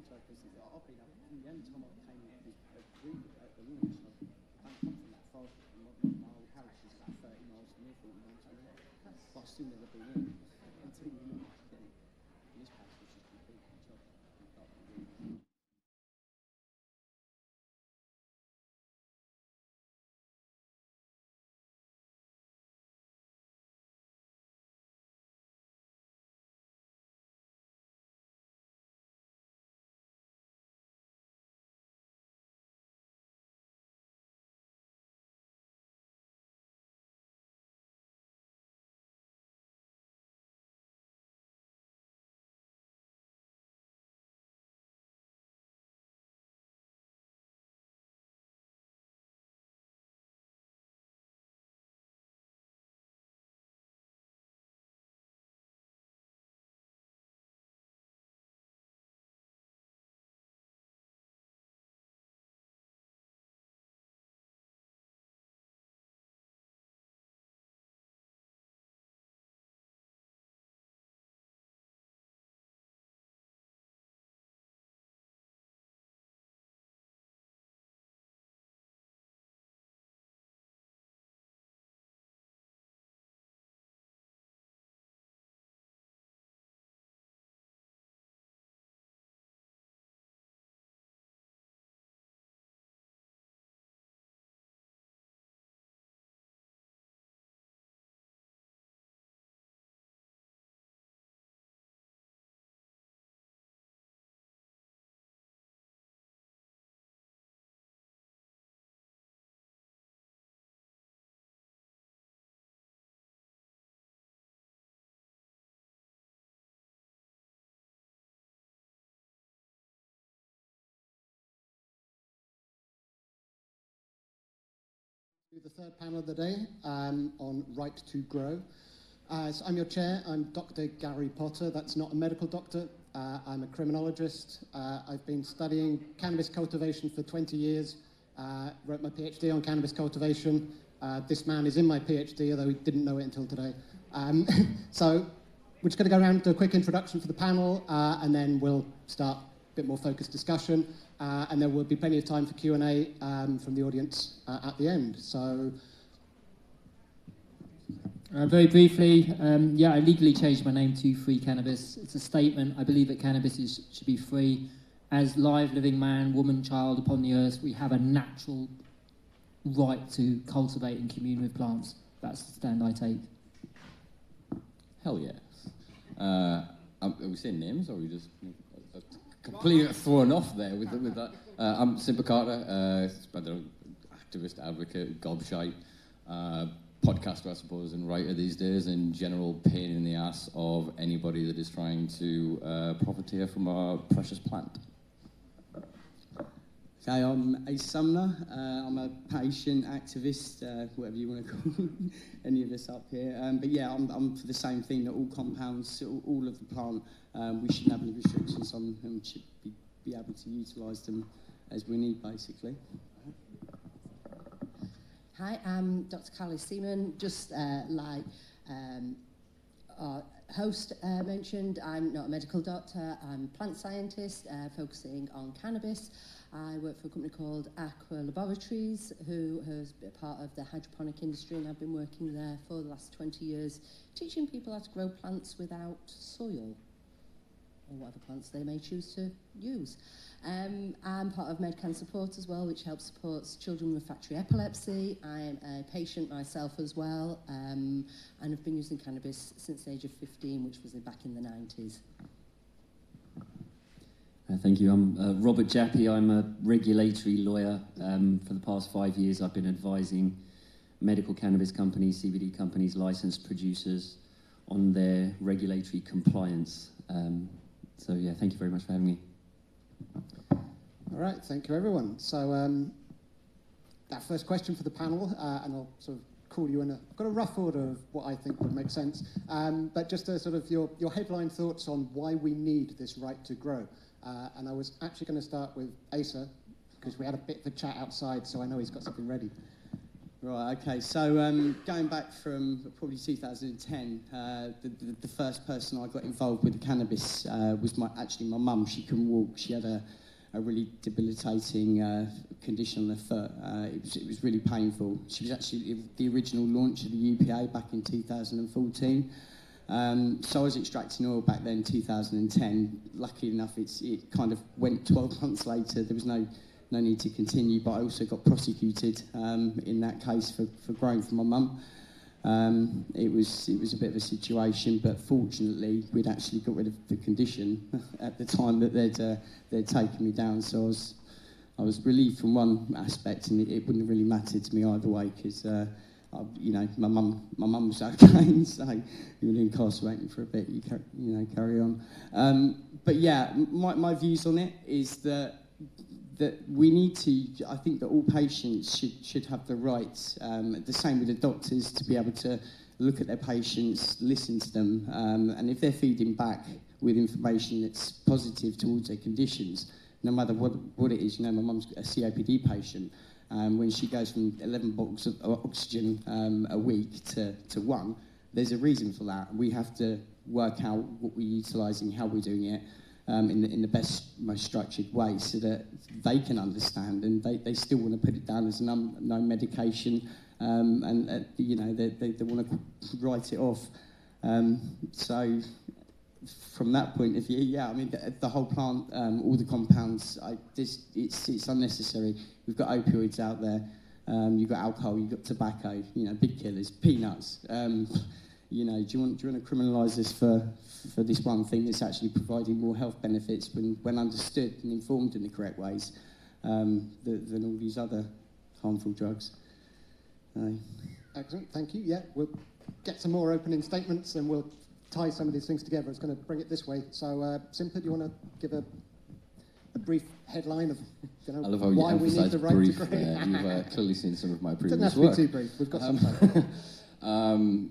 sorry, because I've been up, the only time I came was really at the launch. I don't come from that far. My old house is about 30 miles from here, 40 miles from here. But I've still never been in until you look at it. This place was just completely chocolate. The third panel of the day on Right to Grow. So I'm your chair. I'm Dr. Gary Potter. That's not a medical doctor. I'm a criminologist. I've been studying cannabis cultivation for 20 years. Wrote my PhD on cannabis cultivation. This man is in my PhD, although he didn't know it until today. So we're just going to go around, do a quick introduction for the panel, and then we'll start a bit more focused discussion. And there will be plenty of time for Q&A from the audience at the end. So, very briefly, I legally changed my name to Free Cannabis. It's a statement. I believe that cannabis should be free. As live, living man, woman, child upon the earth, we have a natural right to cultivate and commune with plants. That's the stand I take. Hell yeah. Are we saying names, or are we just... completely thrown off there with that. I'm Simba Carter, activist, advocate, gobshite, podcaster, I suppose, and writer these days, and general pain in the ass of anybody that is trying to profiteer from our precious plant. Okay, I'm Ace Sumner. I'm a patient, activist, whatever you want to call any of us up here. But yeah, I'm for the same thing, that all compounds, all of the plant, we shouldn't have any restrictions on them, should be able to utilise them as we need, basically. Hi, I'm Dr. Carly Seaman. Just like our host mentioned, I'm not a medical doctor. I'm a plant scientist focusing on cannabis. I work for a company called Aqua Laboratories, who has been part of the hydroponic industry, and I've been working there for the last 20 years, teaching people how to grow plants without soil, or whatever plants they may choose to use. I'm part of MedCan Support as well, which helps support children with refractory epilepsy. I'm a patient myself as well, and I've been using cannabis since the age of 15, which was back in the 90s. Thank you. I'm Robert Jappy. I'm a regulatory lawyer. For the past 5 years, I've been advising medical cannabis companies, CBD companies, licensed producers on their regulatory compliance. So yeah, thank you very much for having me. all right, thank you, everyone. So that first question for the panel, and I'll sort of call you in I've got a rough order of what I think would make sense, but just a sort of your headline thoughts on why we need this right to grow. And I was actually going to start with Asa, because we had a bit of a chat outside, so I know he's got something ready. Right, okay, so going back from probably 2010, the first person I got involved with the cannabis was actually my mum. She couldn't walk. She had a really debilitating condition on her foot. It was really painful. She was actually the original launch of the UPA back in 2014. So I was extracting oil back then, 2010. Lucky enough, it kind of went 12 months later. There was no need to continue, but I also got prosecuted in that case for growing for my mum. It was a bit of a situation, but fortunately we'd actually got rid of the condition at the time that they'd taken me down. So I was relieved from one aspect, and it wouldn't have really mattered to me either way, because my mum was okay, so you were incarcerated for a bit. You carry on. But yeah, my views on it is that we need to, I think that all patients should have the right, the same with the doctors, to be able to look at their patients, listen to them, and if they're feeding back with information that's positive towards their conditions, no matter what it is. My mum's a COPD patient. When she goes from 11 bottles of oxygen a week to 1, there's a reason for that. We have to work out what we're utilising, how we're doing it, in the best, most structured way, so that they can understand, and they still want to put it down as an unknown medication, and they want to write it off. So from that point of view, yeah, I mean the whole plant, all the compounds, it's unnecessary. We've got opioids out there, you've got alcohol, you've got tobacco, big killers, peanuts. Do you want to criminalise this for this one thing that's actually providing more health benefits when understood and informed in the correct ways than all these other harmful drugs? Excellent, thank you. Yeah, we'll get some more opening statements and we'll tie some of these things together. It's going to bring it this way. So, Simpa, do you want to give a brief headline of I love how why you we need the right brief to grow? You've clearly seen some of my previous Doesn't have to work. be too brief. We've got some time.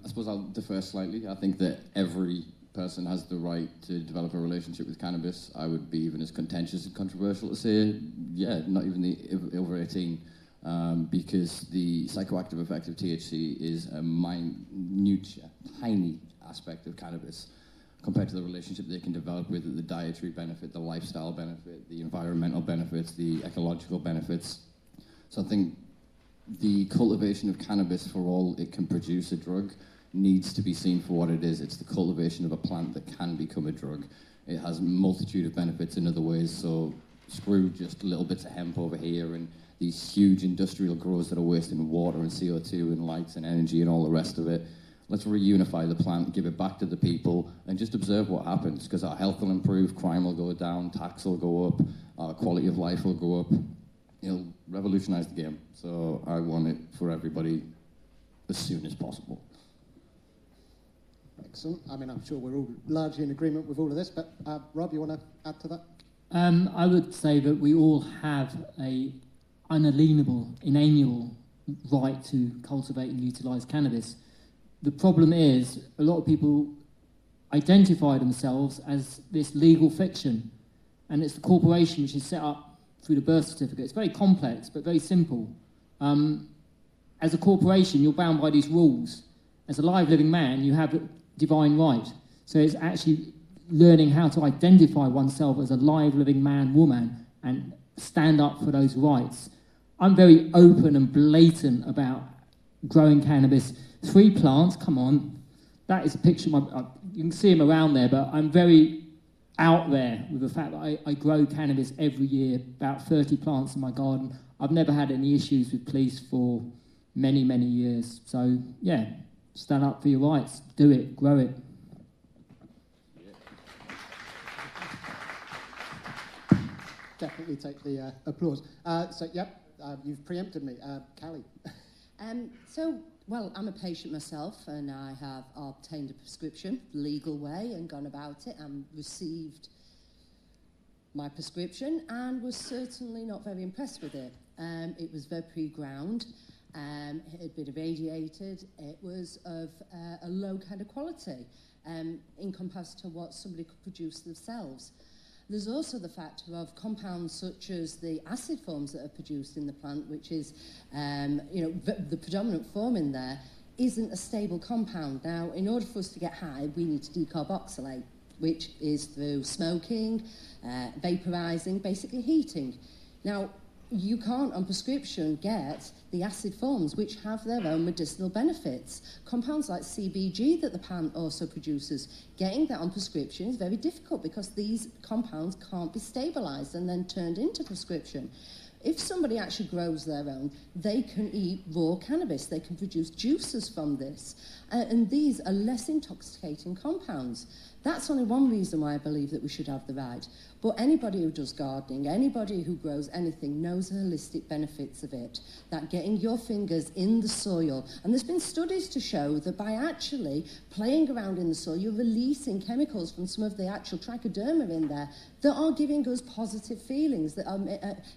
I suppose I'll defer slightly. I think that every person has the right to develop a relationship with cannabis. I would be even as contentious and controversial to say, yeah, not even the over 18, because the psychoactive effect of THC is a minute, tiny aspect of cannabis compared to the relationship they can develop with it, the dietary benefit, the lifestyle benefit, the environmental benefits, the ecological benefits. So I think the cultivation of cannabis, for all it can produce a drug, needs to be seen for what it is. It's the cultivation of a plant that can become a drug. It has a multitude of benefits in other ways, so screw just little bits of hemp over here and these huge industrial grows that are wasting water and CO2 and lights and energy and all the rest of it. Let's reunify the plant, give it back to the people, and just observe what happens, because our health will improve, crime will go down, tax will go up, our quality of life will go up. It'll revolutionise the game. So I want it for everybody as soon as possible. Excellent. I mean, I'm sure we're all largely in agreement with all of this, but Rob, you want to add to that? I would say that we all have a unalienable, inalienable right to cultivate and utilise cannabis. The problem is, a lot of people identify themselves as this legal fiction, and it's the corporation which is set up through the birth certificate. It's very complex, but very simple. As a corporation, you're bound by these rules. As a live, living man, you have a divine right. So it's actually learning how to identify oneself as a live, living man, woman, and stand up for those rights. I'm very open and blatant about growing cannabis. 3 plants, come on. That is a picture of my... you can see them around there, but I'm very out there with the fact that I grow cannabis every year, about 30 plants in my garden. I've never had any issues with police for many, many years. So, yeah, stand up for your rights. Do it. Grow it. Definitely take the applause. You've preempted me. Callie. Well, I'm a patient myself, and I have obtained a prescription legal way and gone about it and received my prescription and was certainly not very impressed with it. It was very pre-ground, it had been irradiated, it was of a low kind of quality in comparison to what somebody could produce themselves. There's also the factor of compounds such as the acid forms that are produced in the plant, which is, the predominant form in there isn't a stable compound. Now, in order for us to get high, we need to decarboxylate, which is through smoking, vaporizing, basically heating. Now, you can't, on prescription, get the acid forms, which have their own medicinal benefits. Compounds like CBG that the plant also produces, getting that on prescription is very difficult because these compounds can't be stabilised and then turned into prescription. If somebody actually grows their own, they can eat raw cannabis. They can produce juices from this. And these are less intoxicating compounds. That's only one reason why I believe that we should have the right. But anybody who does gardening, anybody who grows anything knows the holistic benefits of it, that getting your fingers in the soil. And there's been studies to show that by actually playing around in the soil, you're releasing chemicals from some of the actual trichoderma in there that are giving us positive feelings, that are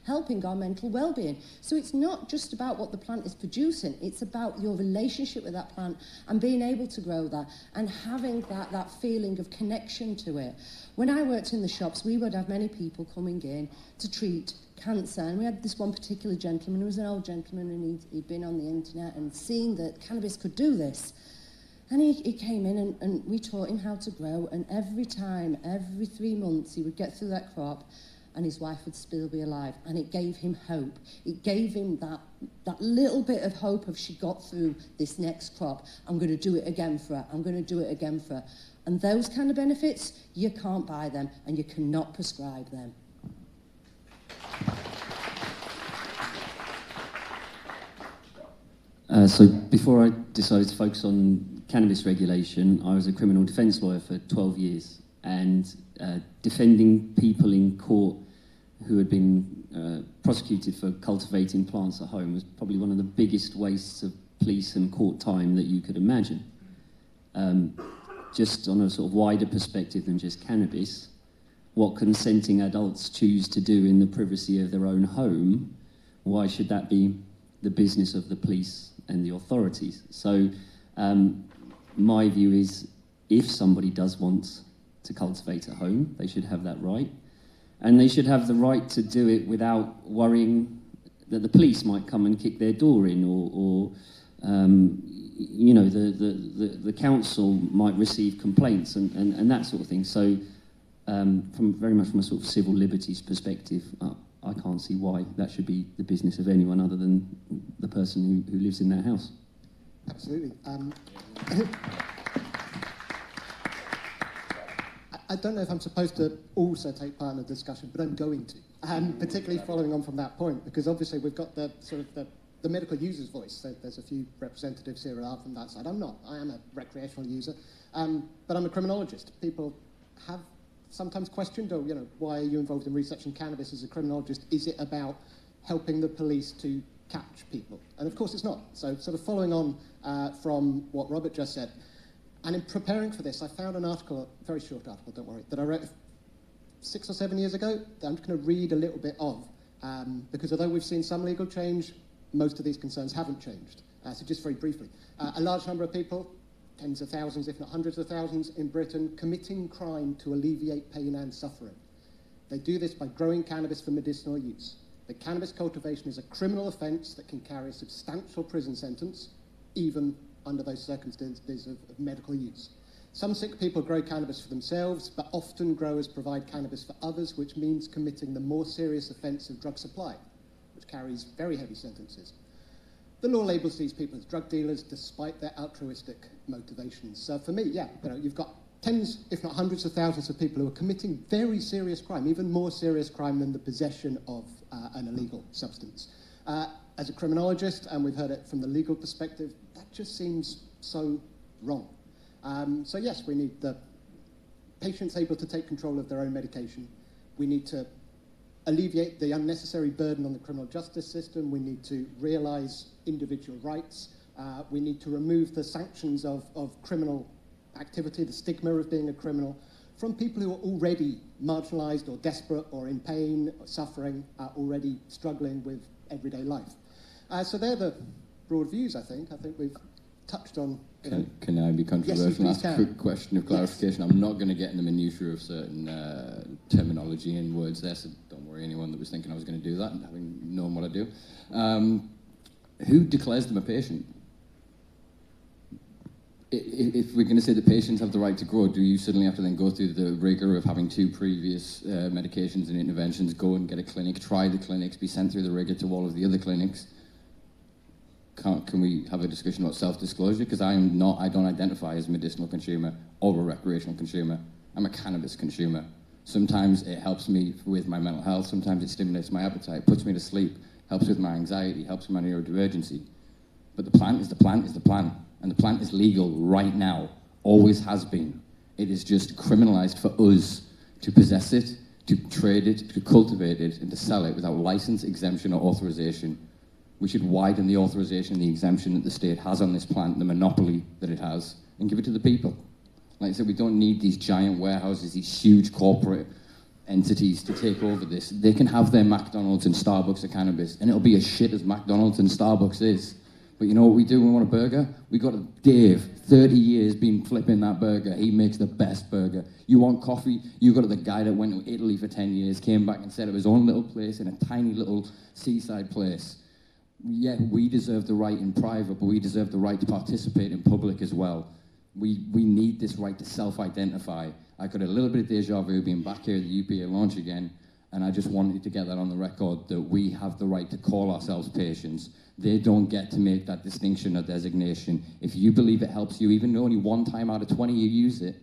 helping our mental well-being. So it's not just about what the plant is producing, it's about your relationship with that plant and being able to grow that and having that feeling of connection to it. When I worked in the shops, we would have many people coming in to treat cancer, and we had this one particular gentleman who was an old gentleman, and he'd been on the internet and seen that cannabis could do this. And he came in and we taught him how to grow, and every 3 months, he would get through that crop and his wife would still be alive. And it gave him hope. It gave him that little bit of hope of she got through this next crop. I'm going to do it again for her. I'm going to do it again for her. And those kind of benefits, you can't buy them and you cannot prescribe them. So before I decided to focus on cannabis regulation, I was a criminal defence lawyer for 12 years, and defending people in court who had been prosecuted for cultivating plants at home was probably one of the biggest wastes of police and court time that you could imagine. Just on a sort of wider perspective than just cannabis, what consenting adults choose to do in the privacy of their own home, why should that be the business of the police and the authorities? So my view is, if somebody does want to cultivate at home, they should have that right. And they should have the right to do it without worrying that the police might come and kick their door in, or the council might receive complaints and that sort of thing. So very much from a sort of civil liberties perspective, I can't see why that should be the business of anyone other than the person who lives in that house. Absolutely. I don't know if I'm supposed to also take part in the discussion, but I'm going to, particularly following on from that point, because obviously we've got the sort of the medical user's voice. So there's a few representatives here are from that side. I'm not. I am a recreational user, but I'm a criminologist. People have sometimes questioned, why are you involved in researching cannabis as a criminologist? Is it about helping the police to catch people? And of course it's not. So sort of following on from what Robert just said, and in preparing for this, I found an article, a very short article, don't worry, that I wrote 6 or 7 years ago that I'm just going to read a little bit of, because although we've seen some legal change, most of these concerns haven't changed. So just very briefly, a large number of people, tens of thousands, if not hundreds of thousands in Britain, committing crime to alleviate pain and suffering. They do this by growing cannabis for medicinal use. The cannabis cultivation is a criminal offence that can carry a substantial prison sentence, even under those circumstances of medical use. Some sick people grow cannabis for themselves, but often growers provide cannabis for others, which means committing the more serious offence of drug supply, which carries very heavy sentences. The law labels these people as drug dealers despite their altruistic motivations. So for me, you've got tens, if not hundreds of thousands of people who are committing very serious crime, even more serious crime than the possession of an illegal substance. As a criminologist, and we've heard it from the legal perspective, that just seems so wrong. So yes, we need the patients able to take control of their own medication. We need to alleviate the unnecessary burden on the criminal justice system. We need to realise individual rights. We need to remove the sanctions of criminal activity, the stigma of being a criminal, from people who are already marginalised or desperate or in pain or suffering, already struggling with everyday life. So they're the broad views, I think. I think we've touched on Can I be controversial and ask a quick question of clarification? Yes. I'm not going to get in the minutiae of certain terminology and words there, so don't worry anyone that was thinking I was going to do that, and having known what I do. Who declares them a patient? If we're going to say that patients have the right to grow, do you suddenly have to then go through the rigour of having 2 previous medications and interventions, go and get a clinic, try the clinics, be sent through the rigour to all of the other clinics? Can we have a discussion about self-disclosure? Because I don't identify as a medicinal consumer or a recreational consumer. I'm a cannabis consumer. Sometimes it helps me with my mental health, sometimes it stimulates my appetite, puts me to sleep, helps with my anxiety, helps with my neurodivergency. But the plant is the plant is the plant. And the plant is legal right now, always has been. It is just criminalised for us to possess it, to trade it, to cultivate it, and to sell it without license, exemption, or authorisation. We should widen the authorisation and the exemption that the state has on this plant, the monopoly that it has, and give it to the people. Like I said, we don't need these giant warehouses, these huge corporate entities to take over this. They can have their McDonald's and Starbucks of cannabis, and it'll be as shit as McDonald's and Starbucks is. But you know what we do when we want a burger? We got Dave, 30 years been flipping that burger. He makes the best burger. You want coffee? You got the guy that went to Italy for 10 years, came back and set up his own little place in a tiny little seaside place. Yeah, we deserve the right in private, but we deserve the right to participate in public as well. We need this right to self-identify. I got a little bit of deja vu being back here at the UPA launch again, and I just wanted to get that on the record, that we have the right to call ourselves patients. They don't get to make that distinction or designation. If you believe it helps you, even though only 1 time out of 20 you use it,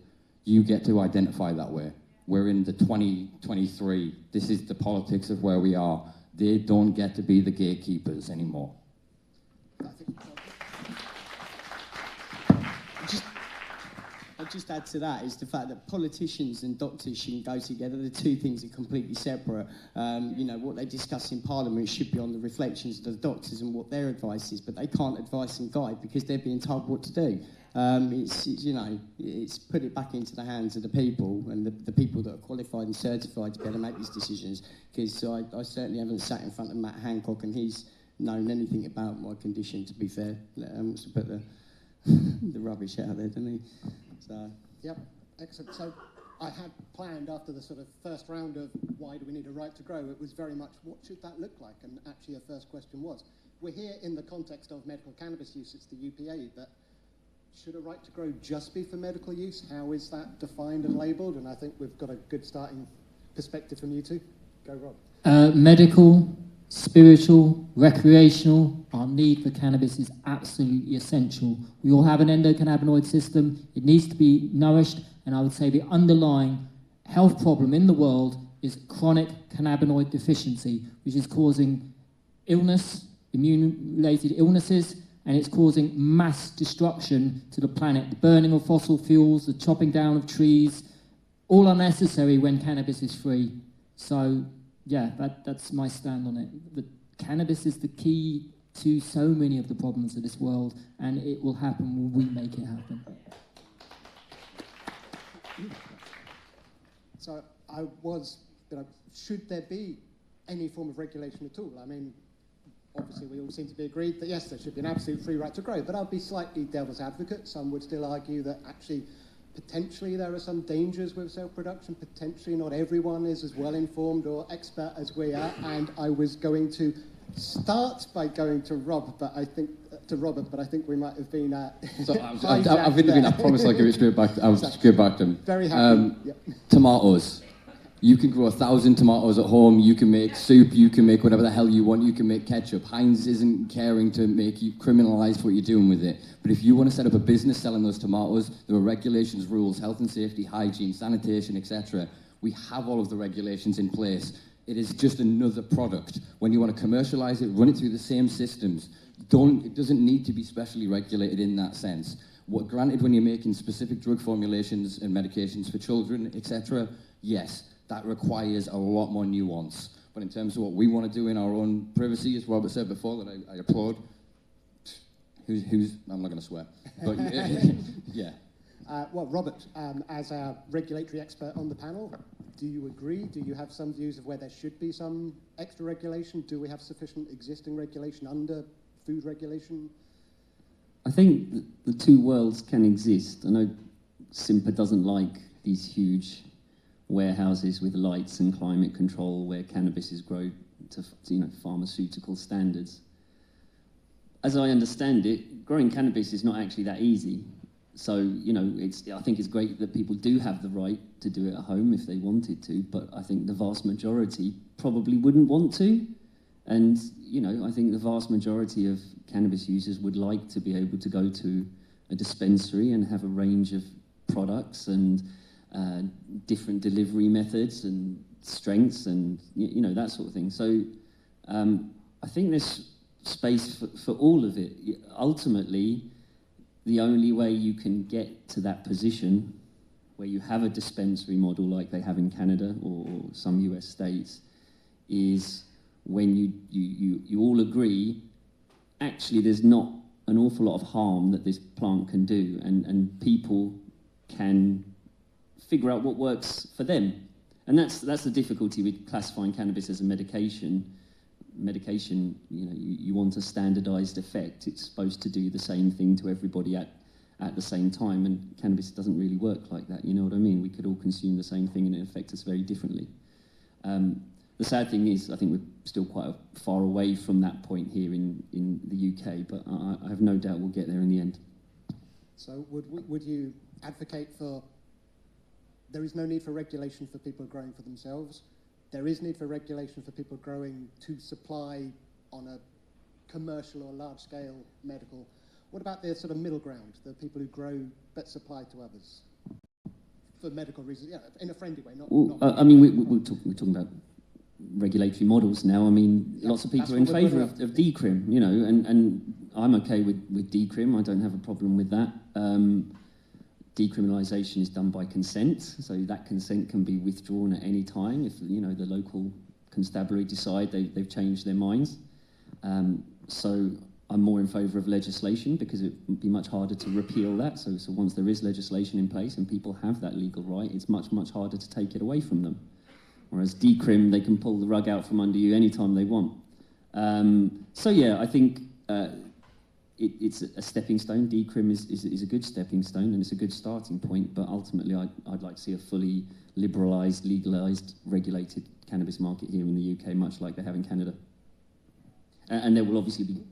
you get to identify that way. We're in the 2023. This is the politics of where we are. They don't get to be the gatekeepers anymore. I'll just add to that is the fact that politicians and doctors shouldn't go together. The 2 things are completely separate. You know, what they discuss in Parliament should be on the reflections of the doctors and what their advice is, but they can't advise and guide because they're being told what to do. You know, it's put it back into the hands of the people and the people that are qualified and certified to be able to make these decisions, because I certainly haven't sat in front of Matt Hancock and he's known anything about my condition, to be fair. Wants to put the rubbish out there, doesn't he? So. Yep, excellent. So I had planned after the sort of first round of why do we need a right to grow, it was very much what should that look like? And actually a first question was, we're here in the context of medical cannabis use, it's the UPA, but should a right to grow just be for medical use? How is that defined and labelled? And I think we've got a good starting perspective from you two. Go, Rob. Medical, spiritual, recreational, our need for cannabis is absolutely essential. We all have an endocannabinoid system. It needs to be nourished, and I would say the underlying health problem in the world is chronic cannabinoid deficiency, which is causing illness, immune-related illnesses, and it's causing mass destruction to the planet. The burning of fossil fuels, the chopping down of trees, all unnecessary when cannabis is free. So, yeah, that's my stand on it. The cannabis is the key to so many of the problems of this world, and it will happen when we make it happen. So should there be any form of regulation at all? I mean, obviously we all seem to be agreed that yes, there should be an absolute free right to grow, but I'll be slightly devil's advocate. Some would still argue that actually potentially there are some dangers with self-production. Potentially not everyone is as well informed or expert as we are, and I was going to start by going to Robert, but I think we might have been. I've been. I promise I'll give it straight back. I'll straight back to him. Very happy. Yep. Tomatoes. You can grow 1,000 tomatoes at home. You can make soup. You can make whatever the hell you want. You can make ketchup. Heinz isn't caring to make you criminalise what you're doing with it. But if you want to set up a business selling those tomatoes, there are regulations, rules, health and safety, hygiene, sanitation, etc. We have all of the regulations in place. It is just another product. When you want to commercialise it, run it through the same systems. It doesn't need to be specially regulated in that sense. Granted, when you're making specific drug formulations and medications for children, etc., yes, that requires a lot more nuance. But in terms of what we want to do in our own privacy, as Robert said before, that I applaud, I'm not going to swear, but yeah. Well, Robert, as our regulatory expert on the panel, do you agree? Do you have some views of where there should be some extra regulation? Do we have sufficient existing regulation under food regulation? I think the two worlds can exist. I know Simpa doesn't like these huge warehouses with lights and climate control where cannabis is grown to pharmaceutical standards. As I understand it, growing cannabis is not actually that easy. So, I think it's great that people do have the right to do it at home if they wanted to, but I think the vast majority probably wouldn't want to. And, I think the vast majority of cannabis users would like to be able to go to a dispensary and have a range of products and different delivery methods and strengths and, that sort of thing. So I think there's space for all of it. Ultimately, the only way you can get to that position where you have a dispensary model like they have in Canada or some US states is when you all agree, actually there's not an awful lot of harm that this plant can do, and people can figure out what works for them. And that's the difficulty with classifying cannabis as a medication. Medication, you want a standardized effect. It's supposed to do the same thing to everybody at the same time, and cannabis doesn't really work like that, you know what I mean? We could all consume the same thing and it affects us very differently. The sad thing is, I think we're still quite far away from that point here in the UK, but I have no doubt we'll get there in the end. So would you advocate for, there is no need for regulation for people growing for themselves, there is need for regulation for people growing to supply on a commercial or large-scale medical. What about the sort of middle ground, the people who grow but supply to others for medical reasons, in a friendly way? We're talking about regulatory models now. I mean, lots of people are in favour of decrim, and I'm okay with decrim. I don't have a problem with that. Decriminalisation is done by consent, so that consent can be withdrawn at any time if the local constabulary decide they've changed their minds. So I'm more in favour of legislation because it would be much harder to repeal that. So once there is legislation in place and people have that legal right, it's much harder to take it away from them. Whereas decrim, they can pull the rug out from under you anytime they want. I think it's a stepping stone. Decrim is a good stepping stone and it's a good starting point, but ultimately I'd like to see a fully liberalised, legalised, regulated cannabis market here in the UK, much like they have in Canada. And there will obviously be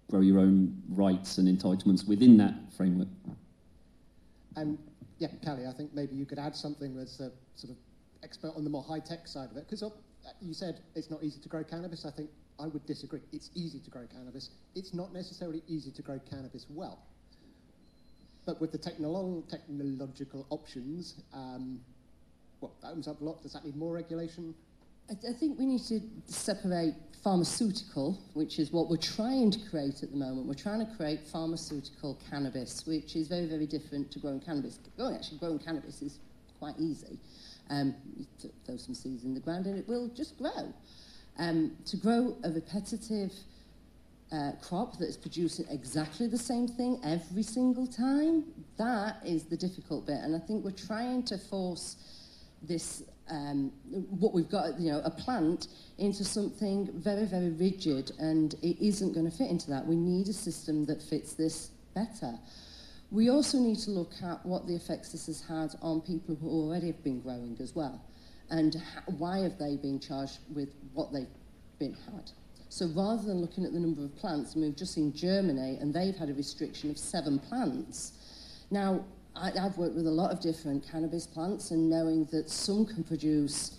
grow your own rights and entitlements within that framework. Callie, I think maybe you could add something as a sort of expert on the more high-tech side of it, because you said it's not easy to grow cannabis. I think I would disagree. It's easy to grow cannabis. It's not necessarily easy to grow cannabis well. But with the technological options, that opens up a lot. Does that need more regulation? I think we need to separate pharmaceutical, which is what we're trying to create at the moment. We're trying to create pharmaceutical cannabis, which is very, very different to growing cannabis. Growing cannabis is quite easy. You throw some seeds in the ground and it will just grow. To grow a repetitive crop that is producing exactly the same thing every single time, that is the difficult bit. And I think we're trying to force this, what we've got, a plant, into something very, very rigid, and it isn't going to fit into that. We need a system that fits this better. We also need to look at what the effects this has had on people who already have been growing as well, and why have they been charged with what they've been had. So rather than looking at the number of plants, we've just seen Germany, and they've had a restriction of 7 plants. Now, I've worked with a lot of different cannabis plants, and knowing that some can produce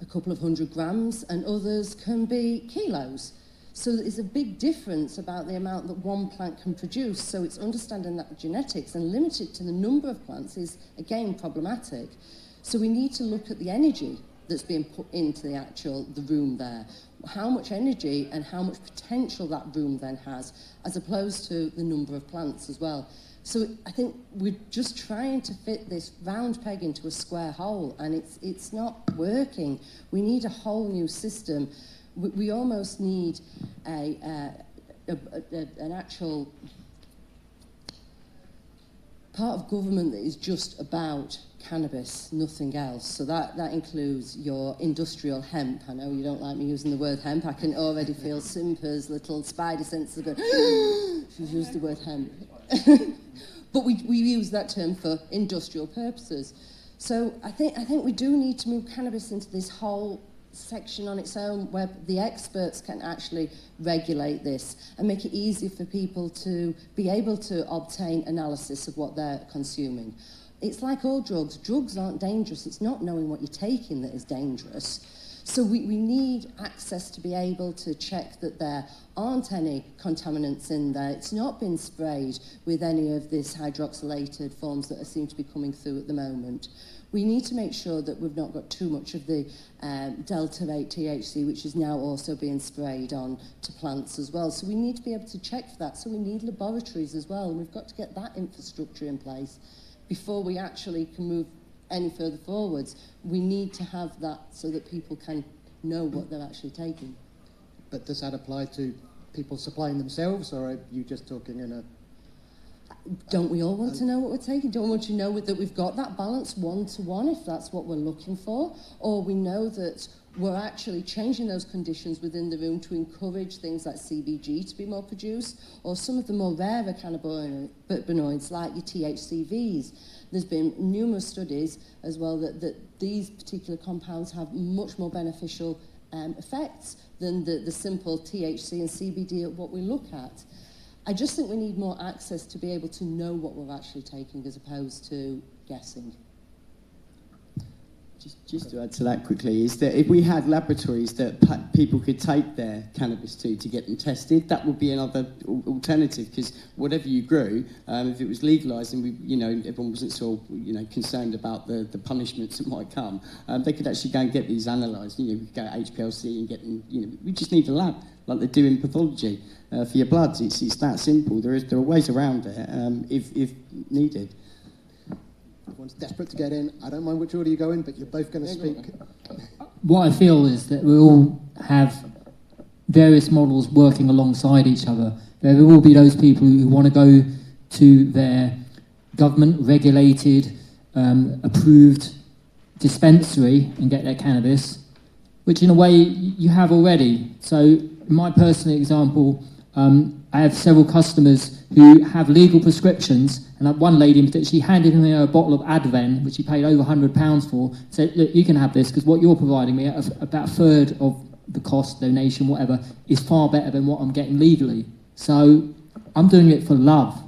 a couple of 100 grams and others can be kilos. So there's a big difference about the amount that one plant can produce. So it's understanding that genetics and limited to the number of plants is, again, problematic. So we need to look at the energy that's being put into the room there. How much energy and how much potential that room then has, as opposed to the number of plants as well. So I think we're just trying to fit this round peg into a square hole, and it's not working. We need a whole new system. We almost need an actual part of government that is just about cannabis, nothing else. So that includes your industrial hemp. I know you don't like me using the word hemp. I can already feel Simpa's little spider senses going, She's used the word hemp. But we use that term for industrial purposes. So I think we do need to move cannabis into this whole section on its own where the experts can actually regulate this and make it easier for people to be able to obtain analysis of what they're consuming. It's like all drugs. Drugs aren't dangerous. It's not knowing what you're taking that is dangerous. So we need access to be able to check that there aren't any contaminants in there. It's not been sprayed with any of this hydroxylated forms that seem to be coming through at the moment. We need to make sure that we've not got too much of the Delta-8 THC, which is now also being sprayed on to plants as well. So we need to be able to check for that. So we need laboratories as well, and we've got to get that infrastructure in place before we actually can move any further forwards. We need to have that so that people can know what they're actually taking. But does that apply to people supplying themselves, or are you just talking in a... Don't we all want to know what we're taking? Don't we want to know that we've got that balance one-to-one, if that's what we're looking for? Or we know that we're actually changing those conditions within the room to encourage things like CBG to be more produced, or some of the more rarer cannabinoids like your THCVs. There's been numerous studies as well that these particular compounds have much more beneficial effects than the simple THC and CBD at what we look at. I just think we need more access to be able to know what we're actually taking as opposed to guessing. Just to add to that quickly, is that if we had laboratories that people could take their cannabis to get them tested, that would be another alternative, because whatever you grew, if it was legalised and everyone wasn't so concerned about the punishments that might come, they could actually go and get these analysed. We could go to HPLC and get them. We just need a lab like they do in pathology for your bloods. It's that simple. There are ways around it if needed. Everyone's desperate to get in. I don't mind which order you go in, but you're both going to speak. What I feel is that we all have various models working alongside each other. There will be those people who want to go to their government-regulated, approved dispensary and get their cannabis, which in a way you have already. So in my personal example, I have several customers who have legal prescriptions, and one lady in particular, she handed me a bottle of Adven, which she paid over £100 for, said, look, you can have this, because what you're providing me, at about a third of the cost, donation, whatever, is far better than what I'm getting legally. So I'm doing it for love,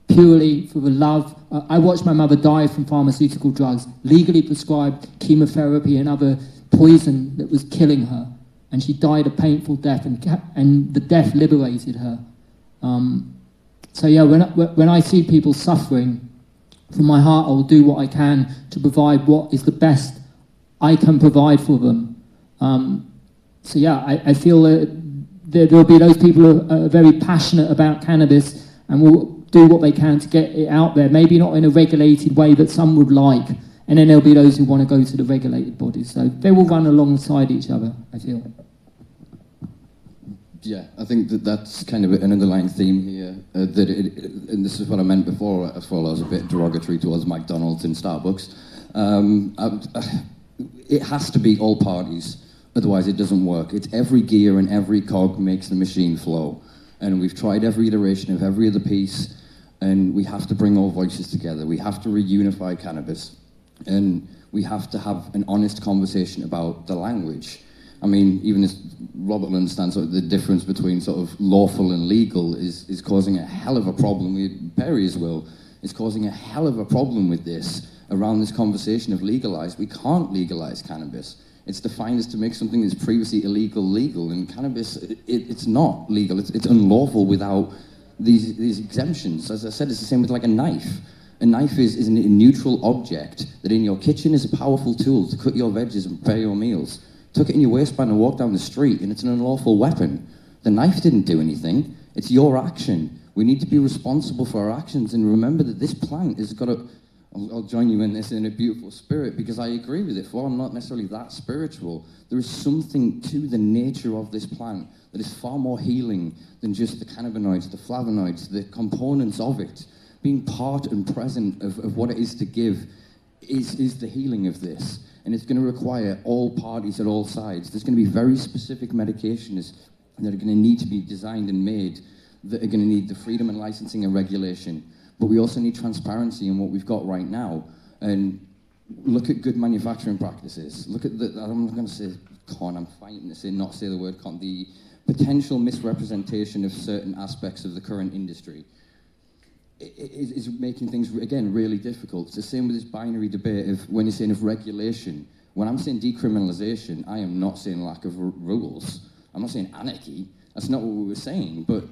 purely for the love. I watched my mother die from pharmaceutical drugs, legally prescribed chemotherapy and other poison that was killing her, and she died a painful death, and the death liberated her. So yeah, when I see people suffering, from my heart I will do what I can to provide what is the best I can provide for them. So yeah, I feel that there will be those people who are very passionate about cannabis and will do what they can to get it out there, maybe not in a regulated way that some would like, and then there'll be those who want to go to the regulated bodies. So they will run alongside each other, I feel. Yeah, I think that's kind of an underlying theme here. And this is what I meant before, as well as a bit derogatory towards McDonald's and Starbucks. It has to be all parties, otherwise it doesn't work. It's every gear and every cog makes the machine flow. And we've tried every iteration of every other piece, and we have to bring all voices together. We have to reunify cannabis, and we have to have an honest conversation about the language. I mean, even as Robert will understand, sort of the difference between sort of lawful and legal is causing a hell of a problem. Perry as well is causing a hell of a problem with this, around this conversation of legalised. We can't legalise cannabis. It's defined as to make something that's previously illegal legal, and cannabis, it's not legal. It's unlawful without these exemptions. As I said, it's the same with like a knife. A knife is a neutral object that in your kitchen is a powerful tool to cut your veggies and prepare your meals. Took it in your waistband and walked down the street, and it's an unlawful weapon. The knife didn't do anything. It's your action. We need to be responsible for our actions, and remember that this plant has got a... I'll join you in this in a beautiful spirit, because I agree with it. For I'm not necessarily that spiritual, there is something to the nature of this plant that is far more healing than just the cannabinoids, the flavonoids, the components of it. Being part and present of what it is to give is the healing of this. And it's going to require all parties at all sides. There's going to be very specific medications that are going to need to be designed and made that are going to need the freedom and licensing and regulation. But we also need transparency in what we've got right now. And look at good manufacturing practices. Look at the, I'm going to say con, I'm fighting to say, not say the word con, the potential misrepresentation of certain aspects of the current industry. Is making things, again, really difficult. It's the same with this binary debate of when you're saying of regulation. When I'm saying decriminalisation, I am not saying lack of rules. I'm not saying anarchy. That's not what we were saying. But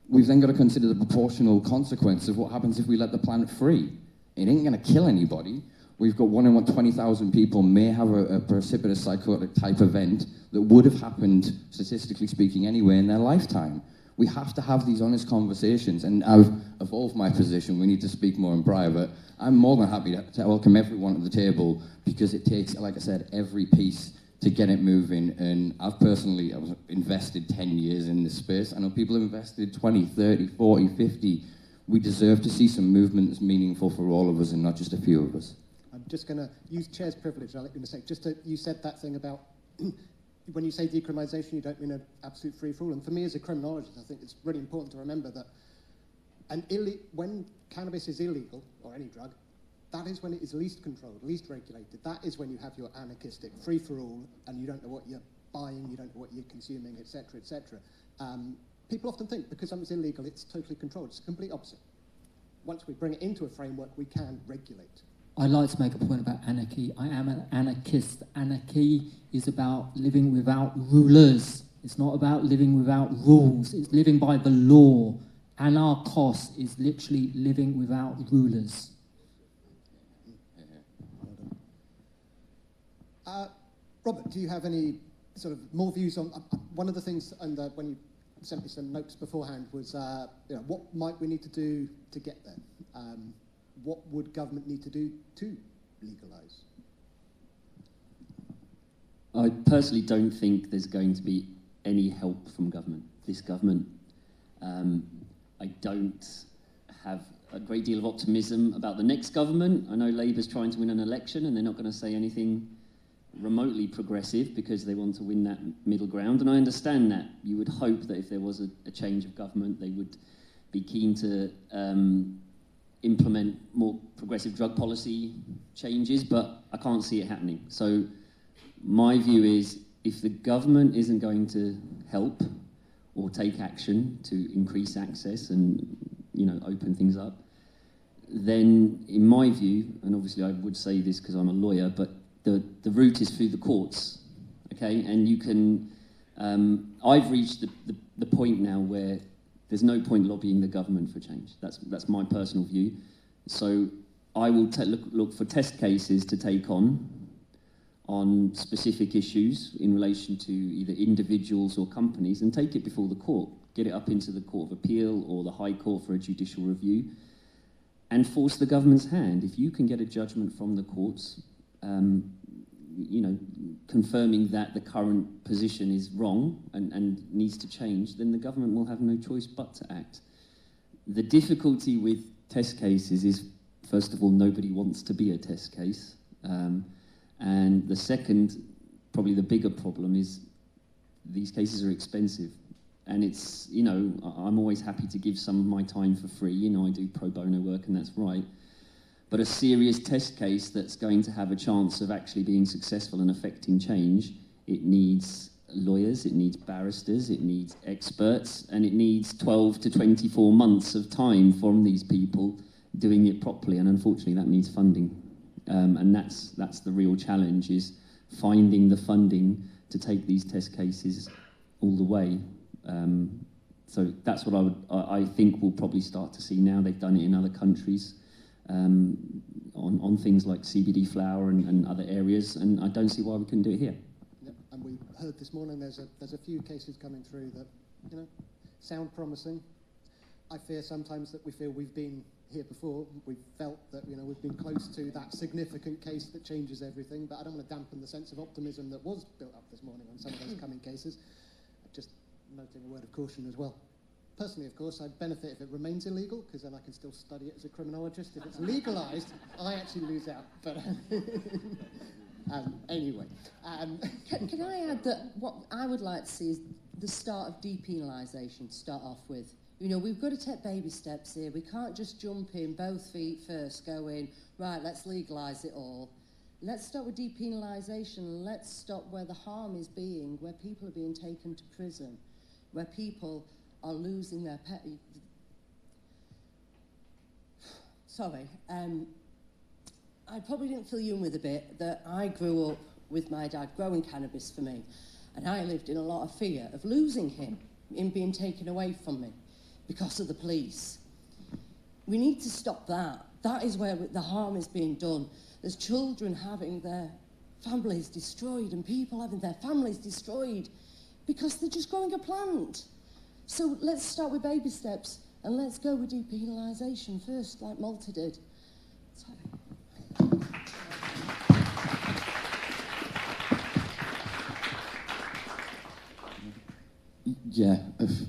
we've then got to consider the proportional consequence of what happens if we let the planet free. It ain't going to kill anybody. We've got 1 in 20,000 people may have a precipitous psychotic type event that would have happened, statistically speaking, anyway in their lifetime. We have to have these honest conversations, and I've evolved my position. We need to speak more in private. I'm more than happy to welcome everyone at the table, because it takes, like I said, every piece to get it moving. And I've invested 10 years in this space. I know people have invested 20, 30, 40, 50. We deserve to see some movement that's meaningful for all of us and not just a few of us. I'm just going to use chair's privilege. I'll let you in a sec. You said that thing about when you say decriminalisation, you don't mean an absolute free-for-all. And for me as a criminologist, I think it's really important to remember that when cannabis is illegal, or any drug, that is when it is least controlled, least regulated. That is when you have your anarchistic free-for-all, and you don't know what you're buying, you don't know what you're consuming, etc., etc. People often think because something's illegal, it's totally controlled. It's the complete opposite. Once we bring it into a framework, we can regulate. I'd like to make a point about anarchy. I am an anarchist. Anarchy is about living without rulers. It's not about living without rules. It's living by the law. Anarchos is literally living without rulers. Robert, do you have any sort of more views on one of the things? And when you sent me some notes beforehand was, what might we need to do to get there? What would government need to do to legalise? I personally don't think there's going to be any help from government. This government, I don't have a great deal of optimism about the next government. I know Labour's trying to win an election and they're not going to say anything remotely progressive because they want to win that middle ground, and I understand that. You would hope that if there was a change of government, they would be keen to implement more progressive drug policy changes, but I can't see it happening. So my view is, if the government isn't going to help or take action to increase access and, open things up, then in my view, and obviously I would say this because I'm a lawyer, but the route is through the courts, okay? And you can, I've reached the point now where there's no point lobbying the government for change. That's my personal view. So I will look for test cases to take on specific issues in relation to either individuals or companies, and take it before the court, get it up into the Court of Appeal or the High Court for a judicial review, and force the government's hand. If you can get a judgment from the courts, confirming that the current position is wrong and needs to change, then the government will have no choice but to act. The difficulty with test cases is, first of all, nobody wants to be a test case. And the second, probably the bigger problem, is these cases are expensive. And it's, I'm always happy to give some of my time for free. I do pro bono work, and that's right. But a serious test case that's going to have a chance of actually being successful and affecting change, it needs lawyers, it needs barristers, it needs experts, and it needs 12 to 24 months of time from these people doing it properly. And unfortunately, that needs funding. And that's the real challenge, is finding the funding to take these test cases all the way. So that's what I think we'll probably start to see now. They've done it in other countries. On things like CBD flower and other areas, and I don't see why we couldn't do it here. Yep. And we heard this morning there's a few cases coming through that sound promising. I fear sometimes that we feel we've been here before. We've felt that we've been close to that significant case that changes everything. But I don't want to dampen the sense of optimism that was built up this morning on some of those coming cases. Just noting a word of caution as well. Personally, of course, I'd benefit if it remains illegal, because then I can still study it as a criminologist. If it's legalised, I actually lose out. But anyway. Can I add that what I would like to see is the start of depenalisation to start off with? You know, we've got to take baby steps here. We can't just jump in both feet first going, right, let's legalise it all. Let's start with depenalisation. Let's stop where the harm is being, where people are being taken to prison, where people are losing their pet. Sorry. I probably didn't fill you in with a bit that I grew up with my dad growing cannabis for me, and I lived in a lot of fear of losing him, him being taken away from me because of the police. We need to stop that. That is where the harm is being done. There's children having their families destroyed and people having their families destroyed because they're just growing a plant. So let's start with baby steps and let's go with depenalisation first, like Malta did. Sorry. Yeah,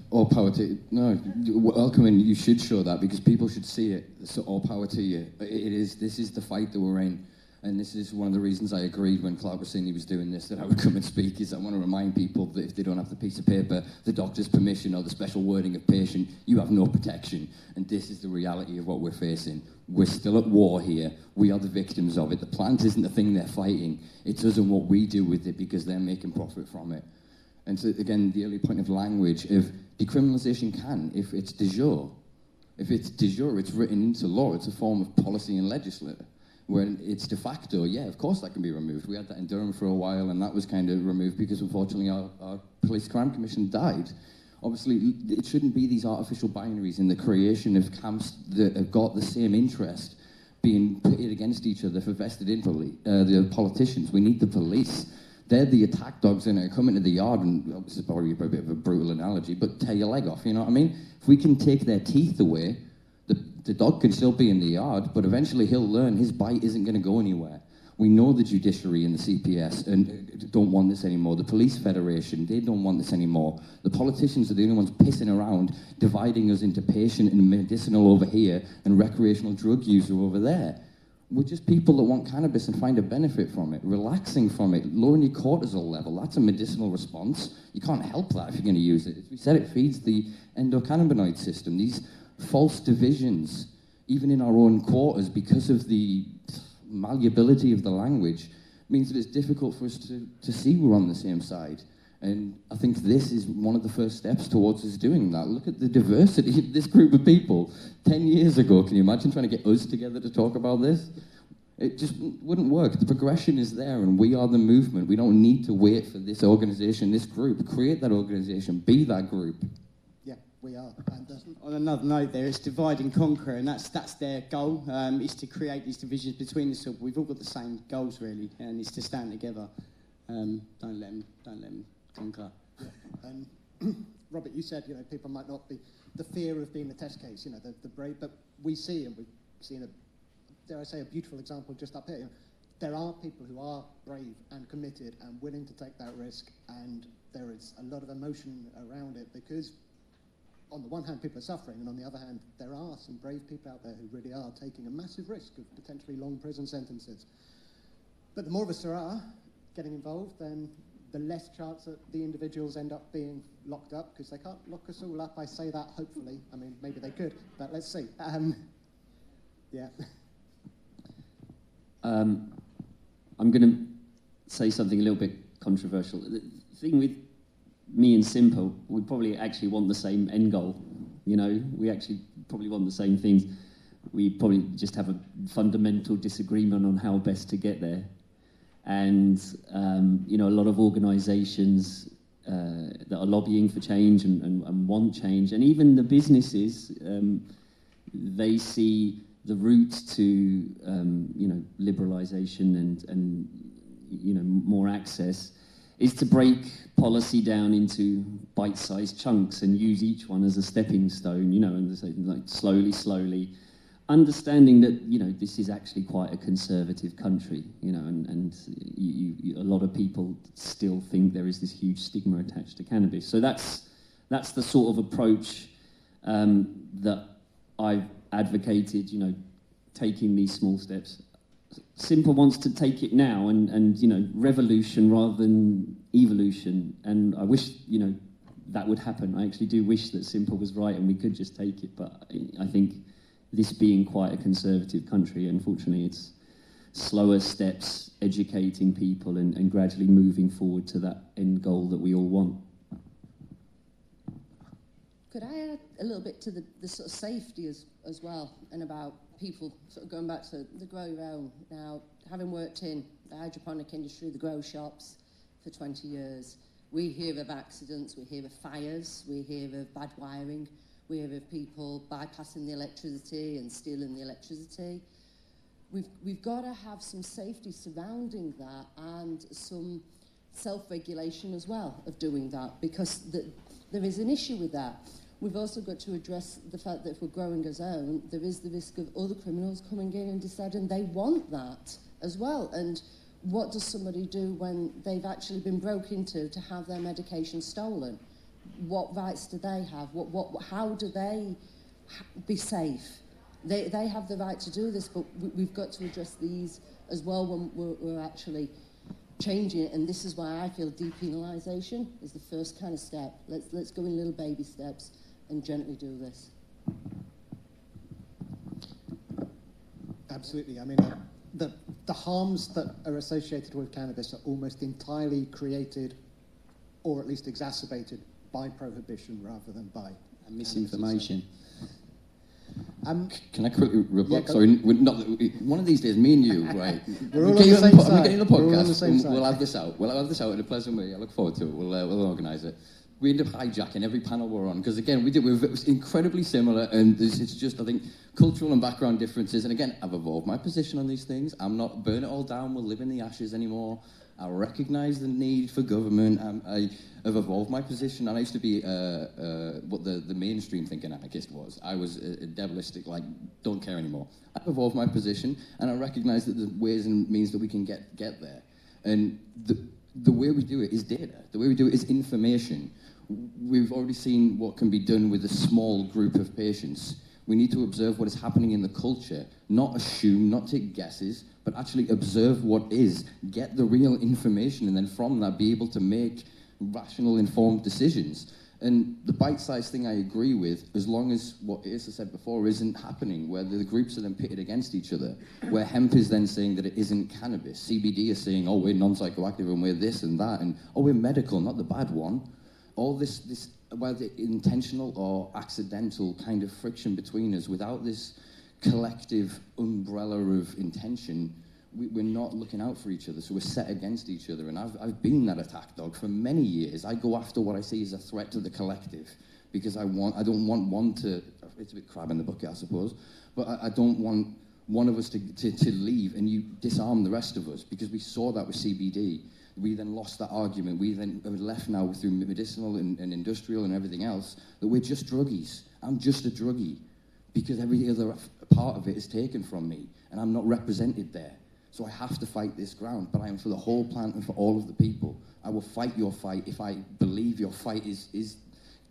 all power to no. Welcome, and you should show that because people should see it. So all power to you. This is the fight that we're in, and this is one of the reasons I agreed when Clark was saying he was doing this that I would come and speak. Is I want to remind people that if they don't have the piece of paper, the doctor's permission, or the special wording of patient, you have no protection. And this is the reality of what we're facing. We're still at war here. We are the victims of it. The plant isn't the thing they're fighting. It's us and what we do with it because they're making profit from it. And so, again, the early point of language, if decriminalisation can, if it's de jure. If it's de jure, it's written into law. It's a form of policy and legislature. When it's de facto, yeah, of course that can be removed. We had that in Durham for a while, and that was kind of removed because, unfortunately, our police crime commission died. Obviously, it shouldn't be these artificial binaries in the creation of camps that have got the same interest being pitted against each other for vested in the politicians. We need the police. They're the attack dogs in it, come into the yard, and this is probably a bit of a brutal analogy, but tear your leg off, you know what I mean? If we can take their teeth away, the dog can still be in the yard, but eventually he'll learn his bite isn't going to go anywhere. We know the judiciary and the CPS and don't want this anymore. The Police Federation, they don't want this anymore. The politicians are the only ones pissing around, dividing us into patient and medicinal over here and recreational drug user over there. We're just people that want cannabis and find a benefit from it, relaxing from it, lowering your cortisol level. That's a medicinal response. You can't help that if you're going to use it. As we said, it feeds the endocannabinoid system. These false divisions, even in our own quarters, because of the malleability of the language, means that it's difficult for us to see we're on the same side. And I think this is one of the first steps towards us doing that. Look at the diversity of this group of people. 10 years ago, can you imagine trying to get us together to talk about this? It just wouldn't work. The progression is there, and we are the movement. We don't need to wait for this organisation, this group. Create that organisation. Be that group. Yeah, we are. And on another note there, it's divide and conquer, and that's their goal, is to create these divisions between us all. We've all got the same goals, really, and it's to stand together. Don't let them conquer. Yeah. And Robert, you said, people might not be the fear of being a test case, the brave, but we see, and we've seen dare I say, a beautiful example just up here. There are people who are brave and committed and willing to take that risk, and there is a lot of emotion around it because on the one hand, people are suffering, and on the other hand, there are some brave people out there who really are taking a massive risk of potentially long prison sentences. But the more of us there are getting involved, then the less chance that the individuals end up being locked up, because they can't lock us all up. I say that, hopefully. I mean, maybe they could, but let's see. Yeah. I'm going to say something a little bit controversial. The thing with me and Simple, we probably actually want the same end goal. We actually probably want the same things. We probably just have a fundamental disagreement on how best to get there. And, a lot of organisations that are lobbying for change and want change, and even the businesses, they see the route to, liberalisation and more access is to break policy down into bite-sized chunks and use each one as a stepping stone, and say, like slowly, understanding that, this is actually quite a conservative country, and a lot of people still think there is this huge stigma attached to cannabis. So that's the sort of approach that I've advocated, taking these small steps. Simple wants to take it now and revolution rather than evolution. And I wish, that would happen. I actually do wish that simple was right and we could just take it, but I think this being quite a conservative country, unfortunately, it's slower steps, educating people and gradually moving forward to that end goal that we all want. Could I add a little bit to the sort of safety as well, and about people sort of going back to the grow your own? Now, having worked in the hydroponic industry, the grow shops for 20 years, we hear of accidents, we hear of fires, we hear of bad wiring, we hear of people bypassing the electricity and stealing the electricity. We've got to have some safety surrounding that and some self-regulation as well of doing that, because there is an issue with that. We've also got to address the fact that if we're growing our own, there is the risk of other criminals coming in and deciding they want that as well. And what does somebody do when they've actually been broke into to have their medication stolen? What rights do they have? How do they be safe? They have the right to do this, but we've got to address these as well when we're actually changing it. And this is why I feel depenalisation is the first kind of step. Let's go in little baby steps and gently do this. Absolutely. I mean, the harms that are associated with cannabis are almost entirely created, or at least exacerbated, by prohibition rather than by misinformation. Can I quickly rebut? Yeah, Sorry, one of these days, me and you, right? We're all on the same side. I'm getting the We're all on the podcast. same side. We'll have this out. We'll have this out in a pleasant way. I look forward to it. We'll organise it. We end up hijacking every panel we're on, because again, we're incredibly similar, and it's just, I think, cultural and background differences. And again, I've evolved my position on these things. I'm not burn it all down, we'll live in the ashes anymore. I recognise the need for government. I have evolved my position, and I used to be what the mainstream thinking anarchist was. I was a devilistic, like, don't care anymore. I've evolved my position, and I recognise that there's ways and means that we can get there. And the way we do it is data. The way we do it is information. We've already seen what can be done with a small group of patients. We need to observe what is happening in the culture, not assume, not take guesses, but actually observe what is, get the real information, and then from that be able to make rational, informed decisions. And the bite-sized thing I agree with, as long as what Asa said before isn't happening, where the groups are then pitted against each other, where hemp is then saying that it isn't cannabis, CBD is saying, oh, we're non-psychoactive and we're this and that, and oh, we're medical, not the bad one. All this, whether intentional or accidental kind of friction between us, without this collective umbrella of intention, we're not looking out for each other, so we're set against each other. And I've been that attack dog for many years. I go after what I see as a threat to the collective, because I don't want one to, it's a bit crab in the bucket, I suppose, but I don't want one of us to leave and you disarm the rest of us, because we saw that with CBD. We then lost that argument. We then are left now through medicinal and industrial and everything else, that we're just druggies. I'm just a druggie, because every other part of it is taken from me, and I'm not represented there. So I have to fight this ground, but I am for the whole plant and for all of the people. I will fight your fight if I believe your fight is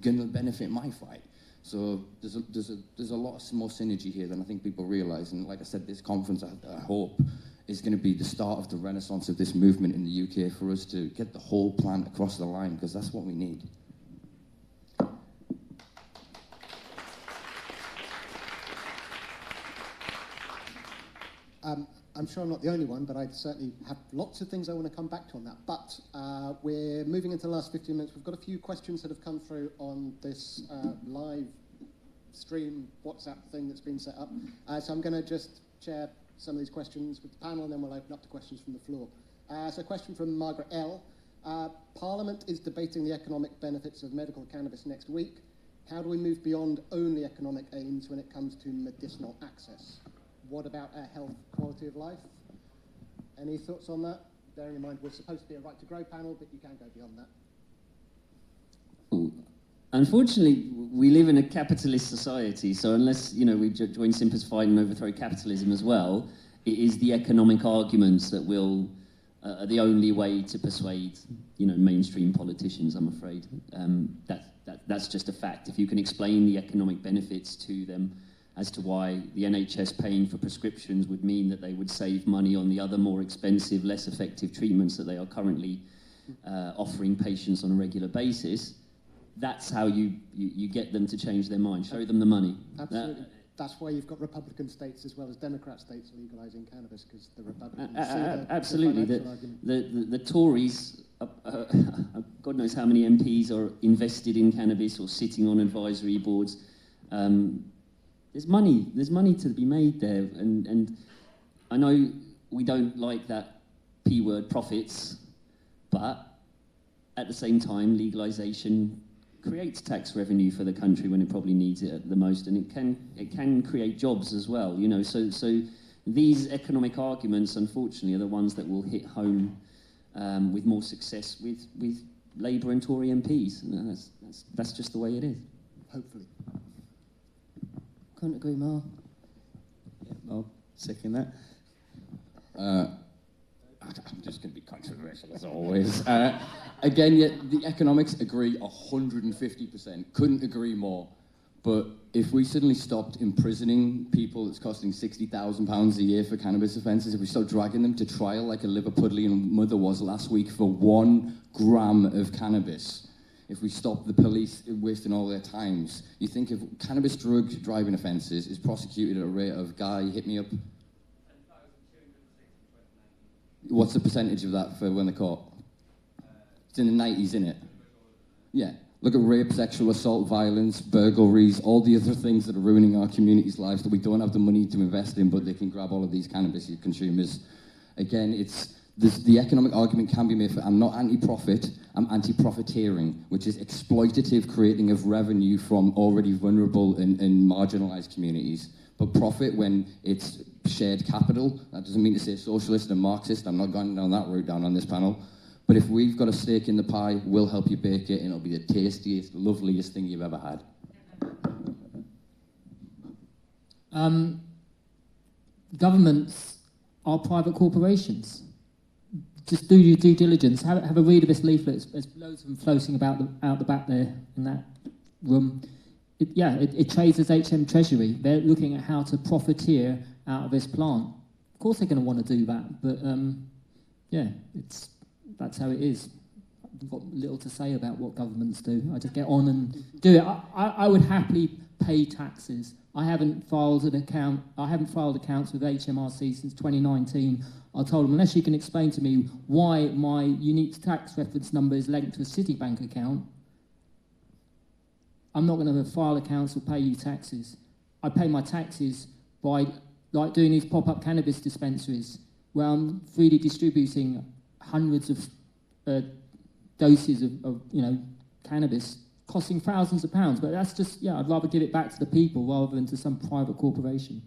going to benefit my fight. So there's a lot more synergy here than I think people realise. And like I said, this conference, I hope, is going to be the start of the renaissance of this movement in the UK, for us to get the whole plant across the line, because that's what we need. I'm sure I'm not the only one, but I certainly have lots of things I want to come back to on that. But we're moving into the last 15 minutes. We've got a few questions that have come through on this live stream WhatsApp thing that's been set up. So I'm going to just share some of these questions with the panel, and then we'll open up to questions from the floor. So a question from Margaret L. Parliament is debating the economic benefits of medical cannabis next week. How do we move beyond only economic aims when it comes to medicinal access? What about our health, quality of life? Any thoughts on that? Bearing in mind we're supposed to be a right to grow panel, but you can go beyond that. Ooh. Unfortunately, we live in a capitalist society, so unless we join Simplify and overthrow capitalism as well, it is the economic arguments that will are the only way to persuade mainstream politicians. I'm afraid that's just a fact. If you can explain the economic benefits to them, as to why the NHS paying for prescriptions would mean that they would save money on the other more expensive, less effective treatments that they are currently offering patients on a regular basis, that's how you get them to change their mind. Show them the money. Absolutely. That's why you've got Republican states as well as Democrat states legalising cannabis, because the Republicans see absolutely. the financial argument. The Tories, God knows how many MPs are invested in cannabis or sitting on advisory boards. There's money to be made there, and I know we don't like that P word, profits, but at the same time, legalisation creates tax revenue for the country when it probably needs it the most, and it can create jobs as well. You know, so these economic arguments, unfortunately, are the ones that will hit home with more success with Labour and Tory MPs, and that's just the way it is. Hopefully. Couldn't agree more. Yeah, I'll second that. I'm just going to be controversial as always. Again, the economics agree 150%. Couldn't agree more. But if we suddenly stopped imprisoning people that's costing £60,000 a year for cannabis offences, if we start dragging them to trial like a Liverpudlian mother was last week for 1 gram of cannabis, if we stop the police wasting all their times, you think if cannabis drug driving offences is prosecuted at a rate of, Guy, hit me up. What's the percentage of that for when they're caught? It's in the 90s, isn't it? Yeah. Look at rape, sexual assault, violence, burglaries, all the other things that are ruining our communities' lives that we don't have the money to invest in, but they can grab all of these cannabis consumers. Again, the economic argument can be made for, I'm not anti-profit, I'm anti-profiteering, which is exploitative creating of revenue from already vulnerable and marginalised communities. But profit, when it's shared capital, that doesn't mean to say socialist and Marxist. I'm not going down that route down on this panel. But if we've got a stake in the pie, we'll help you bake it, and it'll be the tastiest, loveliest thing you've ever had. Governments are private corporations. Just do your due diligence. Have a read of this leaflet. There's loads of them floating about out the back there in that room. It trades as HM Treasury. They're looking at how to profiteer out of this plant. Of course they're going to want to do that, but that's how it is. I've got little to say about what governments do. I just get on and do it. I would happily pay taxes. I haven't filed accounts with HMRC since 2019. I told them, unless you can explain to me why my unique tax reference number is linked to a Citibank account, I'm not going to file accounts or pay you taxes. I pay my taxes by doing these pop-up cannabis dispensaries where I'm freely distributing hundreds of doses of cannabis, costing thousands of pounds. But that's just, I'd rather give it back to the people rather than to some private corporation.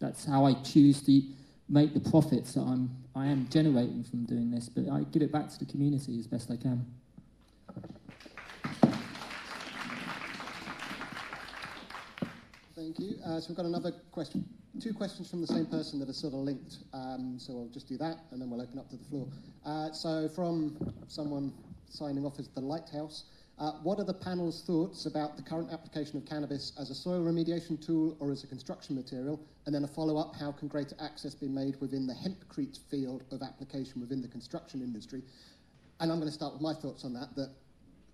That's how I choose to make the profits that I am generating from doing this. But I give it back to the community as best I can. Thank you. So we've got another question. 2 questions from the same person that are sort of linked. So I'll just do that, and then we'll open up to the floor. So from someone signing off as the Lighthouse, what are the panel's thoughts about the current application of cannabis as a soil remediation tool or as a construction material? And then a follow-up, how can greater access be made within the hempcrete field of application within the construction industry? And I'm going to start with my thoughts on that, that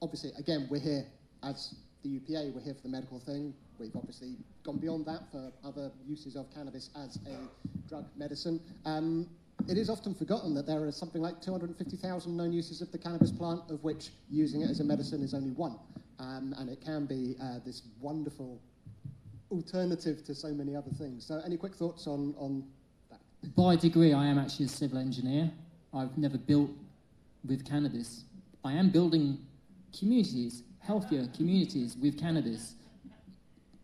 obviously, again, we're here as the UPA, we're here for the medical thing. We've obviously gone beyond that for other uses of cannabis as a drug medicine. It is often forgotten that there are something like 250,000 known uses of the cannabis plant, of which using it as a medicine is only one. And it can be this wonderful alternative to so many other things. So any quick thoughts on that? By degree, I am actually a civil engineer. I've never built with cannabis. I am building communities, healthier communities with cannabis,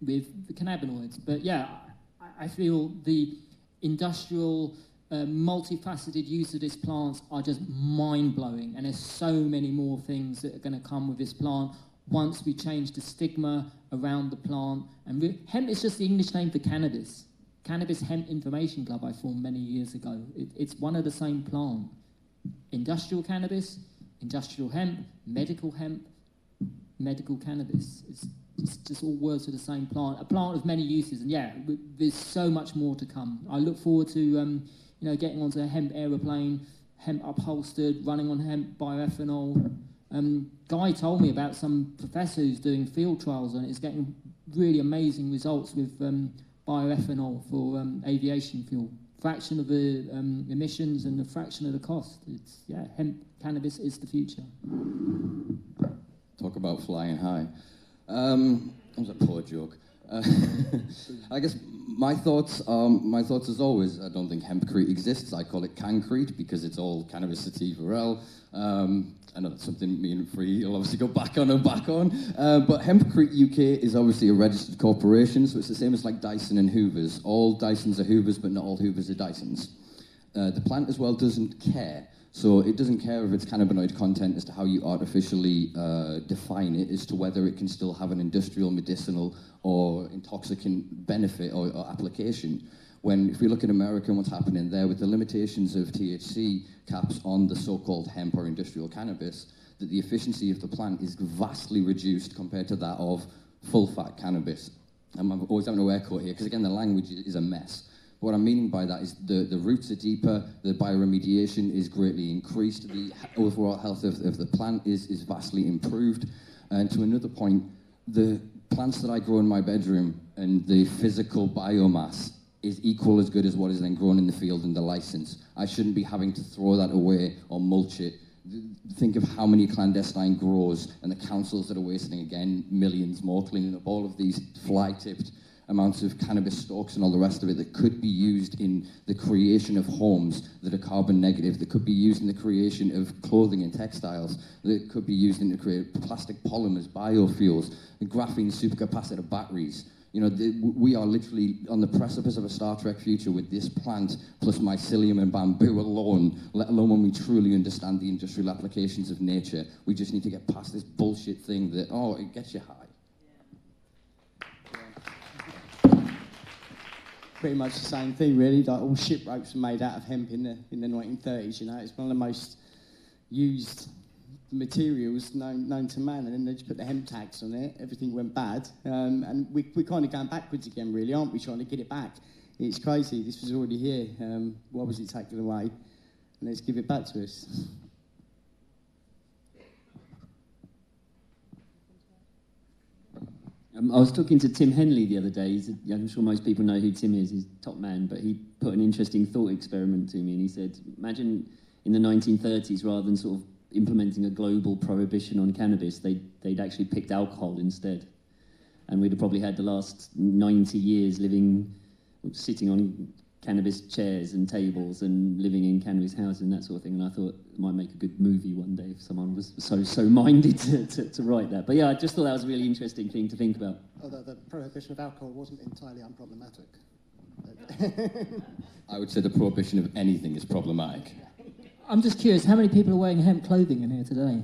with the cannabinoids. But I feel the industrial, multifaceted use of this plant are just mind-blowing, and there's so many more things that are going to come with this plant once we change the stigma around the plant. And hemp is just the English name for cannabis. Cannabis Hemp Information Club I formed many years ago. It's one of the same plant. Industrial cannabis, industrial hemp, medical cannabis. It's just all words for the same plant. A plant of many uses, and there's so much more to come. I look forward to getting onto a hemp aeroplane, hemp upholstered, running on hemp bioethanol, Guy told me about some professor who's doing field trials on it. It's getting really amazing results with bioethanol for aviation fuel. Fraction of the emissions and a fraction of the cost. It's, yeah, hemp cannabis is the future. Talk about flying high. That was a poor joke. I guess my thoughts as always, I don't think hempcrete exists. I call it cancrete because it's all cannabis sativa. I know that's something me and Free will obviously go back on and back on. But Hempcrete UK is obviously a registered corporation, so it's the same as like Dyson and Hoovers. All Dysons are Hoovers, but not all Hoovers are Dysons. The plant as well doesn't care. So it doesn't care of its cannabinoid content as to how you artificially define it, as to whether it can still have an industrial, medicinal, or intoxicant benefit or application. When, if we look at America and what's happening there with the limitations of THC caps on the so-called hemp or industrial cannabis, that the efficiency of the plant is vastly reduced compared to that of full-fat cannabis. I'm always having a air quote here, because again, the language is a mess. What I'm meaning by that is the roots are deeper, the bioremediation is greatly increased, the overall health of the plant is vastly improved. And to another point, the plants that I grow in my bedroom and the physical biomass is equal as good as what is then grown in the field and the license. I shouldn't be having to throw that away or mulch it. Think of how many clandestine grows and the councils that are wasting, again, millions more, cleaning up all of these fly-tipped amounts of cannabis stalks and all the rest of it that could be used in the creation of homes that are carbon negative, that could be used in the creation of clothing and textiles, that could be used in the creation of plastic polymers, biofuels, and graphene supercapacitor batteries. You know, we are literally on the precipice of a Star Trek future with this plant plus mycelium and bamboo alone, let alone when we truly understand the industrial applications of nature. We just need to get past this bullshit thing that, oh, it gets you high. Pretty much the same thing, really. Like all ship ropes were made out of hemp in the 1930s. You know, it's one of the most used materials known to man, and then they just put the hemp tax on it. Everything went bad, and we're kind of going backwards again, really, aren't we? Trying to get it back. It's crazy. This was already here. Why was it taken away? And let's give it back to us. I was talking to Tim Henley the other day. I'm sure most people know who Tim is. He's a top man, but he put an interesting thought experiment to me, and he said, imagine in the 1930s, rather than sort of implementing a global prohibition on cannabis, they'd actually picked alcohol instead. And we'd have probably had the last 90 years sitting on cannabis chairs and tables and living in cannabis houses and that sort of thing. And I thought it might make a good movie one day if someone was so minded to write that. But yeah, I just thought that was a really interesting thing to think about. Although the prohibition of alcohol wasn't entirely unproblematic. I would say the prohibition of anything is problematic. I'm just curious, how many people are wearing hemp clothing in here today?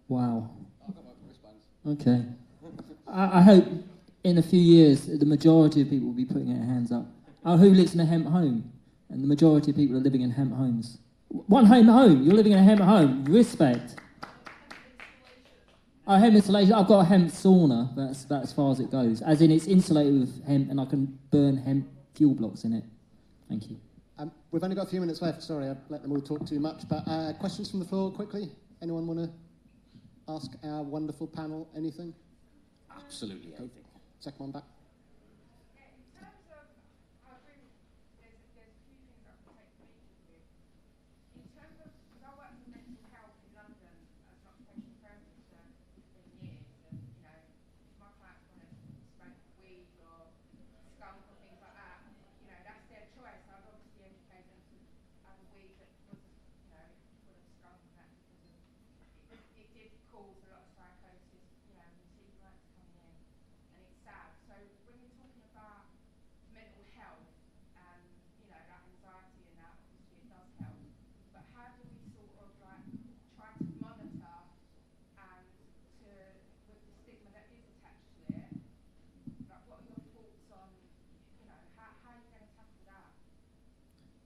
Wow. Okay. I hope in a few years the majority of people will be putting their hands up. Who lives in a hemp home? And the majority of people are living in hemp homes. One hemp home. You're living in a hemp home. Respect. Hemp insulation. I've got a hemp sauna. That's about as far as it goes. As in, it's insulated with hemp, and I can burn hemp fuel blocks in it. Thank you. We've only got a few minutes left. Sorry, I've let them all talk too much. But questions from the floor, quickly? Anyone want to ask our wonderful panel anything? Absolutely anything. Second one back.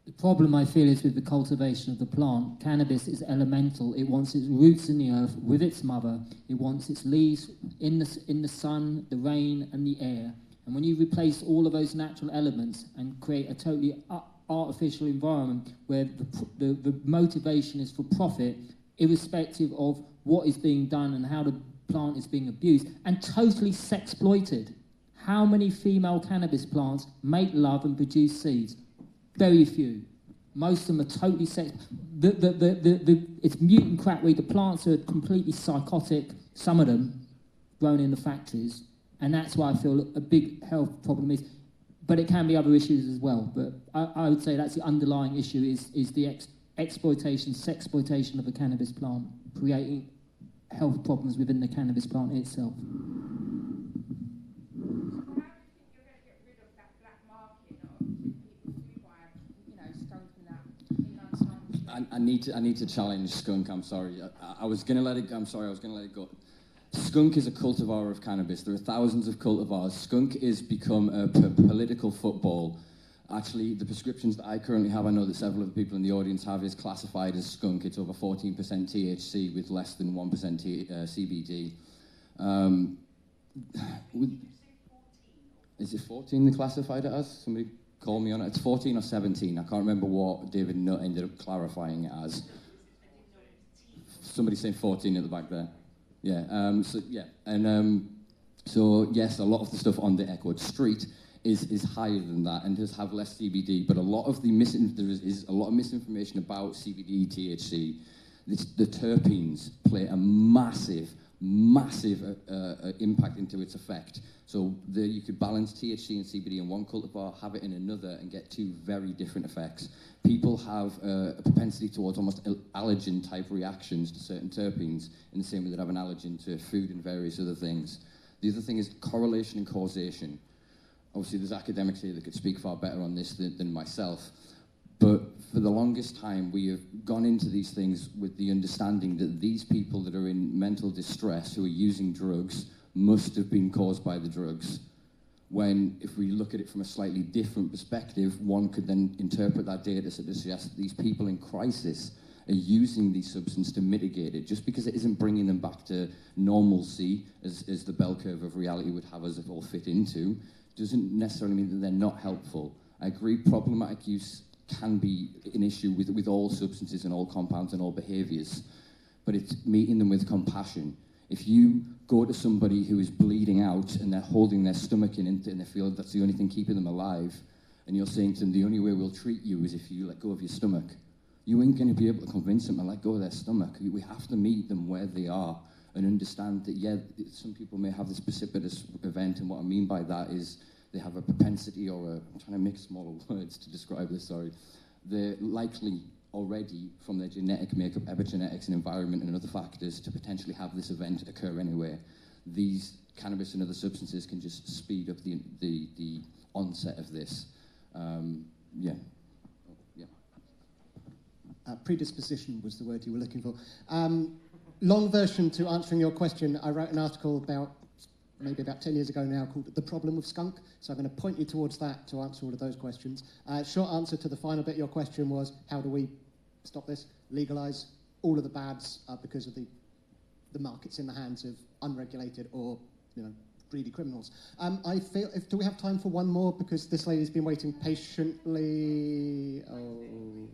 The problem I feel is with the cultivation of the plant. Cannabis is elemental. It wants its roots in the earth with its mother. It wants its leaves in the sun, the rain, and the air. And when you replace all of those natural elements and create a totally artificial environment where the motivation is for profit, irrespective of what is being done and how the plant is being abused, and totally sexploited. How many female cannabis plants make love and produce seeds? Very few. Most of them are totally it's mutant crapweed. The plants are completely psychotic, some of them, grown in the factories, and that's why I feel a big health problem is, but it can be other issues as well. But I would say that's the underlying issue is the exploitation, sexploitation of the cannabis plant, creating health problems within the cannabis plant itself. I need to challenge skunk. I'm sorry. I was gonna let it go. Skunk is a cultivar of cannabis. There are thousands of cultivars. Skunk is become a political football. Actually, the prescriptions that I currently have, I know that several of the people in the audience have, is classified as skunk. It's over 14% THC with less than 1% CBD. Is it 14 they classified it as? Somebody call me on it. It's 14 or 17. I can't remember what David Nutt ended up clarifying it as. Somebody saying 14 at the back there. Yeah. So yes, a lot of the stuff on the Eckwood Street is higher than that and does have less CBD, but a lot of there is a lot of misinformation about CBD, THC. The terpenes play a massive impact into its effect. So you could balance THC and CBD in one cultivar, have it in another, and get two very different effects. People have a propensity towards almost allergen-type reactions to certain terpenes, in the same way that have an allergen to food and various other things. The other thing is correlation and causation. Obviously, there's academics here that could speak far better on this than myself. But for the longest time, we have gone into these things with the understanding that these people that are in mental distress who are using drugs must have been caused by the drugs. When, if we look at it from a slightly different perspective, one could then interpret that data to suggest that these people in crisis are using these substances to mitigate it. Just because it isn't bringing them back to normalcy, as the bell curve of reality would have us all fit into, doesn't necessarily mean that they're not helpful. I agree problematic use can be an issue with all substances and all compounds and all behaviours, but it's meeting them with compassion. If you go to somebody who is bleeding out and they're holding their stomach in and they feel that's the only thing keeping them alive, and you're saying to them, the only way we'll treat you is if you let go of your stomach, you ain't going to be able to convince them to let go of their stomach. We have to meet them where they are and understand that, yeah, some people may have this precipitous event, and what I mean by that is they have a propensity I'm trying to mix smaller words to describe this, sorry. They're likely already, from their genetic makeup, epigenetics and environment and other factors, to potentially have this event occur anyway. These cannabis and other substances can just speed up the onset of this. Predisposition was the word you were looking for. Long version to answering your question, I wrote an article maybe about 10 years ago now called The Problem with Skunk, so I'm going to point you towards that to answer all of those questions. Short answer to the final bit of your question was, how do we stop this? Legalise. All of the bads are because of the markets in the hands of unregulated or greedy criminals. I feel, do we have time for one more? Because this lady's been waiting patiently. Oh.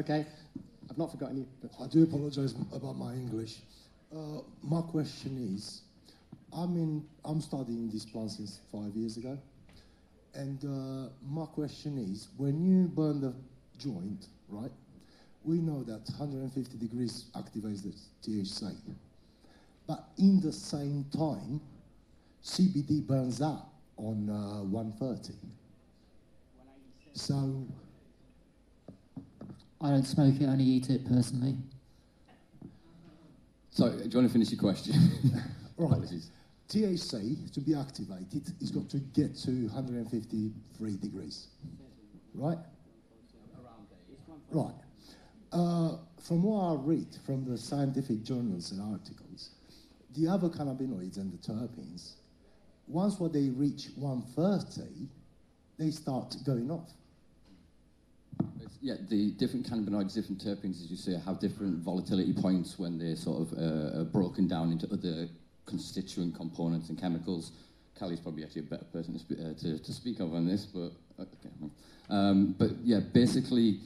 Okay. I've not forgotten you. I do apologise about my English. My question is, I'm studying this plant since 5 years ago, and my question is, when you burn the joint, right, we know that 150 degrees activates the THC, but in the same time, CBD burns out on 130. So, I don't smoke it, I only eat it personally. Sorry, do you want to finish your question? Right. Apologies. THC, to be activated, is got to get to 153 degrees, right? Right. From what I read from the scientific journals and articles, the other cannabinoids and the terpenes, once when they reach 130, they start going off. Yeah, the different cannabinoids, different terpenes, as you say, have different volatility points when they're sort of are broken down into other constituent components and chemicals. Callie's probably actually a better person to speak of on this, but okay. But yeah, basically,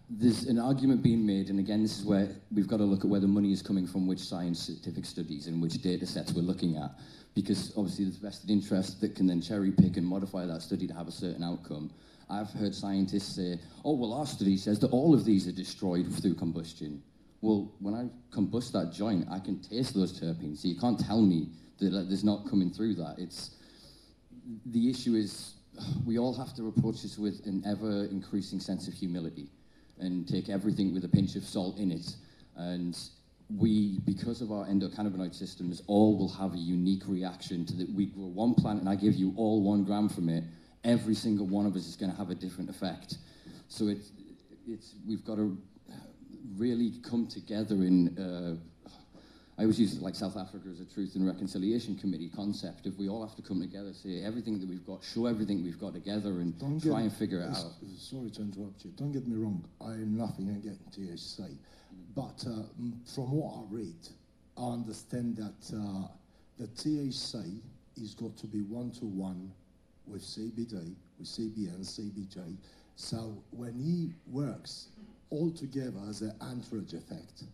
there's an argument being made, and again, this is where we've got to look at where the money is coming from, which scientific studies and which data sets we're looking at, because obviously there's vested interest that can then cherry pick and modify that study to have a certain outcome. I've heard scientists say, oh, well, our study says that all of these are destroyed through combustion. Well, when I combust that joint, I can taste those terpenes, so you can't tell me that there's not coming through that. The issue is, we all have to approach this with an ever-increasing sense of humility and take everything with a pinch of salt in it. And we, because of our endocannabinoid systems, all will have a unique reaction to that. We grow one plant and I give you all 1 gram from it, every single one of us is going to have a different effect. So we've got to really come together in, I always use like South Africa as a truth and reconciliation committee concept. If we all have to come together, say everything that we've got, show everything we've got together and try and figure it out. Sorry to interrupt you. Don't get me wrong. I am nothing against THC. But from what I read, I understand that the THC is got to be 1-to-1 with CBD, with CBN, CBJ. So when he works all together as an entourage effect,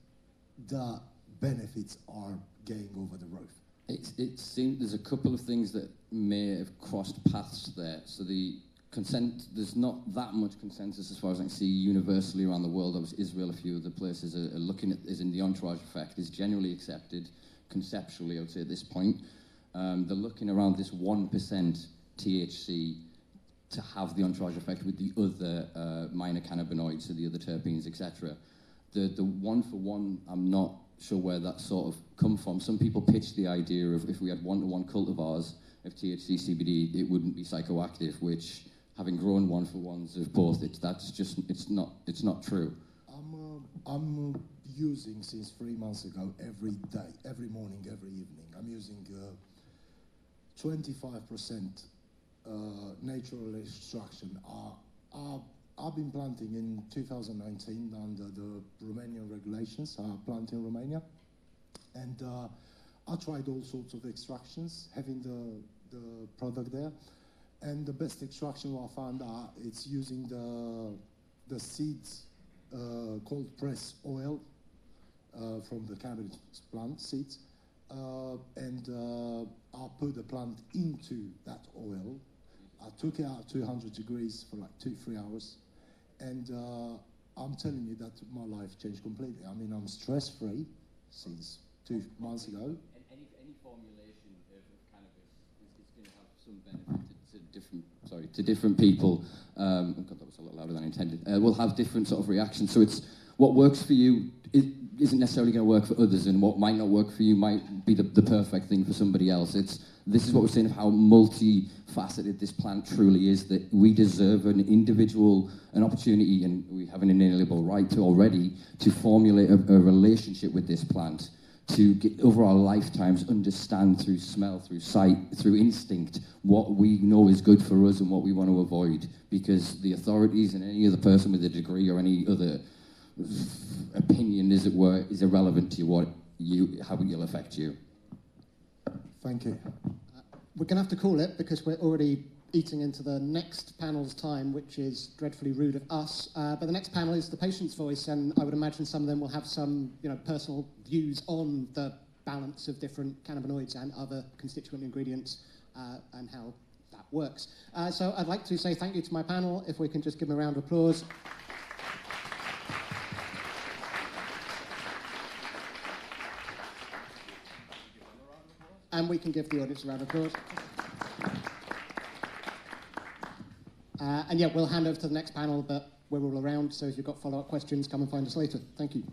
the benefits are going over the roof. It seems there's a couple of things that may have crossed paths there. So there's not that much consensus as far as I can see universally around the world. Obviously, Israel, a few other places are looking at, is in the entourage effect, is generally accepted conceptually, I would say, at this point. They're looking around this 1% THC to have the entourage effect with the other minor cannabinoids, so the other terpenes, etc. The 1-for-1, I'm not sure where that sort of come from. Some people pitch the idea of if we had 1-to-1 cultivars of THC, CBD, it wouldn't be psychoactive, which, having grown 1-for-1s of both, it's not true. I'm using since 3 months ago every day, every morning, every evening. I'm using 25% natural extraction. I've been planting in 2019 under the Romanian regulations. I plant in Romania, and I tried all sorts of extractions, having the product there. And the best extraction I found out, it's using the seeds, cold press oil from the cannabis plant seeds, and I put the plant into that oil. I took it out 200 degrees for like 2-3 hours, and I'm telling you that my life changed completely. I mean, I'm stress-free since 2 months ago. Any formulation of cannabis is going to have some benefit to different people. God, that was a lot louder than I intended. Will have different sort of reactions. So it's what works for you isn't necessarily going to work for others, and what might not work for you might be the perfect thing for somebody else. This is what we're saying of how multifaceted this plant truly is, that we deserve an opportunity, and we have an inalienable right to already, to formulate a relationship with this plant, to get over our lifetimes, understand through smell, through sight, through instinct, what we know is good for us and what we want to avoid, because the authorities and any other person with a degree or any other opinion, as it were, is irrelevant to how it will affect you. Thank you. We're going to have to call it because we're already eating into the next panel's time, which is dreadfully rude of us. But the next panel is the patient's voice, and I would imagine some of them will have some, personal views on the balance of different cannabinoids and other constituent ingredients and how that works. So I'd like to say thank you to my panel. If we can just give them a round of applause. And we can give the audience a round of applause. And yeah, we'll hand over to the next panel, but we're all around, so if you've got follow-up questions, come and find us later. Thank you.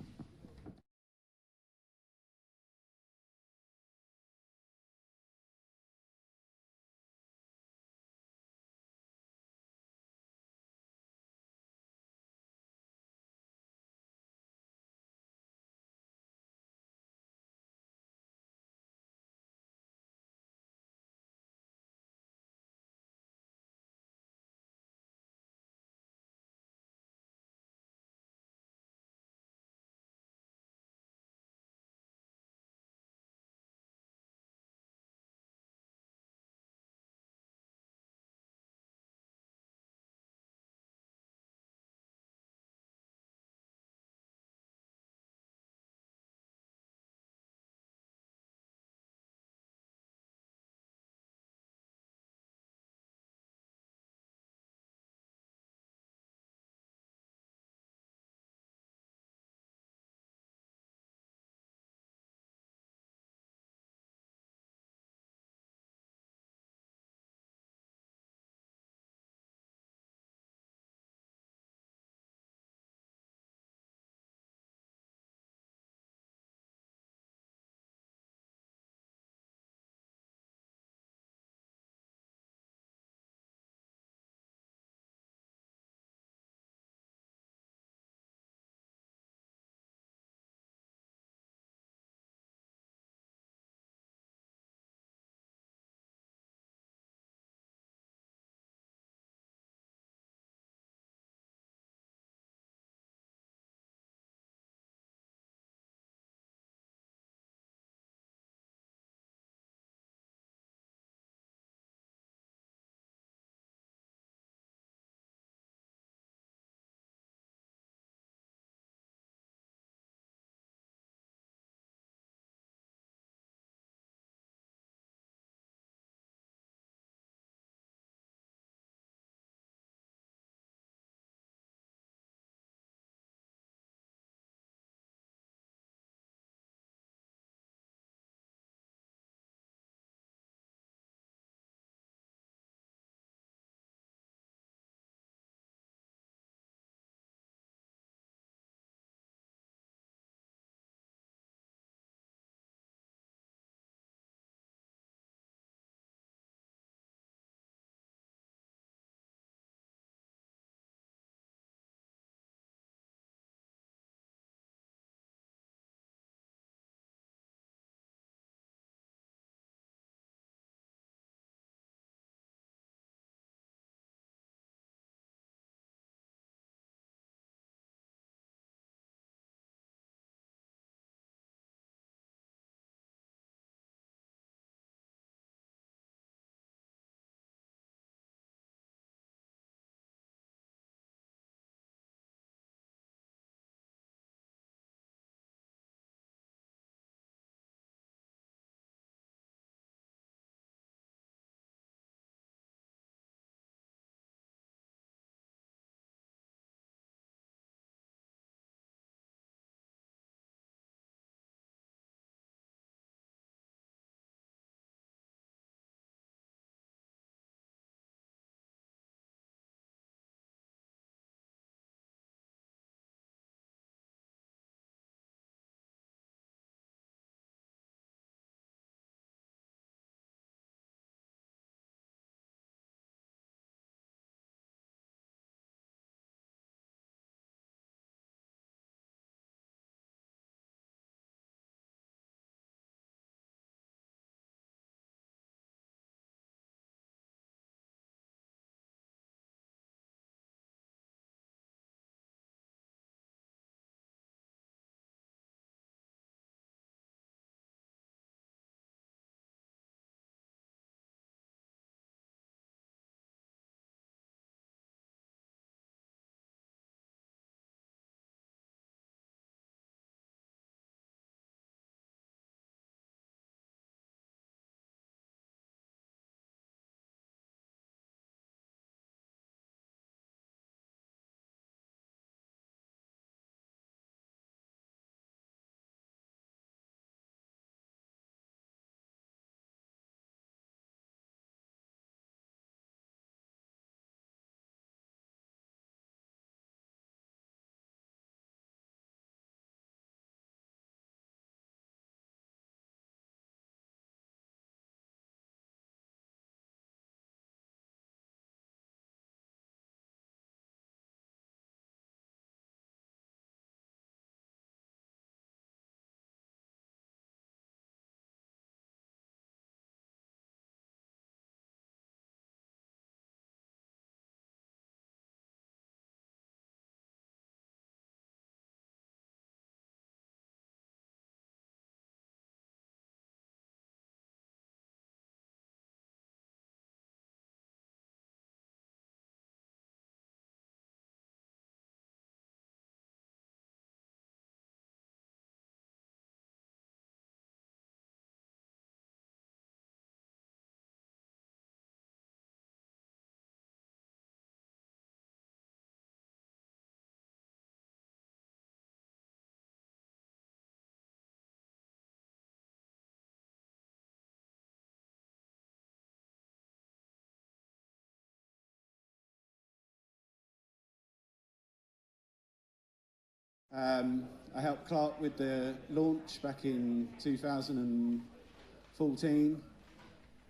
I helped Clark with the launch back in 2014.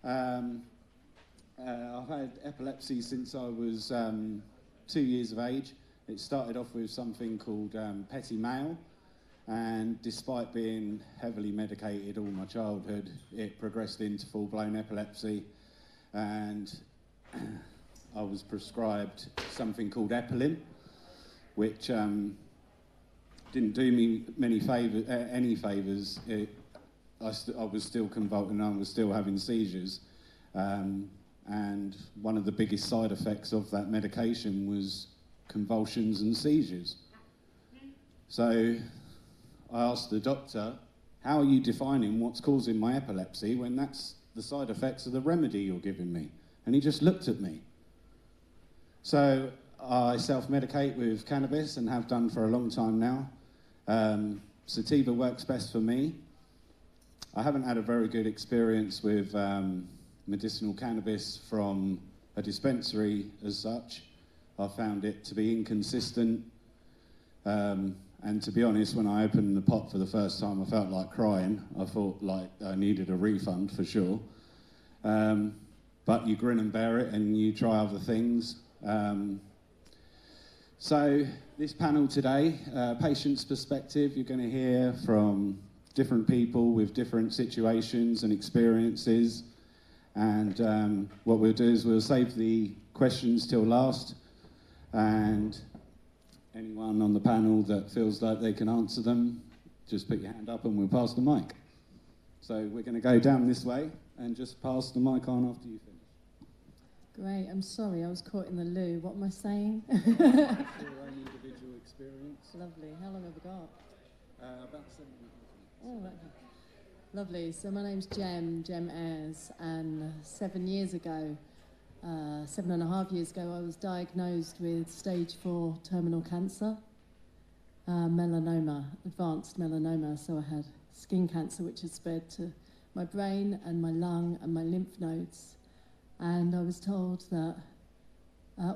I've had epilepsy since I was 2 years of age. It started off with something called petit mal, and despite being heavily medicated all my childhood, it progressed into full-blown epilepsy, and I was prescribed something called Epilim, which didn't do me any favours. I was still convulsing, I was still having seizures. And one of the biggest side effects of that medication was convulsions and seizures. So I asked the doctor, how are you defining what's causing my epilepsy when that's the side effects of the remedy you're giving me? And he just looked at me. So I self-medicate with cannabis and have done for a long time now. Sativa works best for me. I haven't had a very good experience with medicinal cannabis from a dispensary as such. I found it to be inconsistent. And to be honest, when I opened the pot for the first time, I felt like crying. I thought like I needed a refund for sure. But you grin and bear it and you try other things. So this panel today, patient's perspective, you're going to hear from different people with different situations and experiences. And what we'll do is we'll save the questions till last. And anyone on the panel that feels like they can answer them, just put your hand up and we'll pass the mic. So we're going to go down this way and just pass the mic on after you finish. Great, I'm sorry, I was caught in the loo. What am I saying? Your own individual experience. Lovely. How long have we got? About 7 minutes. Oh, right. Lovely. So my name's Jem Ayres, and 7 years ago, 7.5 years ago, I was diagnosed with stage 4 terminal cancer, melanoma, advanced melanoma. So I had skin cancer, which had spread to my brain and my lung and my lymph nodes. And I was told that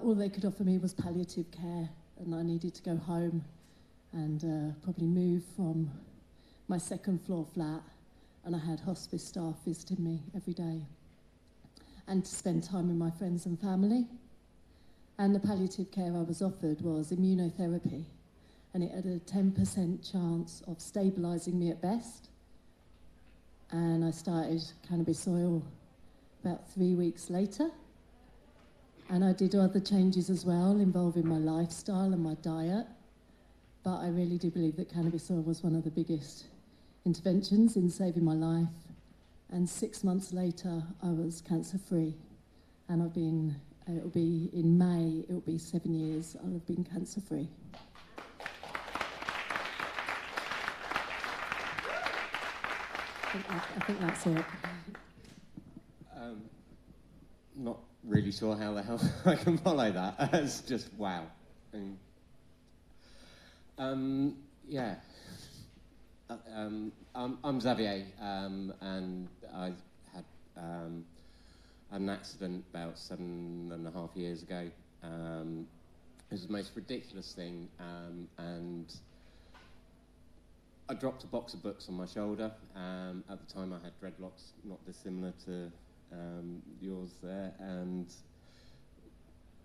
all they could offer me was palliative care, and I needed to go home and probably move from my second floor flat, and I had hospice staff visiting me every day, and to spend time with my friends and family. And the palliative care I was offered was immunotherapy, and it had a 10% chance of stabilising me at best. And I started cannabis oil about 3 weeks later, and I did other changes as well involving my lifestyle and my diet, but I really do believe that cannabis oil was one of the biggest interventions in saving my life. And 6 months later, I was cancer-free. And it'll be in May, it'll be 7 years, I'll have been cancer-free. I think that's it. Not really sure how the hell I can follow that. It's just wow. Yeah. I'm Xavier, and I had an accident about 7.5 years ago. It was the most ridiculous thing, and I dropped a box of books on my shoulder. At the time I had dreadlocks, not dissimilar to yours there, and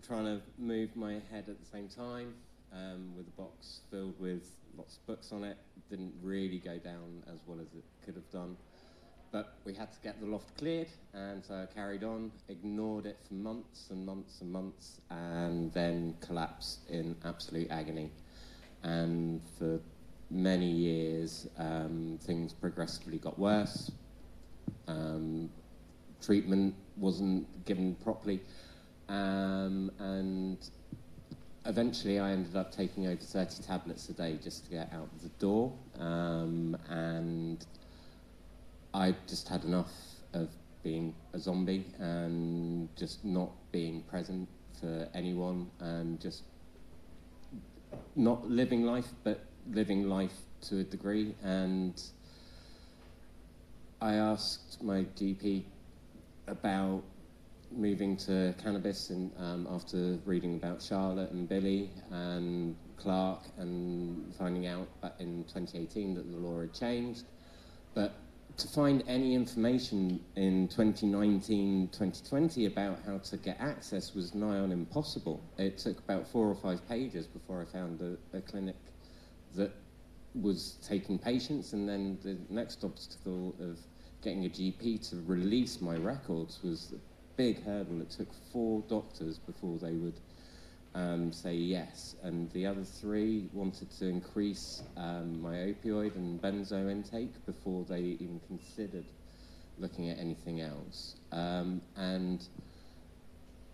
trying to move my head at the same time with a box filled with lots of books on it didn't really go down as well as it could have done. But we had to get the loft cleared, and so I carried on, ignored it for months and months and months, and then collapsed in absolute agony. And for many years, things progressively got worse. Treatment wasn't given properly, and eventually I ended up taking over 30 tablets a day just to get out the door, and I just had enough of being a zombie and just not being present for anyone, and just not living life, but living life to a degree. And I asked my GP about moving to cannabis, and after reading about Charlotte and Billy, and clerk and finding out back in 2018 that the law had changed. But to find any information in 2019, 2020 about how to get access was nigh on impossible. It took about 4 or 5 pages before I found a clinic that was taking patients, and then the next obstacle of getting a GP to release my records was a big hurdle. It took 4 doctors before they would say yes, and the other 3 wanted to increase my opioid and benzo intake before they even considered looking at anything else. And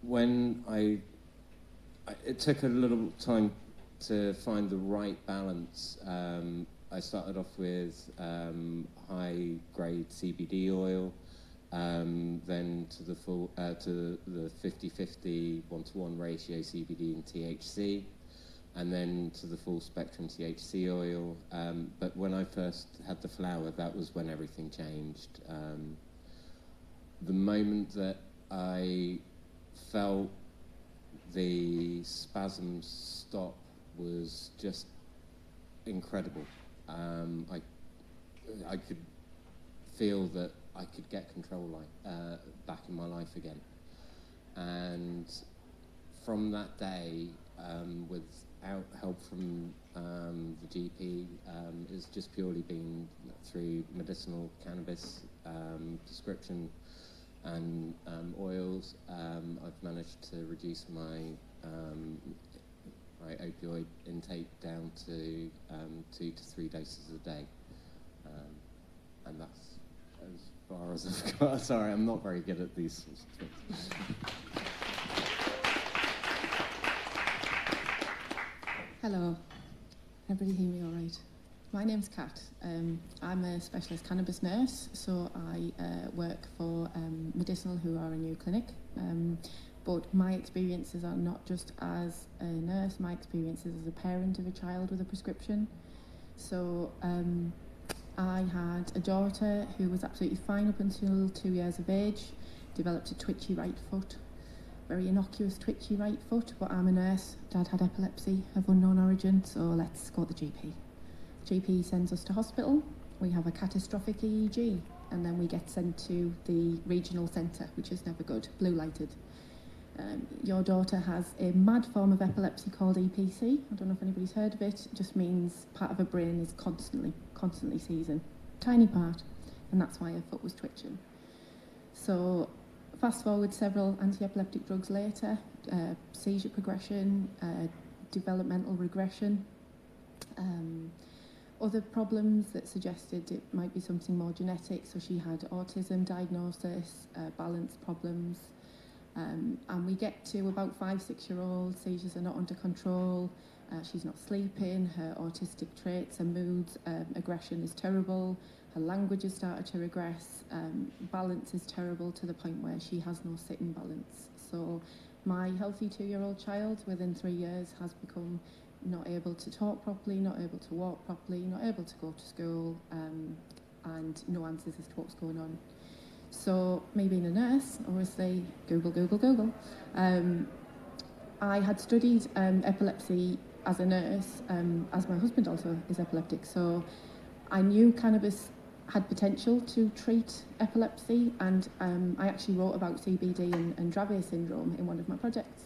when it took a little time to find the right balance. I started off with high-grade CBD oil, then to the full to the 50-50 1-to-1 ratio CBD and THC, and then to the full spectrum THC oil. But when I first had the flower, that was when everything changed. The moment that I felt the spasms stop was just incredible. I could feel that I could get control back in my life again. And from that day, without help from the GP, it's just purely been through medicinal cannabis prescription and oils. I've managed to reduce my opioid intake down to 2 to 3 doses a day, and that's as far as I've got. Sorry, I'm not very good at these sorts of things. Hello, everybody hear me all right? My name's Kat. I'm a specialist cannabis nurse, so I work for Medicinal, who are a new clinic. But my experiences are not just as a nurse, my experiences as a parent of a child with a prescription. So I had a daughter who was absolutely fine up until 2 years of age, developed a twitchy right foot, very innocuous twitchy right foot, but I'm a nurse. Dad had epilepsy of unknown origin, so let's go to the GP. GP sends us to hospital, we have a catastrophic EEG, and then we get sent to the regional centre, which is never good, blue lighted. Your daughter has a mad form of epilepsy called EPC. I don't know if anybody's heard of it. It just means part of her brain is constantly seizing. Tiny part, and that's why her foot was twitching. So fast forward several anti-epileptic drugs later, seizure progression, developmental regression, other problems that suggested it might be something more genetic. So she had autism diagnosis, balance problems, and we get to about 5-6-year-old, seizures are not under control, she's not sleeping, her autistic traits, her moods, aggression is terrible, her language has started to regress, balance is terrible to the point where she has no sitting balance. So my healthy 2-year-old child within 3 years has become not able to talk properly, not able to walk properly, not able to go to school, and no answers as to what's going on. So me being a nurse, or as they Google, I had studied epilepsy as a nurse, as my husband also is epileptic, so I knew cannabis had potential to treat epilepsy, and I actually wrote about CBD and Dravet syndrome in one of my projects.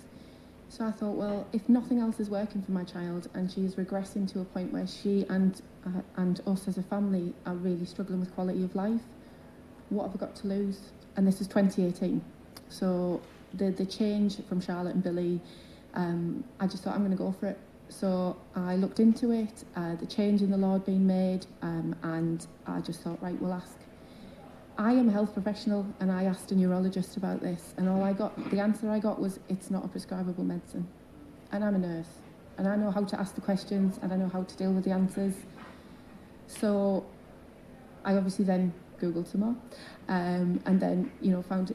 So I thought, well, if nothing else is working for my child and she is regressing to a point where she and us as a family are really struggling with quality of life, what have I got to lose? And this is 2018. So the change from Charlotte and Billy, I just thought I'm going to go for it. So I looked into it, the change in the law had been made, and I just thought, right, we'll ask. I am a health professional, and I asked a neurologist about this, and the answer I got was, it's not a prescribable medicine. And I'm a nurse, and I know how to ask the questions, and I know how to deal with the answers. So I obviously then Googled some more, and then found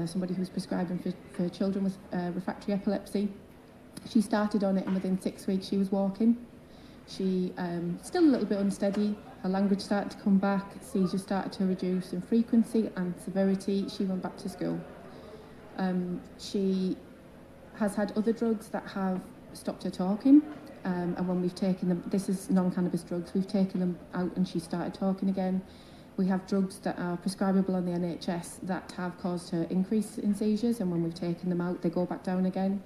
somebody who was prescribing for children with refractory epilepsy. She started on it, and within 6 weeks she was walking. She still a little bit unsteady. Her language started to come back. Seizures started to reduce in frequency and severity. She went back to school. She has had other drugs that have stopped her talking. and when we've taken them, this is non-cannabis drugs, we've taken them out and she started talking again. We have drugs that are prescribable on the NHS that have caused her increase in seizures, and when we've taken them out, they go back down again.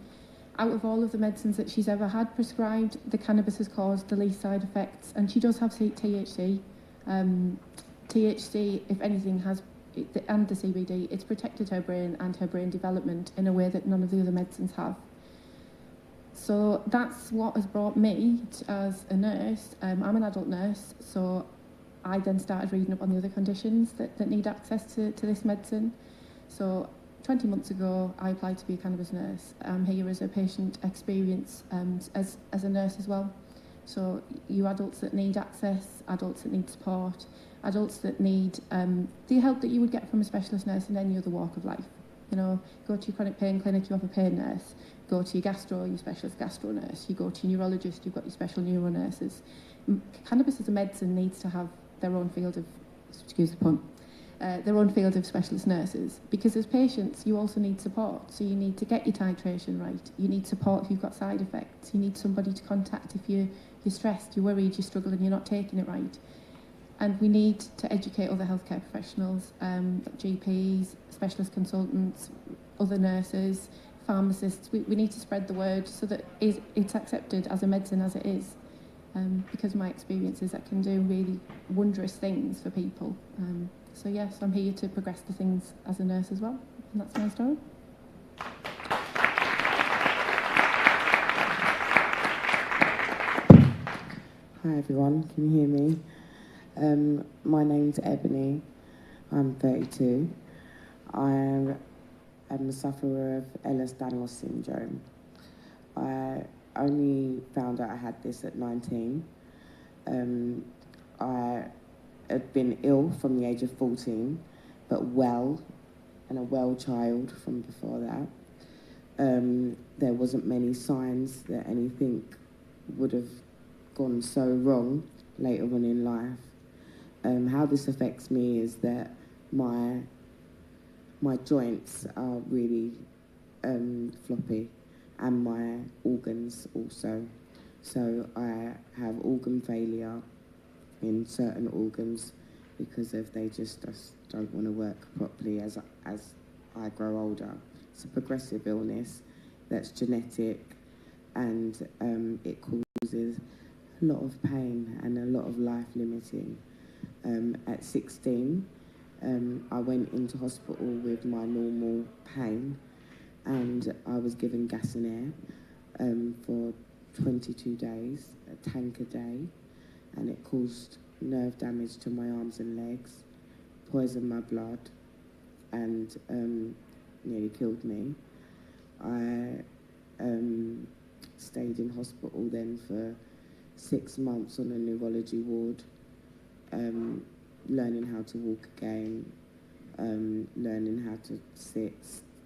Out of all of the medicines that she's ever had prescribed, the cannabis has caused the least side effects, and she does have THC. THC, if anything, and the CBD, it's protected her brain and her brain development in a way that none of the other medicines have. So that's what has brought me as a nurse. I'm an adult nurse, so I then started reading up on the other conditions that need access to this medicine. So 20 months ago, I applied to be a cannabis nurse. I'm here as a patient experience as a nurse as well. So you adults that need access, adults that need support, adults that need the help that you would get from a specialist nurse in any other walk of life. You know, go to your chronic pain clinic, you have a pain nurse. Go to your gastro, your specialist gastro nurse. You go to your neurologist, you've got your special neuro nurses. Cannabis as a medicine needs to have their own field of, excuse the pun, their own field of specialist nurses. Because as patients, you also need support. So you need to get your titration right. You need support if you've got side effects. You need somebody to contact if you're stressed, you're worried, you're struggling, you're not taking it right. And we need to educate other healthcare professionals, GPs, specialist consultants, other nurses, pharmacists. We need to spread the word so that it's accepted as a medicine as it is. Because my experience is that can do really wondrous things for people. So yes, I'm here to progress the things as a nurse as well. And that's my story. Hi everyone, can you hear me? My name's Ebony, I'm 32. I am a sufferer of Ehlers-Danlos syndrome. I only found out I had this at 19. I had been ill from the age of 14, but well, and a well child from before that. There wasn't many signs that anything would have gone so wrong later on in life. How this affects me is that my joints are really floppy, and my organs also. So I have organ failure in certain organs because they just don't want to work properly as I grow older. It's a progressive illness that's genetic, and it causes a lot of pain and a lot of life limiting. At 16, I went into hospital with my normal pain, and I was given gas and air for 22 days, a tank a day, and it caused nerve damage to my arms and legs, poisoned my blood, and nearly killed me. I stayed in hospital then for 6 months on a neurology ward, learning how to walk again, learning how to sit,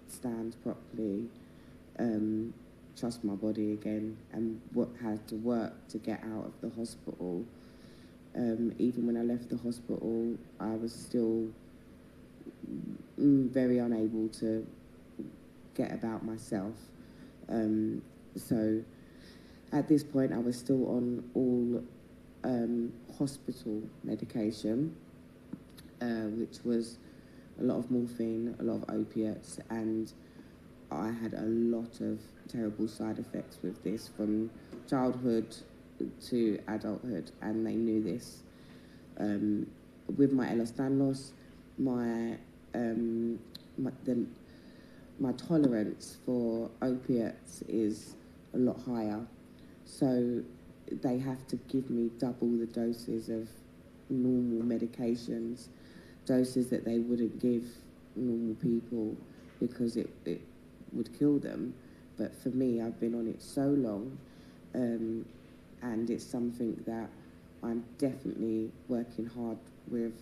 stand properly, trust my body again, and had to work to get out of the hospital. Even when I left the hospital, I was still very unable to get about myself. So at this point, I was still on all hospital medication, which was a lot of morphine, a lot of opiates, and I had a lot of terrible side effects with this from childhood to adulthood, and they knew this. With my Ehlers-Danlos, my tolerance for opiates is a lot higher, so they have to give me double the doses of normal medications, doses that they wouldn't give normal people because it would kill them. But for me, I've been on it so long, and it's something that I'm definitely working hard with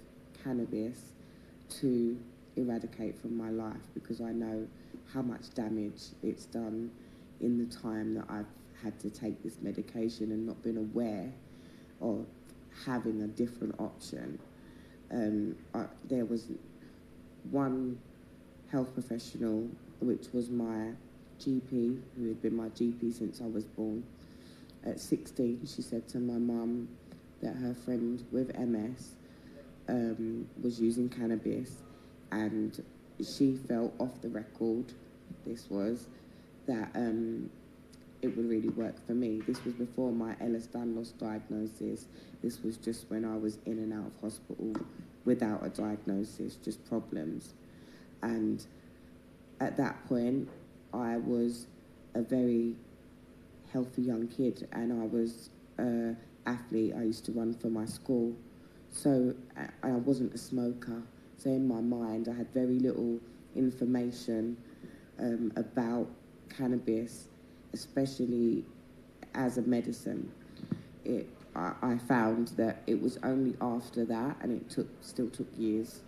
cannabis to eradicate from my life, because I know how much damage it's done in the time that I've had to take this medication and not been aware of having a different option. There was one health professional, which was my GP, who had been my GP since I was born, At 16, she said to my mum that her friend with MS was using cannabis, and she felt off the record, this was, that it would really work for me. This was before my Ehlers-Danlos diagnosis. This was just when I was in and out of hospital without a diagnosis, just problems. And at that point, I was a very healthy young kid, and I was an athlete. I used to run for my school. So I wasn't a smoker. So in my mind, I had very little information about cannabis, especially as a medicine. I found that it was only after that, and it still took years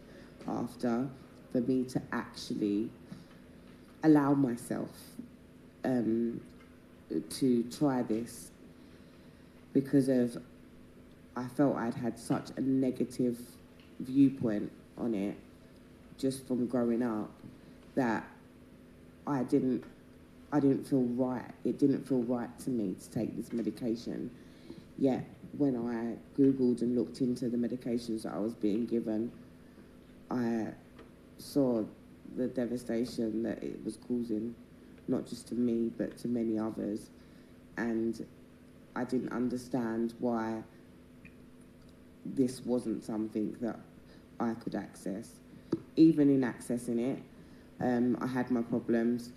after, for me to actually allow myself to try this, because I felt I'd had such a negative viewpoint on it just from growing up, that I didn't feel right. It didn't feel right to me to take this medication. Yet when I Googled and looked into the medications that I was being given, I saw the devastation that it was causing, not just to me, but to many others. And I didn't understand why this wasn't something that I could access. Even in accessing it, I had my problems.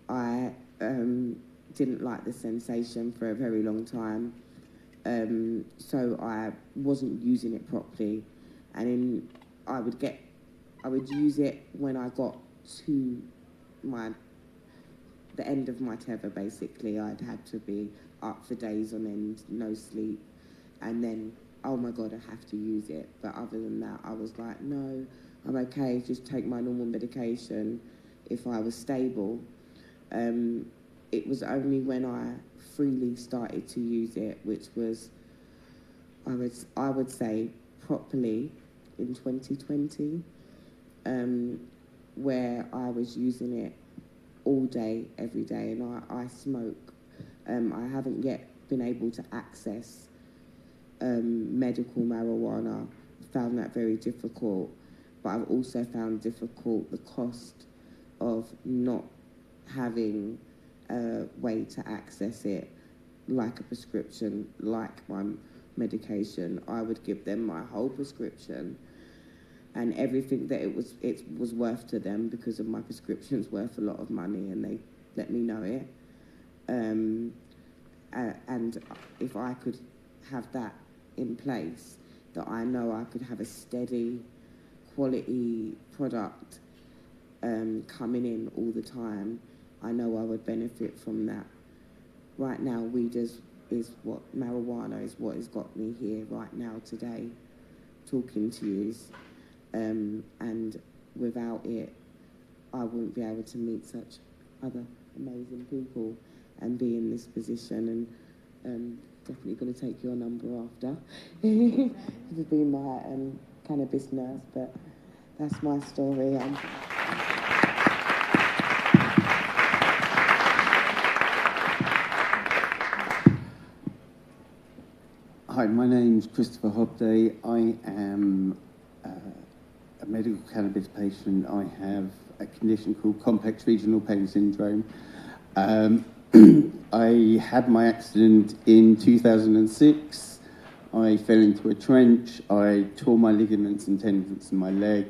I didn't like the sensation for a very long time. So I wasn't using it properly. And I would use it when I got to the end of my tether, basically. I'd had to be up for days on end, no sleep, and then, oh my God, I have to use it. But other than that, I was like, no, I'm okay, just take my normal medication if I was stable. It was only when I freely started to use it, which was, I would say, properly in 2020, where I was using it all day, every day, and I smoke. I haven't yet been able to access medical marijuana. Found that very difficult, but I've also found difficult the cost of not having a way to access it, like a prescription, like my medication. I would give them my whole prescription and everything that it was worth to them, because of my prescription's worth a lot of money, and they let me know it. And if I could have that in place, that I know I could have a steady quality product coming in all the time, I know I would benefit from that. Right now, weed is what, marijuana is what has got me here right now today, talking to you. And without it, I wouldn't be able to meet such other amazing people and be in this position. And definitely going to take your number after to be my cannabis nurse. But that's my story. Hi, my name's Christopher Hobday. I am a medical cannabis patient. I have a condition called complex regional pain syndrome. I had my accident in 2006. I fell into a trench. I tore my ligaments and tendons in my leg.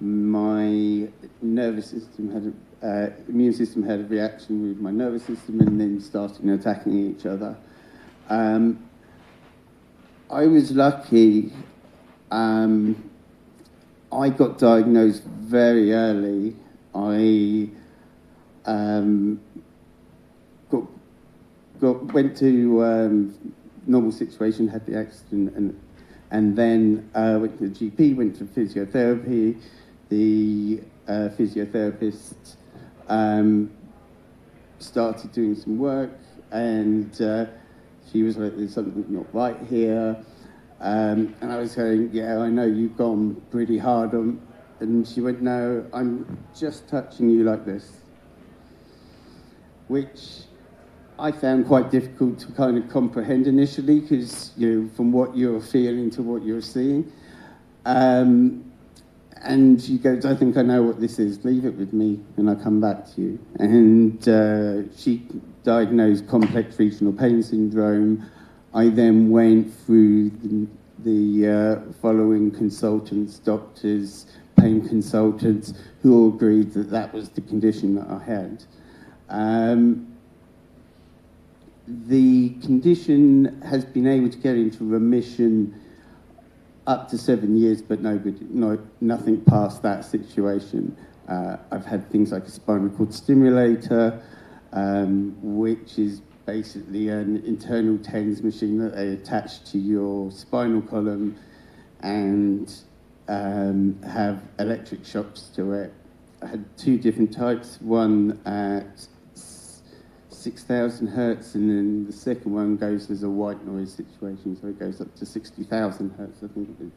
My nervous system immune system had a reaction with my nervous system, and then started attacking each other. I was lucky. I got diagnosed very early. I went to normal situation, had the accident, and then went to the GP, went to physiotherapy. The physiotherapist started doing some work, and she was like, there's something not right here. And I was saying, yeah, I know you've gone pretty hard on, and she went, no, I'm just touching you like this. Which I found quite difficult to kind of comprehend initially, because from what you're feeling to what you're seeing. And she goes, I think I know what this is, leave it with me and I'll come back to you. And she diagnosed complex regional pain syndrome. I then went through the following consultants, doctors, pain consultants, who all agreed that that was the condition that I had. The condition has been able to get into remission up to 7 years, but nothing past that situation. I've had things like a spinal cord stimulator, which is basically an internal TENS machine that they attach to your spinal column and have electric shocks to it. I had 2 different types, one at 6,000 hertz, and then the second one goes as a white noise situation, so it goes up to 60,000 hertz, I think it is.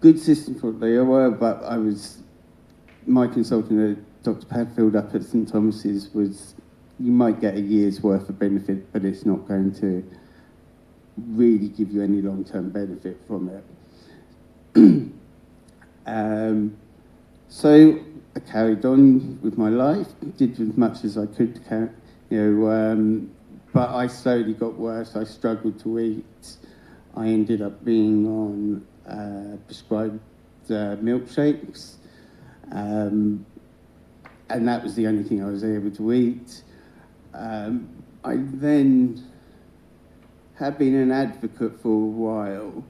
Good system for what they were, but my consultant, Dr. Padfield up at St Thomas's, was, you might get a year's worth of benefit, but it's not going to really give you any long-term benefit from it. So I carried on with my life, did as much as I could, but I slowly got worse. I struggled to eat. I ended up being on prescribed milkshakes, and that was the only thing I was able to eat. I then had been an advocate for a while.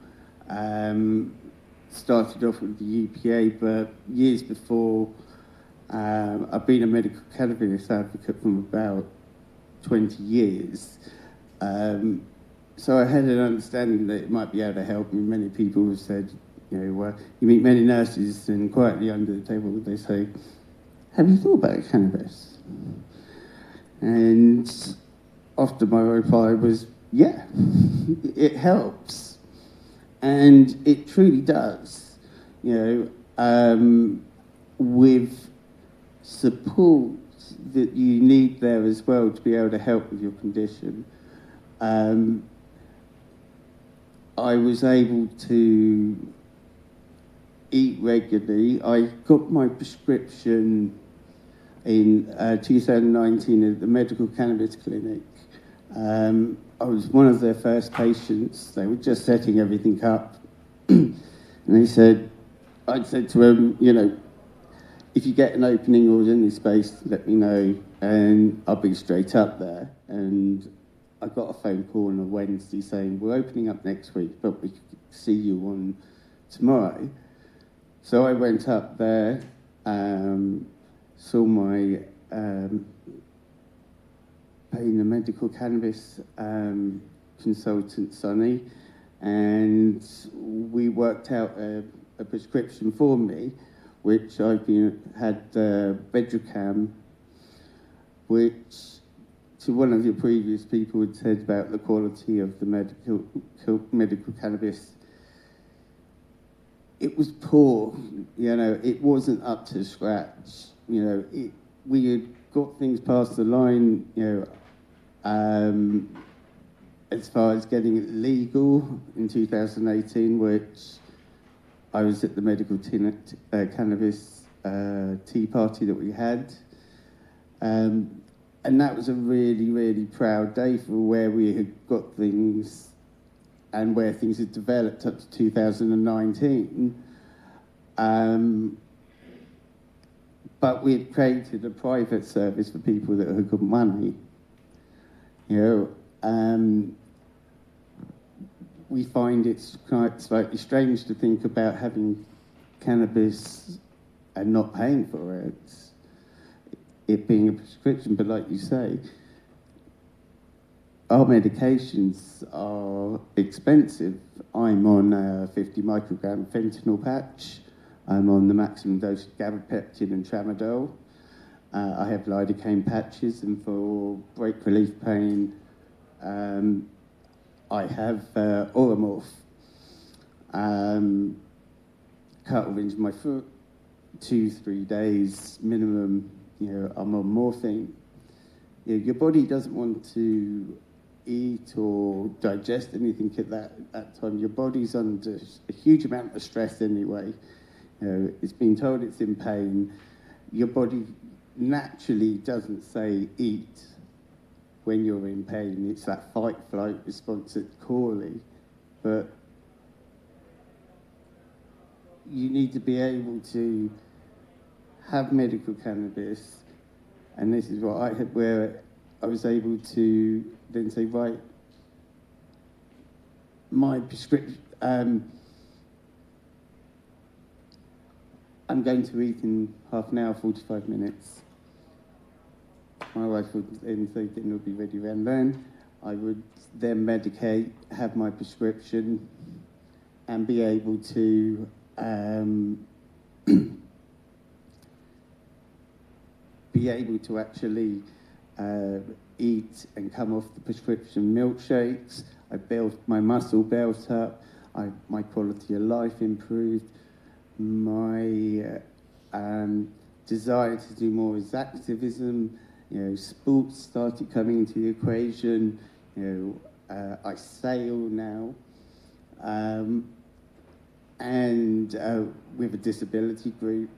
Started off with the UPA, but years before, I've been a medical cannabis advocate from about 20 years. So I had an understanding that it might be able to help me. Many people have said, you meet many nurses and quietly under the table they say, have you thought about cannabis? And often my reply was, yeah, it helps. And it truly does, with support that you need there as well to be able to help with your condition. I was able to eat regularly. I got my prescription in 2019 at the Medical Cannabis Clinic. I was one of their first patients. They were just setting everything up. And I said to them, if you get an opening or any space, let me know, and I'll be straight up there. And I got a phone call on a Wednesday saying, we're opening up next week, but we could see you on tomorrow. So I went up there, saw my pain and medical cannabis consultant, Sonny, and we worked out a prescription for me, which had Bedrocam, which to one of your previous people had said about the quality of the medical cannabis. It was poor, it wasn't up to scratch. We had got things past the line, as far as getting it legal in 2018, which I was at the medical cannabis tea party that we had. And that was a really, really proud day for where we had got things and where things had developed up to 2019. But we had created a private service for people that had got money. We find it's quite slightly strange to think about having cannabis and not paying for it. It being a prescription, but like you say, our medications are expensive. I'm on a 50 microgram fentanyl patch. I'm on the maximum dose of gabapentin and tramadol. I have lidocaine patches, and for break relief pain, I have Oromorph. Cut orange in my foot, 2-3 days minimum I'm on morphine. Your body doesn't want to eat or digest anything at that time. Your body's under a huge amount of stress anyway. It's been told it's in pain. Your body naturally doesn't say eat when you're in pain. It's that fight-flight response at Corley. But you need to be able to have medical cannabis, and this is what I had, where I was able to then say, right, my prescription, I'm going to eat in half an hour, 45 minutes. My wife would then say dinner would be ready around then. I would then medicate, have my prescription, and be able to actually eat and come off the prescription milkshakes. I built my muscle built up. My quality of life improved. My desire to do more is activism. Sports started coming into the equation. I sail now, and with a disability group,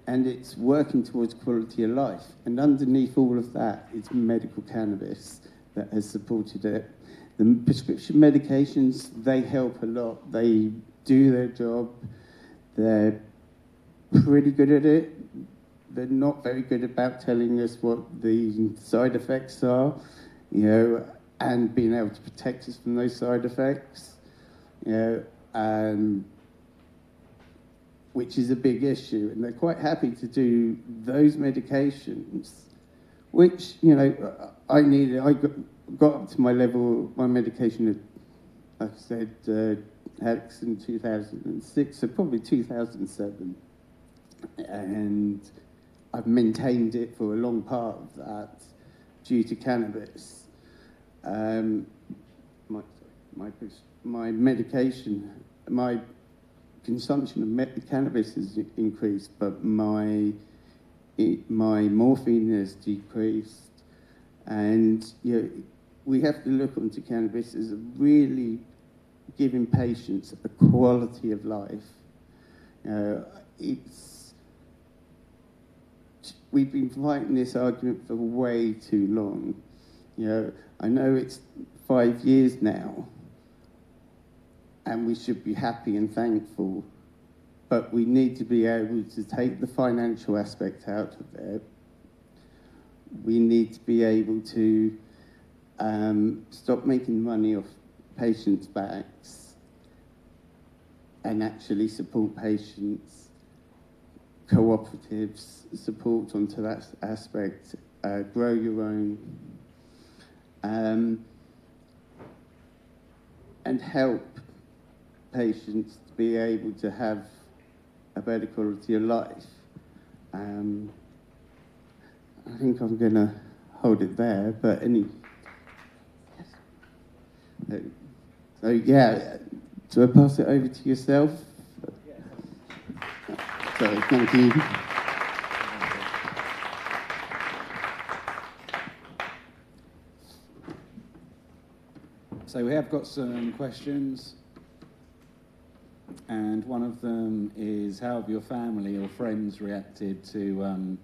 and it's working towards quality of life. And underneath all of that is medical cannabis that has supported it. The prescription medications, they help a lot. They do their job. They're pretty good at it. They're not very good about telling us what the side effects are, and being able to protect us from those side effects, which is a big issue. And they're quite happy to do those medications, which, I needed. I got up to my level, my medication, like I said, Hex in 2006, so probably 2007. And I've maintained it for a long part of that due to cannabis. My medication, my consumption of cannabis has increased, but my morphine has decreased. And we have to look onto cannabis as a really giving patients a quality of life. We've been fighting this argument for way too long. I know it's 5 years now, and we should be happy and thankful, but we need to be able to take the financial aspect out of it. We need to be able to stop making money off patients' backs and actually support patients, cooperatives, support onto that aspect, grow your own, and help patients to be able to have a better quality of life. I think I'm going to hold it there, but so yeah, do I pass it over to yourself? So, thank you. So we have got some questions, and one of them is, how have your family or friends reacted to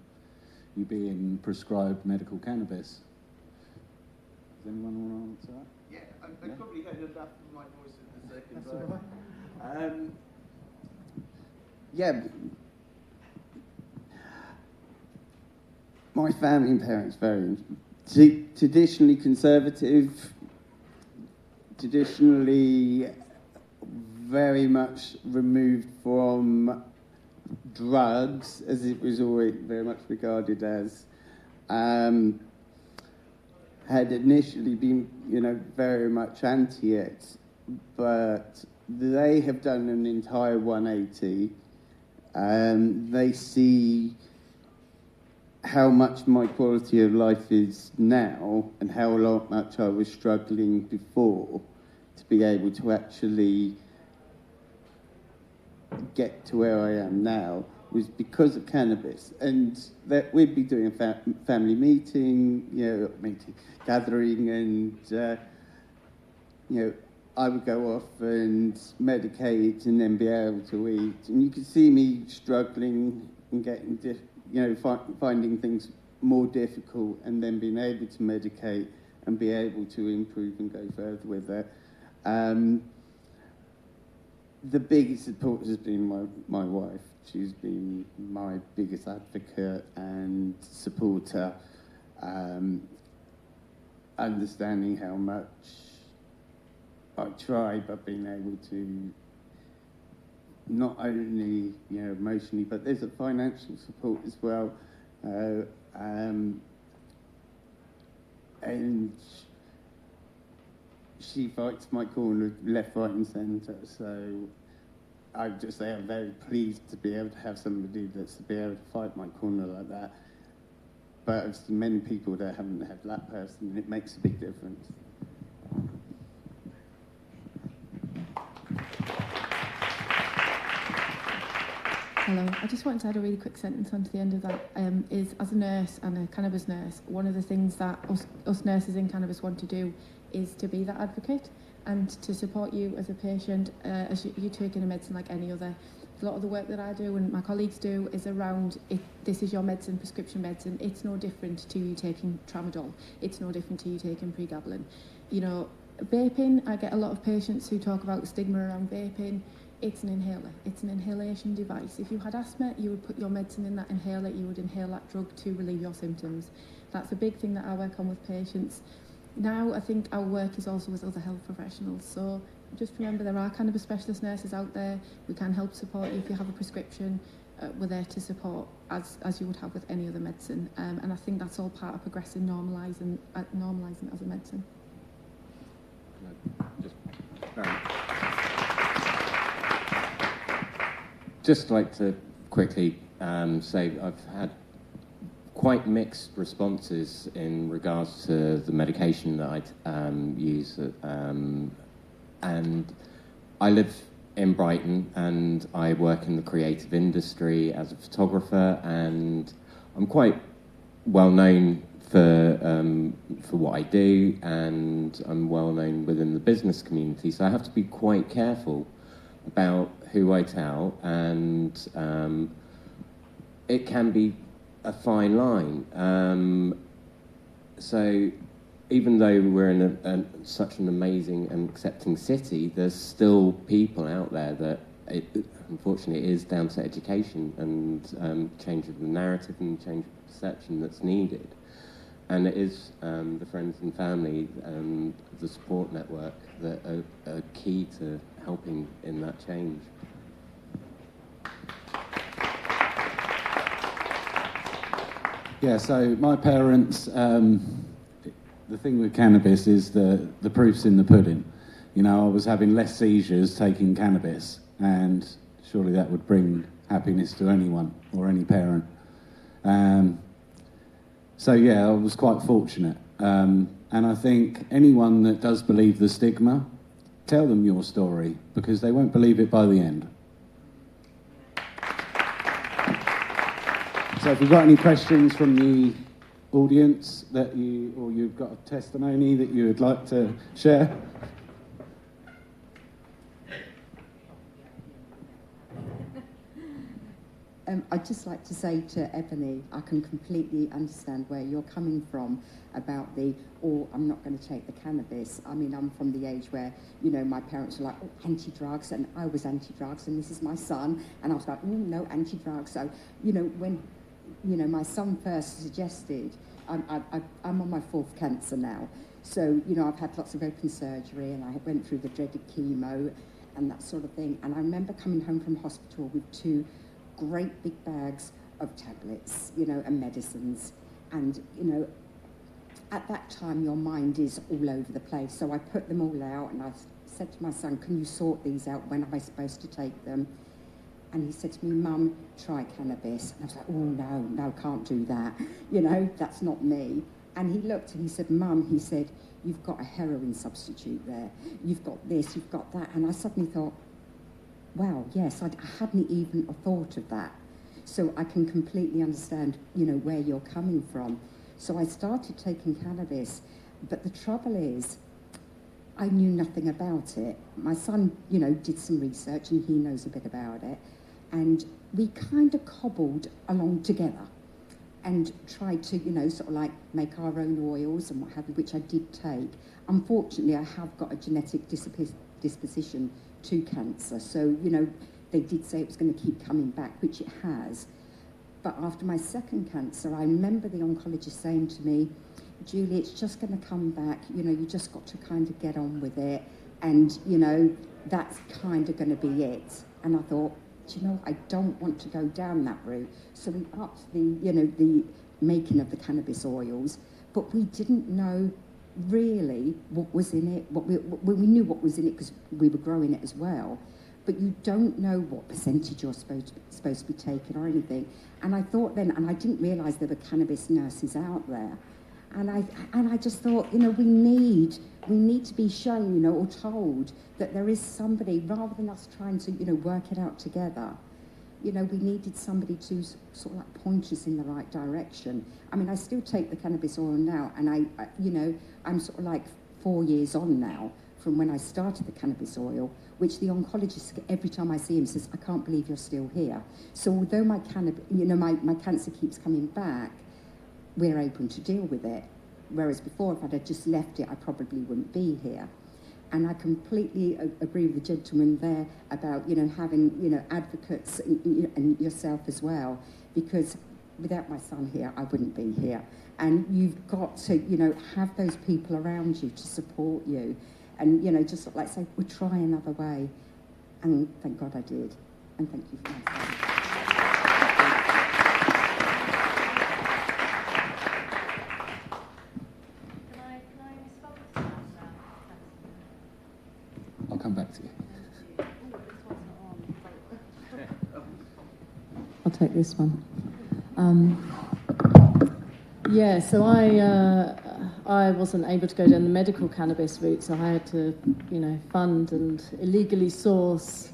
you being prescribed medical cannabis? Does anyone want to answer that? Yeah, I probably heard enough of my voice in the second. Yeah. My family and parents very traditionally conservative, traditionally very much removed from drugs, as it was always very much regarded as. Had initially been, very much anti it, but they have done an entire 180. They see how much my quality of life is now and how much I was struggling before to be able to actually get to where I am now. was because of cannabis, and that we'd be doing a family meeting, gathering, and I would go off and medicate and then be able to eat, and you could see me struggling and getting, finding things more difficult, and then being able to medicate and be able to improve and go further with it. The biggest support has been my wife. She's been my biggest advocate and supporter, understanding how much I try, but being able to not only, emotionally, but there's a financial support as well. And she fights my corner left, right and centre, so I just say I'm very pleased to be able to have somebody that's to be able to fight my corner like that. But I've seen many people that haven't had that person, and it makes a big difference. Hello, I just wanted to add a really quick sentence onto the end of that. Is as a nurse and a cannabis nurse, one of the things that us nurses in cannabis want to do is to be that advocate and to support you as a patient as you taking a medicine like any other. A lot of the work that I do and my colleagues do is around this is your medicine, prescription medicine. It's no different to you taking tramadol. It's no different to you taking pregabalin. Vaping, I get a lot of patients who talk about the stigma around vaping. It's an inhaler. It's an inhalation device. If you had asthma, you would put your medicine in that inhaler. You would inhale that drug to relieve your symptoms. That's a big thing that I work on with patients. Now, I think our work is also with other health professionals. So just remember, there are cannabis specialist nurses out there. We can help support you if you have a prescription. We're there to support as you would have with any other medicine. And I think that's all part of progressing, normalising it as a medicine. Just like to quickly say I've had quite mixed responses in regards to the medication that I use. And I live in Brighton and I work in the creative industry as a photographer, and I'm quite well known for what I do, and I'm well known within the business community, so I have to be quite careful about who I tell, and it can be a fine line. So even though we're in such an amazing and accepting city, there's still people out there that unfortunately it is down to education and change of the narrative and change of perception that's needed. And it is the friends and family and the support network that are key to helping in that change. Yeah, so my parents, the thing with cannabis is the proof's in the pudding. I was having less seizures taking cannabis, and surely that would bring happiness to anyone or any parent. So yeah, I was quite fortunate. And I think anyone that does believe the stigma, tell them your story, because they won't believe it by the end. So if you've got any questions from the audience or you've got a testimony that you would like to share. I'd just like to say to Ebony, I can completely understand where you're coming from about I'm not going to take the cannabis. I mean, I'm from the age where, my parents were like, anti-drugs, and I was anti-drugs, and this is my son, and I was like, no, anti-drugs. So, when, my son first suggested, I'm on my 4th cancer now. So, I've had lots of open surgery, and I went through the dreaded chemo and that sort of thing. And I remember coming home from hospital with 2 great big bags of tablets, and medicines. And, at that time, your mind is all over the place. So I put them all out, and I said to my son, can you sort these out? When am I supposed to take them? And he said to me, Mum, try cannabis. And I was like, oh, no, can't do that. That's not me. And he looked and he said, Mum, he said, you've got a heroin substitute there. You've got this, you've got that. And I suddenly thought, wow, yes, I hadn't even thought of that. So I can completely understand, you know, where you're coming from. So I started taking cannabis, but the trouble is, I knew nothing about it. My son, you know, did some research and he knows a bit about it. And we kind of cobbled along together and tried to, you know, sort of like make our own oils and what have you, which I did take. Unfortunately, I have got a genetic disposition to cancer. So, you know, they did say it was going to keep coming back, which it has. But after my second cancer, I remember the oncologist saying to me, Julie, it's just going to come back. You know, you just got to kind of get on with it. And, you know, that's kind of going to be it. And I thought, do you know, I don't want to go down that route. So we upped the, you know, the making of the cannabis oils, but we didn't know really what was in it. We knew what was in it because we were growing it as well. But you don't know what percentage you're supposed to be taking or anything. And I thought then, and I didn't realise there were cannabis nurses out there. And I just thought, you know, we need to be shown, you know, or told that there is somebody, rather than us trying to, you know, work it out together. You know, we needed somebody to sort of like point us in the right direction. I mean, I still take the cannabis oil now, and I you know, I'm sort of like 4 years on now from when I started the cannabis oil, which the oncologist, every time I see him, says, I can't believe you're still here. So although my cancer keeps coming back, we're able to deal with it. Whereas before, if I'd have just left it, I probably wouldn't be here. And I completely agree with the gentleman there about, you know, having, you know, advocates and yourself as well, because without my son here, I wouldn't be here. And you've got to, you know, have those people around you to support you. And, you know, just like say, we'll try another way. And thank God I did. And thank you for my time. I'll come back to you. I'll take this one. Yeah, so I wasn't able to go down the medical cannabis route, so I had to, you know, fund and illegally source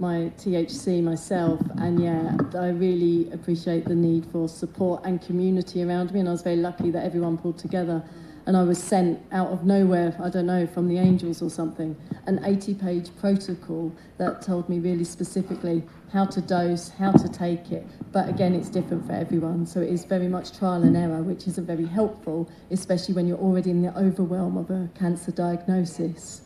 my THC myself. And yeah, I really appreciate the need for support and community around me, and I was very lucky that everyone pulled together. And I was sent out of nowhere, I don't know, from the angels or something, an 80-page protocol that told me really specifically how to dose, how to take it. But again, it's different for everyone, so it is very much trial and error, which isn't very helpful, especially when you're already in the overwhelm of a cancer diagnosis.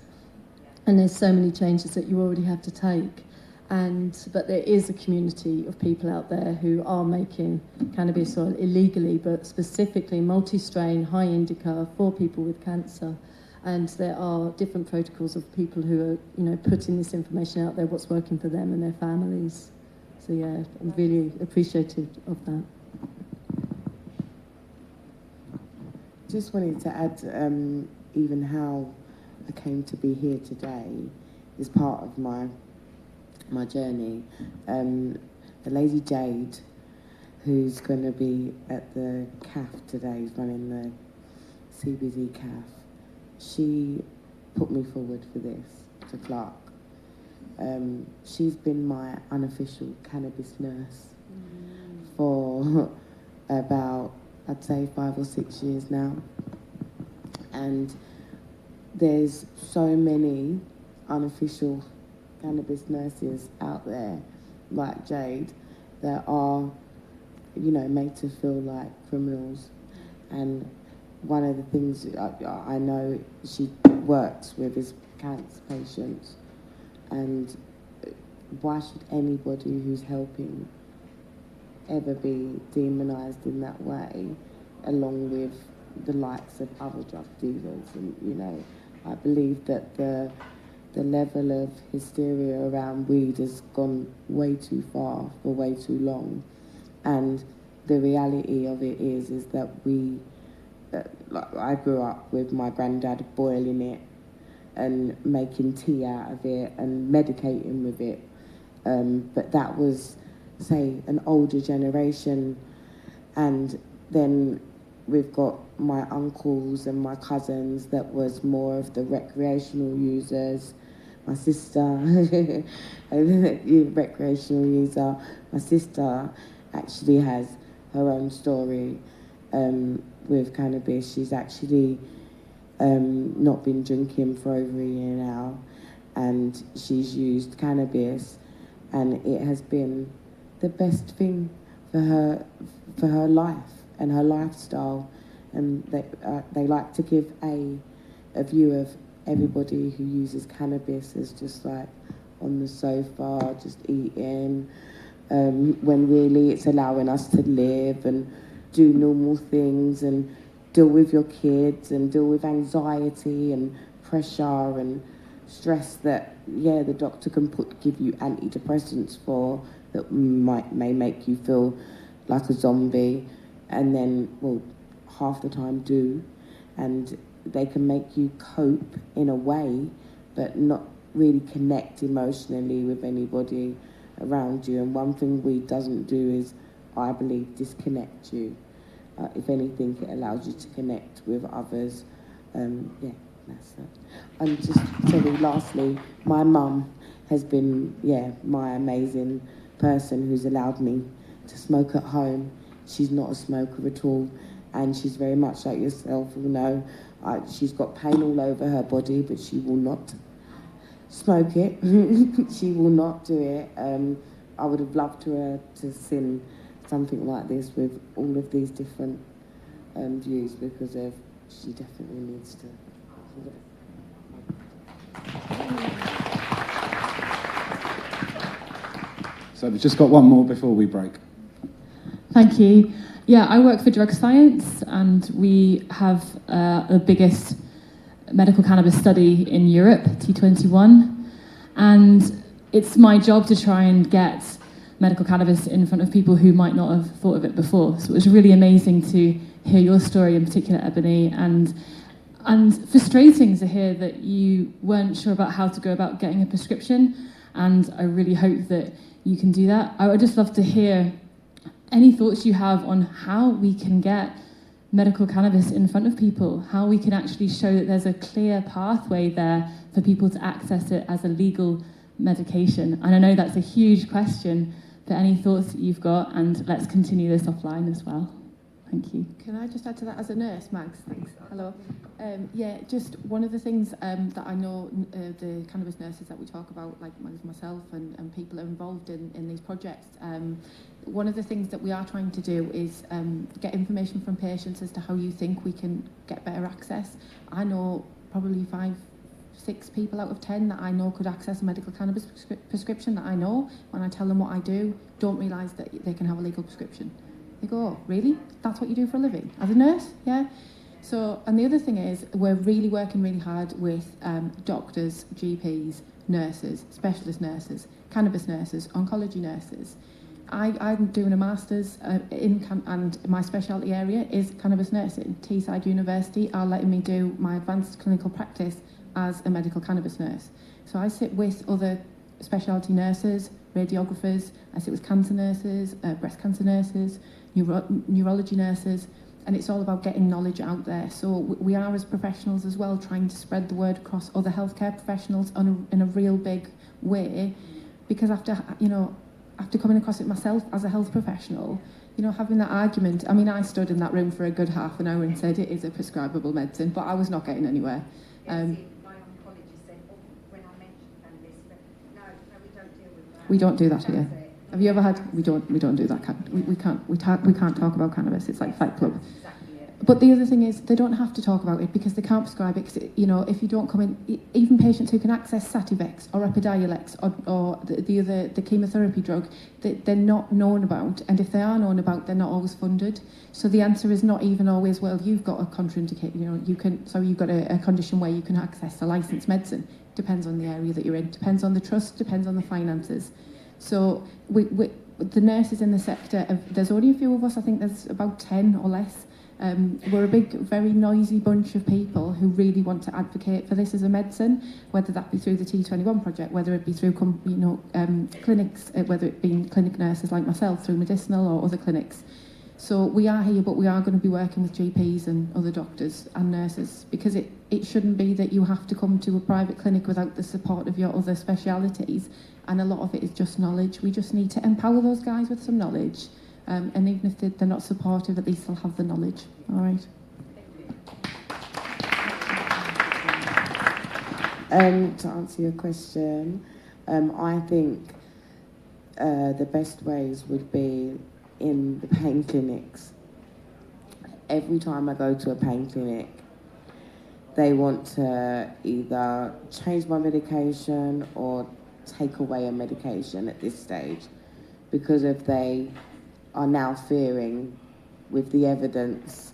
And there's so many changes that you already have to take. But there is a community of people out there who are making cannabis oil illegally, but specifically multi-strain, high indica for people with cancer. And there are different protocols of people who are, you know, putting this information out there, what's working for them and their families. So yeah, I'm really appreciative of that. Just wanted to add even how I came to be here today is part of my journey. The lady Jade, who's going to be at the CAF today, running the CBD CAF, she put me forward for this to Clark. She's been my unofficial cannabis nurse for about, I'd say, 5 or 6 years now. And there's so many unofficial cannabis nurses out there, like Jade, that are, you know, made to feel like criminals. And one of the things I know she works with is cancer patients. And why should anybody who's helping ever be demonised in that way, along with the likes of other drug dealers? And, you know, I believe that the level of hysteria around weed has gone way too far for way too long. And the reality of it is that I grew up with my granddad boiling it and making tea out of it and medicating with it. But that was, say, an older generation. And then we've got my uncles and my cousins that was more of the recreational users. My sister, recreational user, my sister, actually has her own story with cannabis. She's actually not been drinking for over a year now, and she's used cannabis, and it has been the best thing for her life and her lifestyle. And they like to give a view of everybody who uses cannabis as just like on the sofa, just eating, when really it's allowing us to live and do normal things and deal with your kids and deal with anxiety and pressure and stress that, yeah, the doctor can give you antidepressants for that may make you feel like a zombie, and then, well, half the time do, and they can make you cope in a way, but not really connect emotionally with anybody around you. And one thing weed doesn't do is, I believe, disconnect you. If anything, it allows you to connect with others. Yeah, that's it. And just sorry, lastly, my mum has been, yeah, my amazing person who's allowed me to smoke at home. She's not a smoker at all, and she's very much like yourself, you know. She's got pain all over her body, but she will not smoke it. She will not do it. I would have loved to sing something like this with all of these different views, because she definitely needs to. So we've just got one more before we break. Thank you. Yeah, I work for Drug Science, and we have the biggest medical cannabis study in Europe, T21. And it's my job to try and get medical cannabis in front of people who might not have thought of it before. So it was really amazing to hear your story in particular, Ebony, and frustrating to hear that you weren't sure about how to go about getting a prescription. And I really hope that you can do that. I would just love to hear any thoughts you have on how we can get medical cannabis in front of people, how we can actually show that there's a clear pathway there for people to access it as a legal medication. And I know that's a huge question, but any thoughts that you've got, and let's continue this offline as well. Thank you. Can I just add to that as a nurse, Mags? Thanks. Hello. Yeah, just one of the things that I know the cannabis nurses that we talk about, like myself and people are involved in these projects, one of the things that we are trying to do is get information from patients as to how you think we can get better access. I know probably 5-6 people out of 10 that I know could access a medical cannabis prescription that I know, when I tell them what I do, don't realise that they can have a legal prescription. They go, oh, really? That's what you do for a living? As a nurse? Yeah. So, and the other thing is, we're really working really hard with doctors, GPs, nurses, specialist nurses, cannabis nurses, oncology nurses. I'm doing a master's and my specialty area is cannabis nursing. Teesside University are letting me do my advanced clinical practice as a medical cannabis nurse. So I sit with other specialty nurses, radiographers, I sit with cancer nurses, breast cancer nurses, neurology nurses, and it's all about getting knowledge out there. So we are, as professionals as well, trying to spread the word across other healthcare professionals in a real big way, because after coming across it myself as a health professional, having that argument, I mean, I stood in that room for a good half an hour and said it is a prescribable medicine, but I was not getting anywhere. We don't do that here. Have you ever had? We don't do that. We can't talk about cannabis. It's like Fight Club. But the other thing is, they don't have to talk about it because they can't prescribe it. Cause if you don't come in, even patients who can access Sativex or Epidiolex or the chemotherapy drug, they're not known about. And if they are known about, they're not always funded. So the answer is not even always, well, you've got a contraindicated, you've got a condition where you can access a licensed medicine. Depends on the area that you're in. Depends on the trust. Depends on the finances. So the nurses in the sector, there's only a few of us. I think there's about 10 or less. We're a big, very noisy bunch of people who really want to advocate for this as a medicine, whether that be through the T21 project, whether it be through clinics, whether it be clinic nurses like myself through Medicinal or other clinics. So we are here, but we are going to be working with GPs and other doctors and nurses, because it shouldn't be that you have to come to a private clinic without the support of your other specialities, and a lot of it is just knowledge. We just need to empower those guys with some knowledge And even if they're not supportive, at least they'll have the knowledge. All right. To answer your question, I think the best ways would be in the pain clinics. Every time I go to a pain clinic, they want to either change my medication or take away a medication at this stage, because if they are now fearing, with the evidence,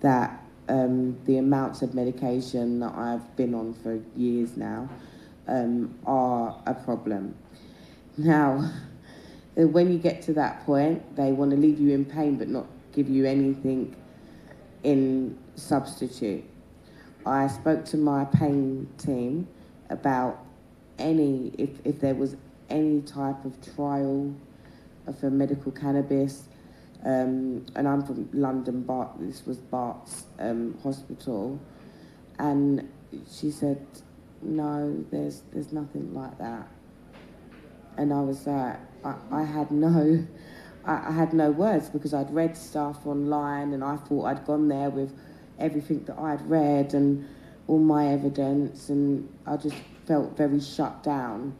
that the amounts of medication that I've been on for years now are a problem. Now, when you get to that point, they want to leave you in pain but not give you anything in substitute. I spoke to my pain team about if there was any type of trial for medical cannabis, and I'm from London, this was Bart's hospital, and she said, no, there's nothing like that. And I was like, I had no words, because I'd read stuff online and I thought I'd gone there with everything that I'd read and all my evidence, and I just felt very shut down.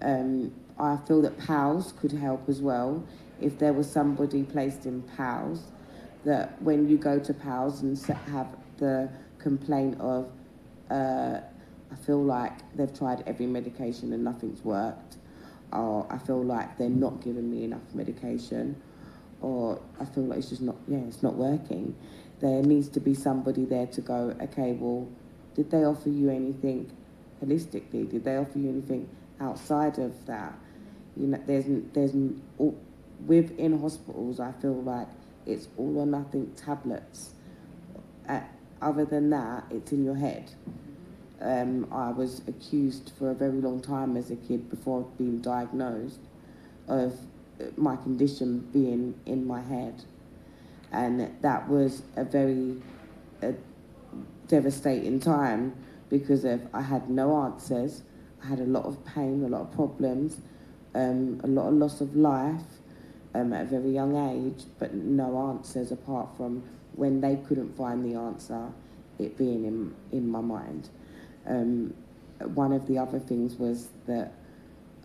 I feel that PALS could help as well. If there was somebody placed in PALS, that when you go to PALS and have the complaint of, I feel like they've tried every medication and nothing's worked, or I feel like they're not giving me enough medication, or I feel like it's just not, it's not working. There needs to be somebody there to go, okay, well, did they offer you anything holistically? Did they offer you anything outside of that? You know, within hospitals, I feel like it's all or nothing tablets. Other than that, it's in your head. I was accused for a very long time as a kid, before being diagnosed, of my condition being in my head. And that was a very devastating time, because I had no answers. I had a lot of pain, a lot of problems, a lot of loss of life at a very young age, but no answers apart from when they couldn't find the answer, it being in my mind. One of the other things was that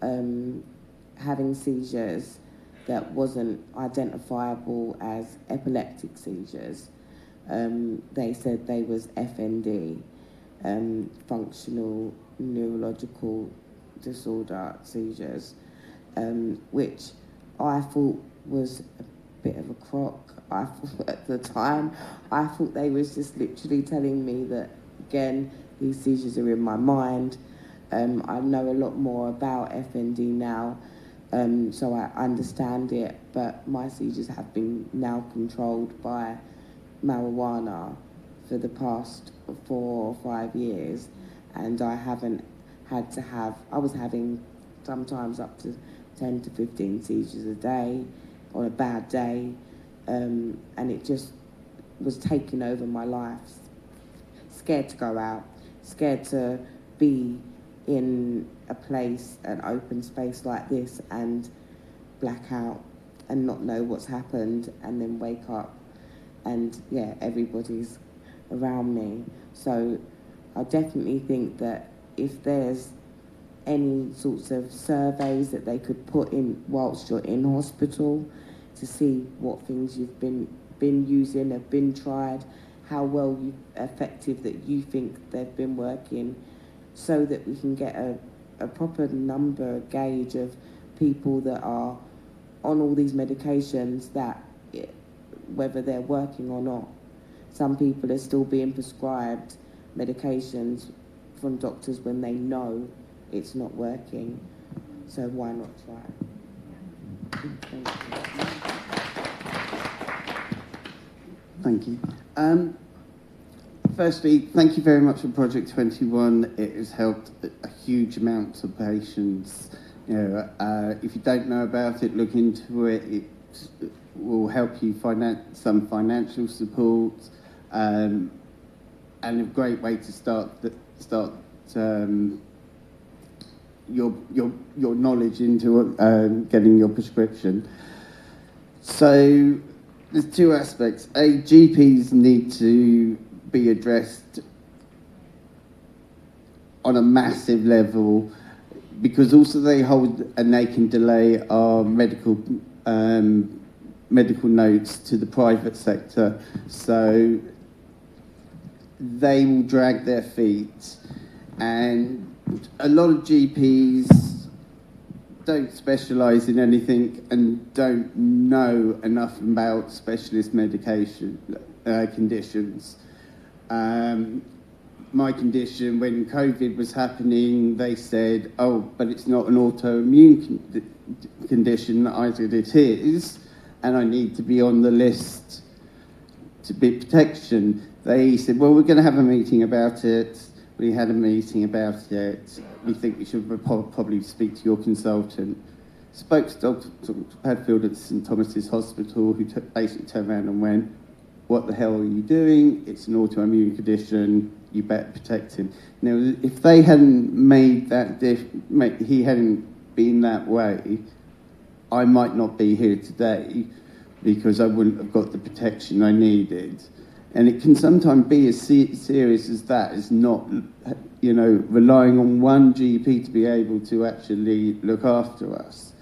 having seizures that wasn't identifiable as epileptic seizures, they said they was FND, functional neurological disorder seizures, which I thought was a bit of a crock. I thought at the time, I thought they was just literally telling me that, again, these seizures are in my mind. I know a lot more about FND now, so I understand it, but my seizures have been now controlled by marijuana for the past 4 or 5 years, and I haven't had to I was having sometimes up to 10 to 15 seizures a day on a bad day, and it just was taking over my life. Scared to go out, scared to be in a place, an open space like this, and black out and not know what's happened, and then wake up and everybody's around me. So I definitely think that if there's any sorts of surveys that they could put in whilst you're in hospital to see what things you've been using, have been tried, how well effective that you think they've been working, so that we can get a proper number, gauge of people that are on all these medications, that whether they're working or not. Some people are still being prescribed medications from doctors when they know it's not working. So why not try? Thank you. Firstly, thank you very much for Project 21. It has helped a huge amount of patients. You know, if you don't know about it, look into it. It will help you some financial support, and a great way to start your knowledge into getting your prescription. So there's two aspects. A, GPs need to be addressed on a massive level, because also they hold and they can delay our medical notes to the private sector. So they will drag their feet, and a lot of GPs don't specialise in anything and don't know enough about specialist medication conditions. My condition, when COVID was happening, they said, oh, but it's not an autoimmune condition. I said, it is, and I need to be on the list to be protection. They said, well, we're going to have a meeting about it. We had a meeting about it. We think we should probably speak to your consultant. Spoke to Dr. Padfield at St Thomas's Hospital, who basically turned around and went, what the hell are you doing? It's an autoimmune condition. You better protect him. Now, if they hadn't made that he hadn't been that way, I might not be here today, because I wouldn't have got the protection I needed. And it can sometimes be as serious as that, as not, relying on one GP to be able to actually look after us.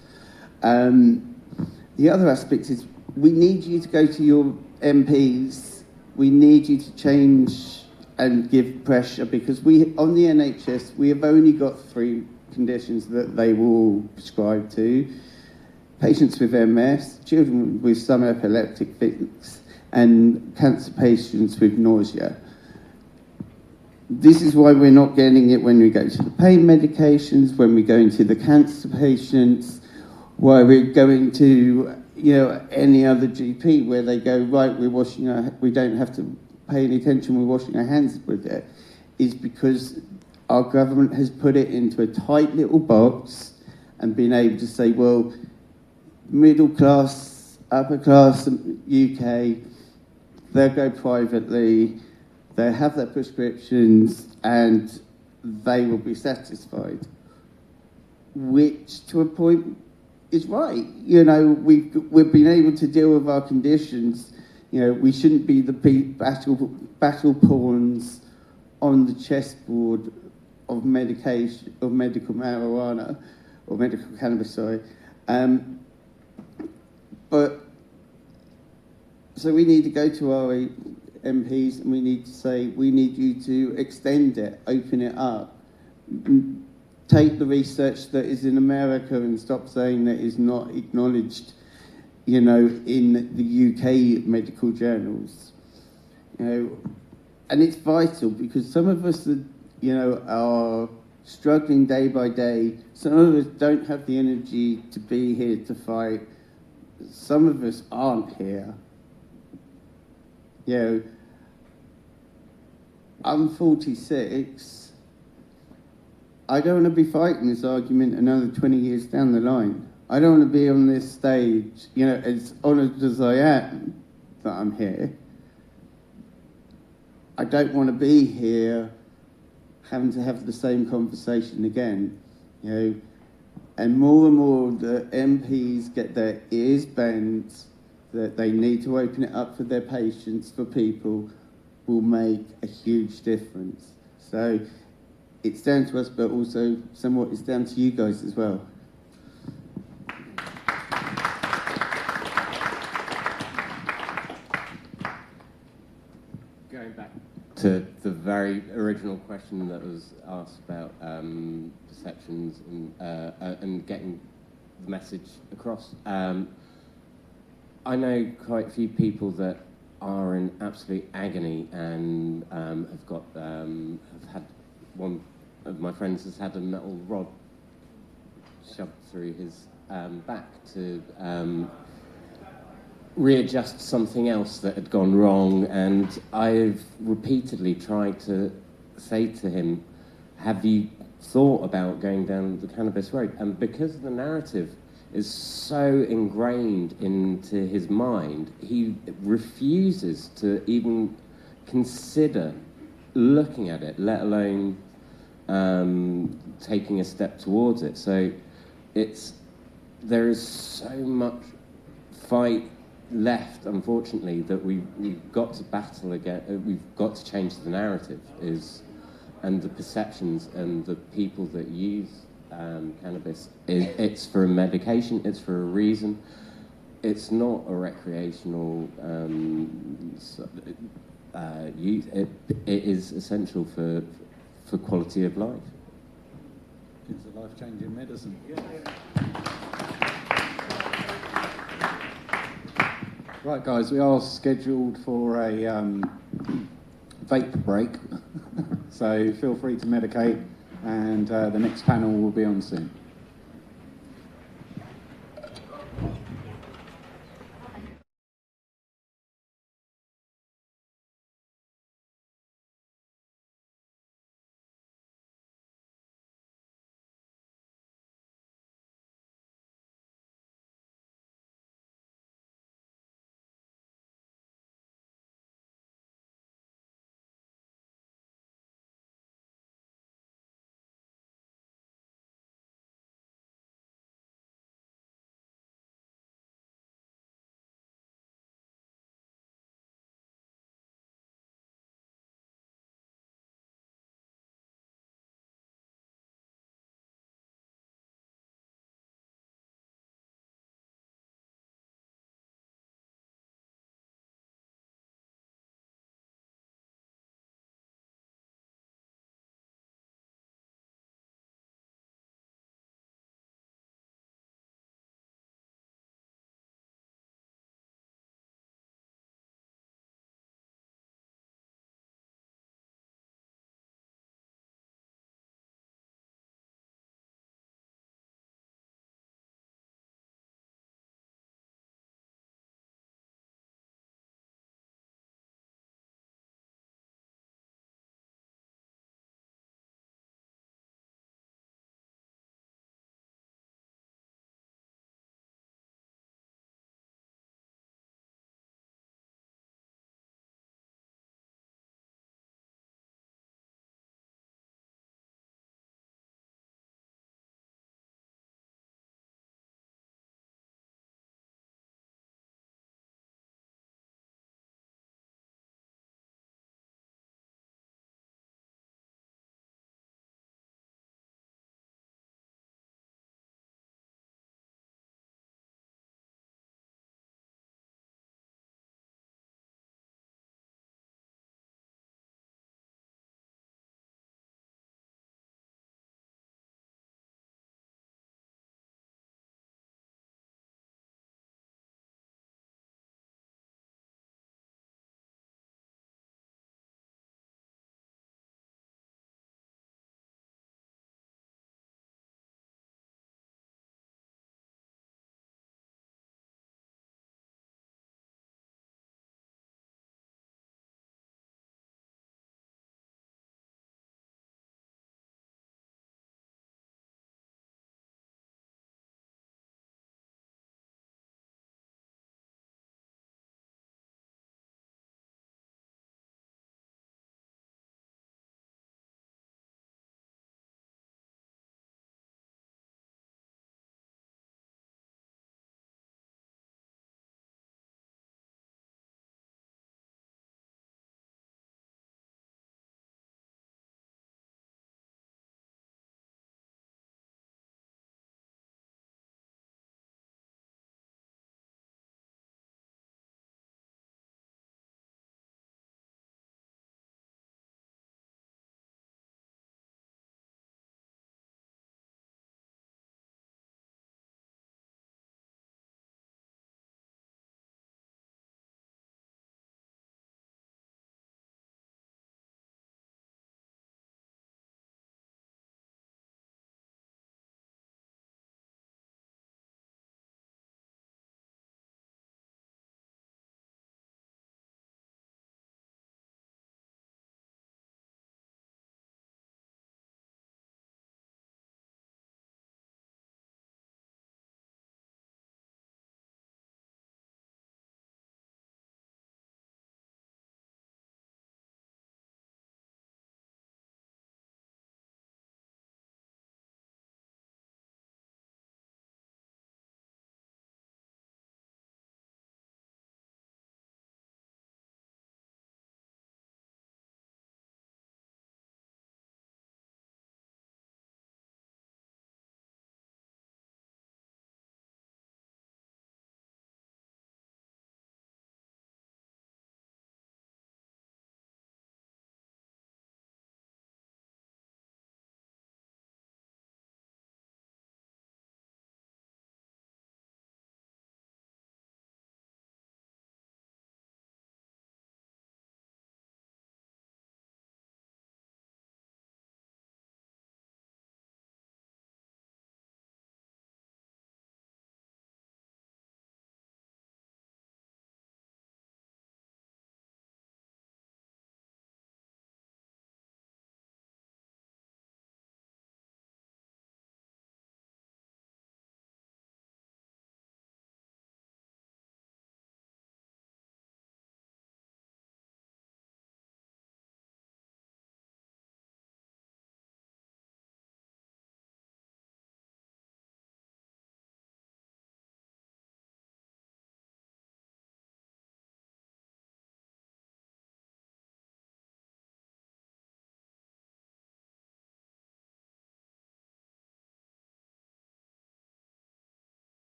The other aspect is we need you to go to your MPs. We need you to change and give pressure, because on the NHS, we have only got 3 conditions that they will prescribe to: patients with MS, children with some epileptic fits, and cancer patients with nausea. This is why we're not getting it when we go to the pain medications, when we go into the cancer patients, why we're going to any other GP where they go, right, we don't have to pay any attention, we're washing our hands with it, is because our government has put it into a tight little box and been able to say, well, middle class, upper class UK, they'll go privately, they'll have their prescriptions, and they will be satisfied. Which, to a point, is right. We've been able to deal with our conditions. We shouldn't be the battle pawns on the chessboard of medication, of medical marijuana, or medical cannabis, sorry. So we need to go to our MPs and we need to say, we need you to extend it, open it up, take the research that is in America and stop saying that is not acknowledged, in the UK medical journals. And it's vital, because some of us are struggling day by day. Some of us don't have the energy to be here to fight. Some of us aren't here. I'm 46. I don't want to be fighting this argument another 20 years down the line. I don't want to be on this stage, as honoured as I am that I'm here. I don't want to be here having to have the same conversation again, And more the MPs get their ears bent, that they need to open it up for their patients, for people, will make a huge difference. So it's down to us, but also somewhat it's down to you guys as well. Going back to the very original question that was asked about perceptions and getting the message across. I know quite a few people that are in absolute agony and have had, one of my friends has had a metal rod shoved through his back to readjust something else that had gone wrong, and I've repeatedly tried to say to him, have you thought about going down the cannabis road? And because the narrative is so ingrained into his mind, he refuses to even consider looking at it, let alone taking a step towards it. So there is so much fight left, unfortunately, that we've got to battle again. We've got to change the narrative, and the perceptions and the people that use cannabis. It's for a medication. It's for a reason. It's not a recreational use. It is essential for quality of life. It's a life-changing medicine. Right, guys, we are scheduled for a vape break, so feel free to medicate, and the next panel will be on soon.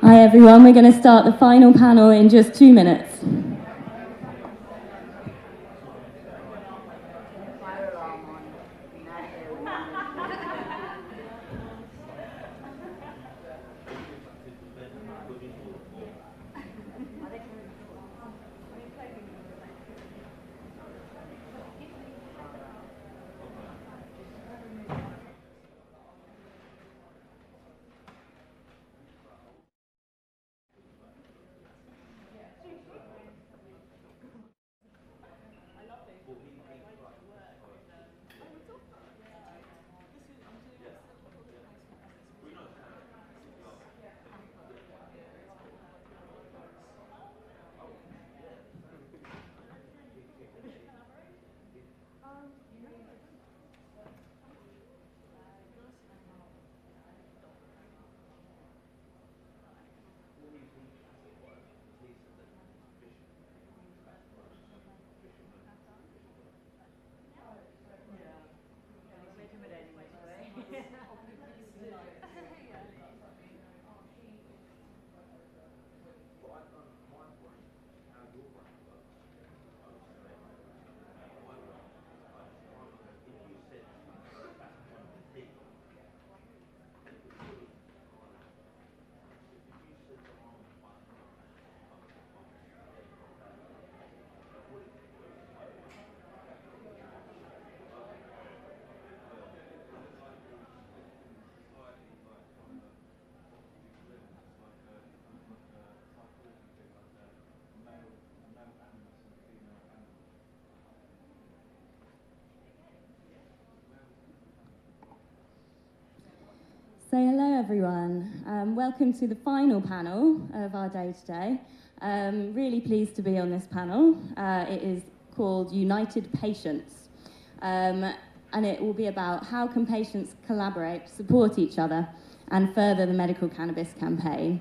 Hi everyone, we're going to start the final panel in just 2 minutes. So hello everyone, welcome to the final panel of our day today. Really pleased to be on this panel. It is called United Patients, and it will be about how can patients collaborate, support each other and further the medical cannabis campaign.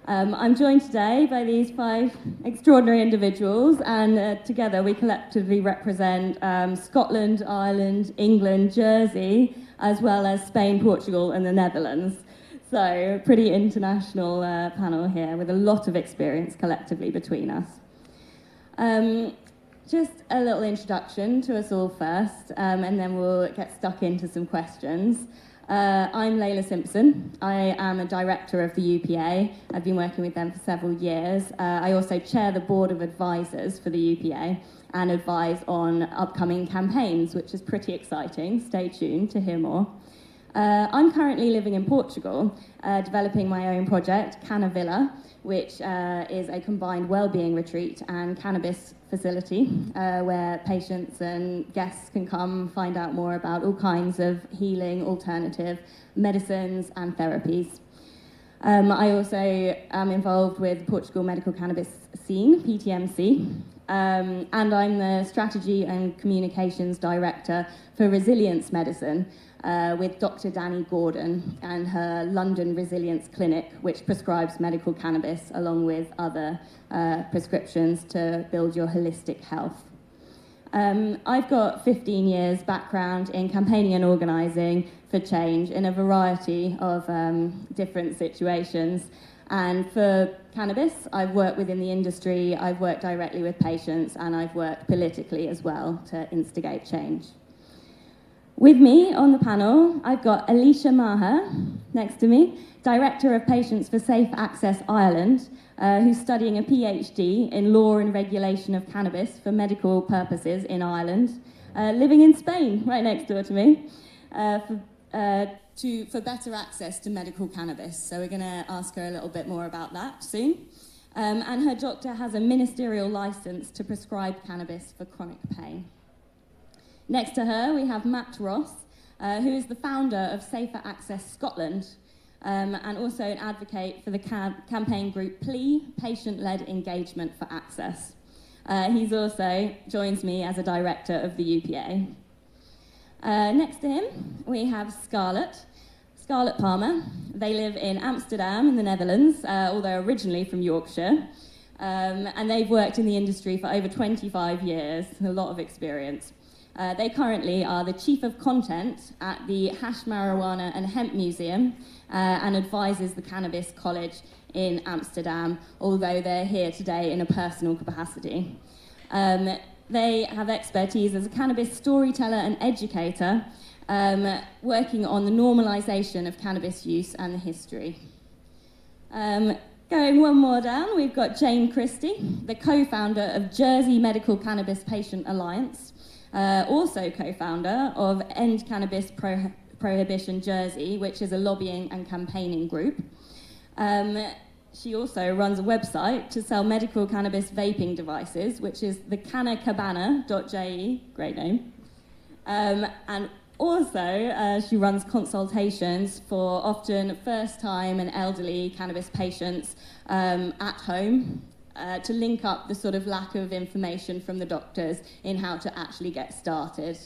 I'm joined today by these 5 extraordinary individuals, and together we collectively represent Scotland, Ireland, England, Jersey, as well as Spain, Portugal and the Netherlands. So pretty international panel here with a lot of experience collectively between us. Just a little introduction to us all first, and then we'll get stuck into some questions. I'm Layla Simpson. I am a director of the UPA. I've been working with them for several years. I also chair the board of advisors for the UPA and advise on upcoming campaigns, which is pretty exciting. Stay tuned to hear more. I'm currently living in Portugal, developing my own project, Cannavilla, which is a combined wellbeing retreat and cannabis facility where patients and guests can come find out more about all kinds of healing, alternative medicines and therapies. I also am involved with Portugal Medical Cannabis Scene, PTMC, and I'm the Strategy and Communications Director for Resilience Medicine with Dr. Danny Gordon and her London Resilience Clinic, which prescribes medical cannabis along with other prescriptions to build your holistic health. I've got 15 years background in campaigning and organising for change in a variety of different situations. And for cannabis, I've worked within the industry, I've worked directly with patients, and I've worked politically as well to instigate change. With me on the panel, I've got Alicia Maher next to me, Director of Patients for Safe Access Ireland, who's studying a PhD in law and regulation of cannabis for medical purposes in Ireland, living in Spain, right next door to me, for better access to medical cannabis. So we're going to ask her a little bit more about that soon. And her doctor has a ministerial license to prescribe cannabis for chronic pain. Next to her, we have Matt Ross, who is the founder of Safer Access Scotland, and also an advocate for the campaign group PLEA, Patient-Led Engagement for Access. He's also joins me as a director of the UPA. Next to him, we have Scarlett Palmer. They live in Amsterdam in the Netherlands, although originally from Yorkshire. And they've worked in the industry for over 25 years, a lot of experience. They currently are the Chief of Content at the Hash Marijuana and Hemp Museum and advises the Cannabis College in Amsterdam, although they're here today in a personal capacity. They have expertise as a cannabis storyteller and educator, working on the normalisation of cannabis use and the history. Going one more down, we've got Jane Christie, the co-founder of Jersey Medical Cannabis Patient Alliance, also co-founder of End Cannabis Prohibition Jersey, which is a lobbying and campaigning group. She also runs a website to sell medical cannabis vaping devices, which is thecannacabana.je, great name. And also, she runs consultations for often first-time and elderly cannabis patients at home to link up the sort of lack of information from the doctors in how to actually get started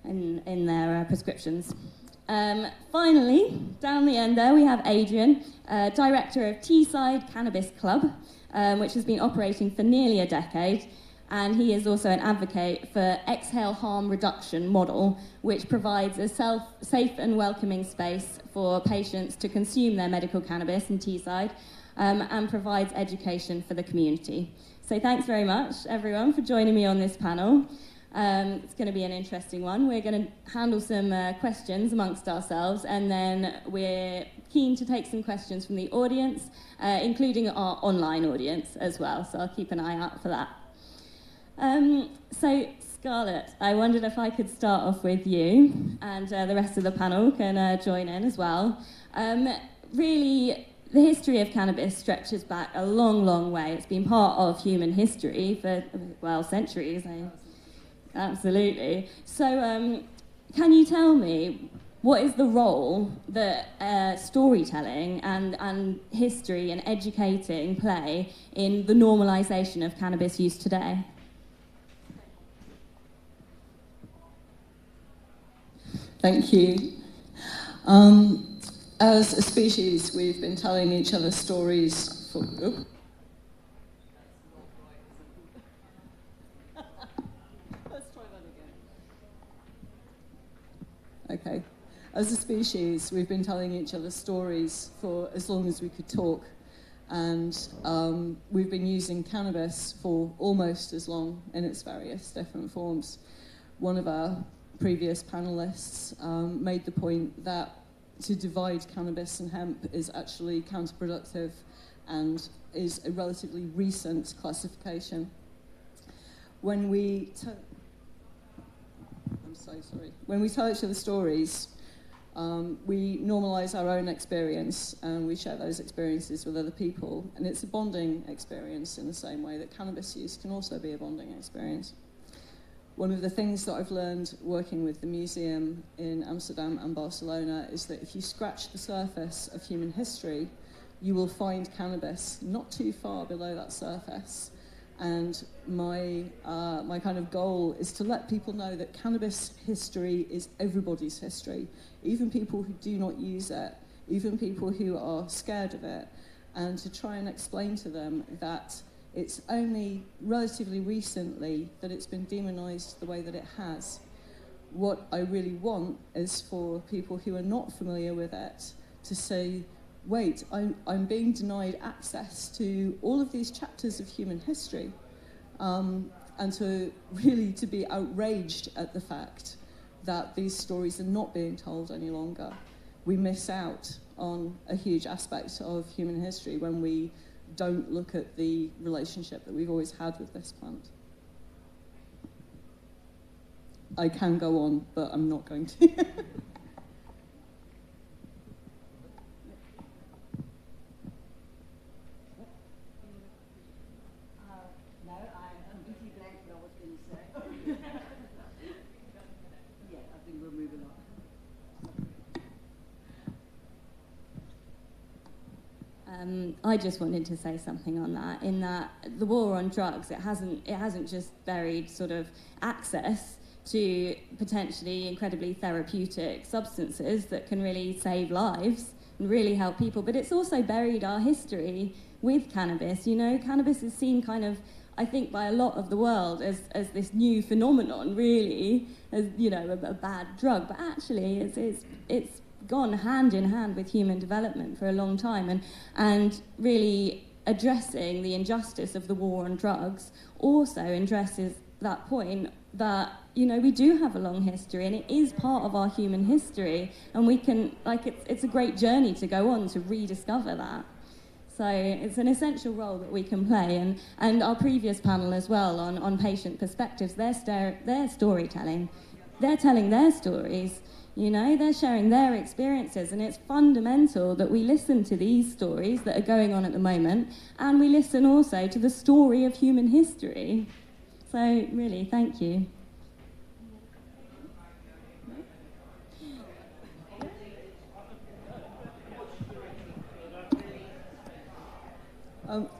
in their prescriptions. Finally, down the end there, we have Adrian, director of Teesside Cannabis Club, which has been operating for nearly a decade, and he is also an advocate for exhale harm reduction model, which provides a safe and welcoming space for patients to consume their medical cannabis in Teesside, and provides education for the community. So thanks very much, everyone, for joining me on this panel. It's going to be an interesting one. We're going to handle some questions amongst ourselves, and then we're keen to take some questions from the audience, including our online audience as well, so I'll keep an eye out for that. So, Scarlett, I wondered if I could start off with you, and the rest of the panel can join in as well. Really, the history of cannabis stretches back a long, long way. It's been part of human history for, well, centuries. Absolutely. So, can you tell me, what is the role that storytelling and history and educating play in the normalisation of cannabis use today? Thank you. As a species, we've been telling each other stories for... Oh. Let's try that again. Okay. As a species, we've been telling each other stories for as long as we could talk. And we've been using cannabis for almost as long in its various different forms. One of our previous panelists made the point that to divide cannabis and hemp is actually counterproductive and is a relatively recent classification. When we tell each other stories, we normalise our own experience and we share those experiences with other people, and it's a bonding experience in the same way that cannabis use can also be a bonding experience. One of the things that I've learned working with the museum in Amsterdam and Barcelona is that if you scratch the surface of human history, you will find cannabis not too far below that surface. And my kind of goal is to let people know that cannabis history is everybody's history, even people who do not use it, even people who are scared of it, and to try and explain to them that it's only relatively recently that it's been demonised the way that it has. What I really want is for people who are not familiar with it to say, wait, I'm being denied access to all of these chapters of human history, and to be outraged at the fact that these stories are not being told any longer. We miss out on a huge aspect of human history when we don't look at the relationship that we've always had with this plant. I can go on, but I'm not going to. I just wanted to say something on that, in that the war on drugs, it hasn't just buried sort of access to potentially incredibly therapeutic substances that can really save lives and really help people, but it's also buried our history with cannabis. You know, cannabis is seen kind of I think, by a lot of the world as this new phenomenon, really, as, you know, a bad drug. But actually, it's gone hand in hand with human development for a long time, and really addressing the injustice of the war on drugs also addresses that point that, you know, we do have a long history, and it is part of our human history, and we can, like, it's a great journey to go on to rediscover that. So it's an essential role that we can play, and our previous panel as well on patient perspectives, their storytelling, they're telling their stories, you know, they're sharing their experiences, and it's fundamental that we listen to these stories that are going on at the moment, and we listen also to the story of human history. So really, thank you.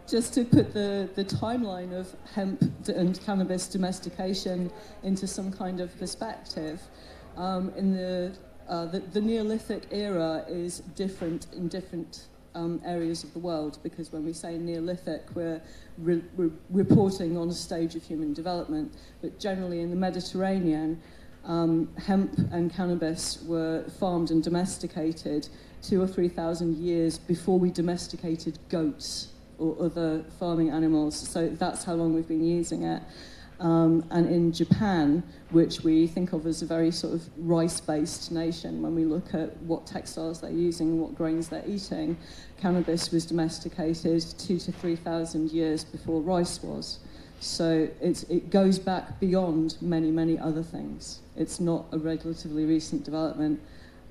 Just to put the timeline of hemp and cannabis domestication into some kind of perspective, in the Neolithic era is different in different areas of the world, because when we say Neolithic, we're reporting on a stage of human development. But generally in the Mediterranean, hemp and cannabis were farmed and domesticated 2,000 or 3,000 years before we domesticated goats or other farming animals. So that's how long we've been using it. And in Japan, which we think of as a very sort of rice-based nation, when we look at what textiles they're using and what grains they're eating, cannabis was domesticated 2,000 to 3,000 years before rice was. So it goes back beyond many, many other things. It's not a relatively recent development.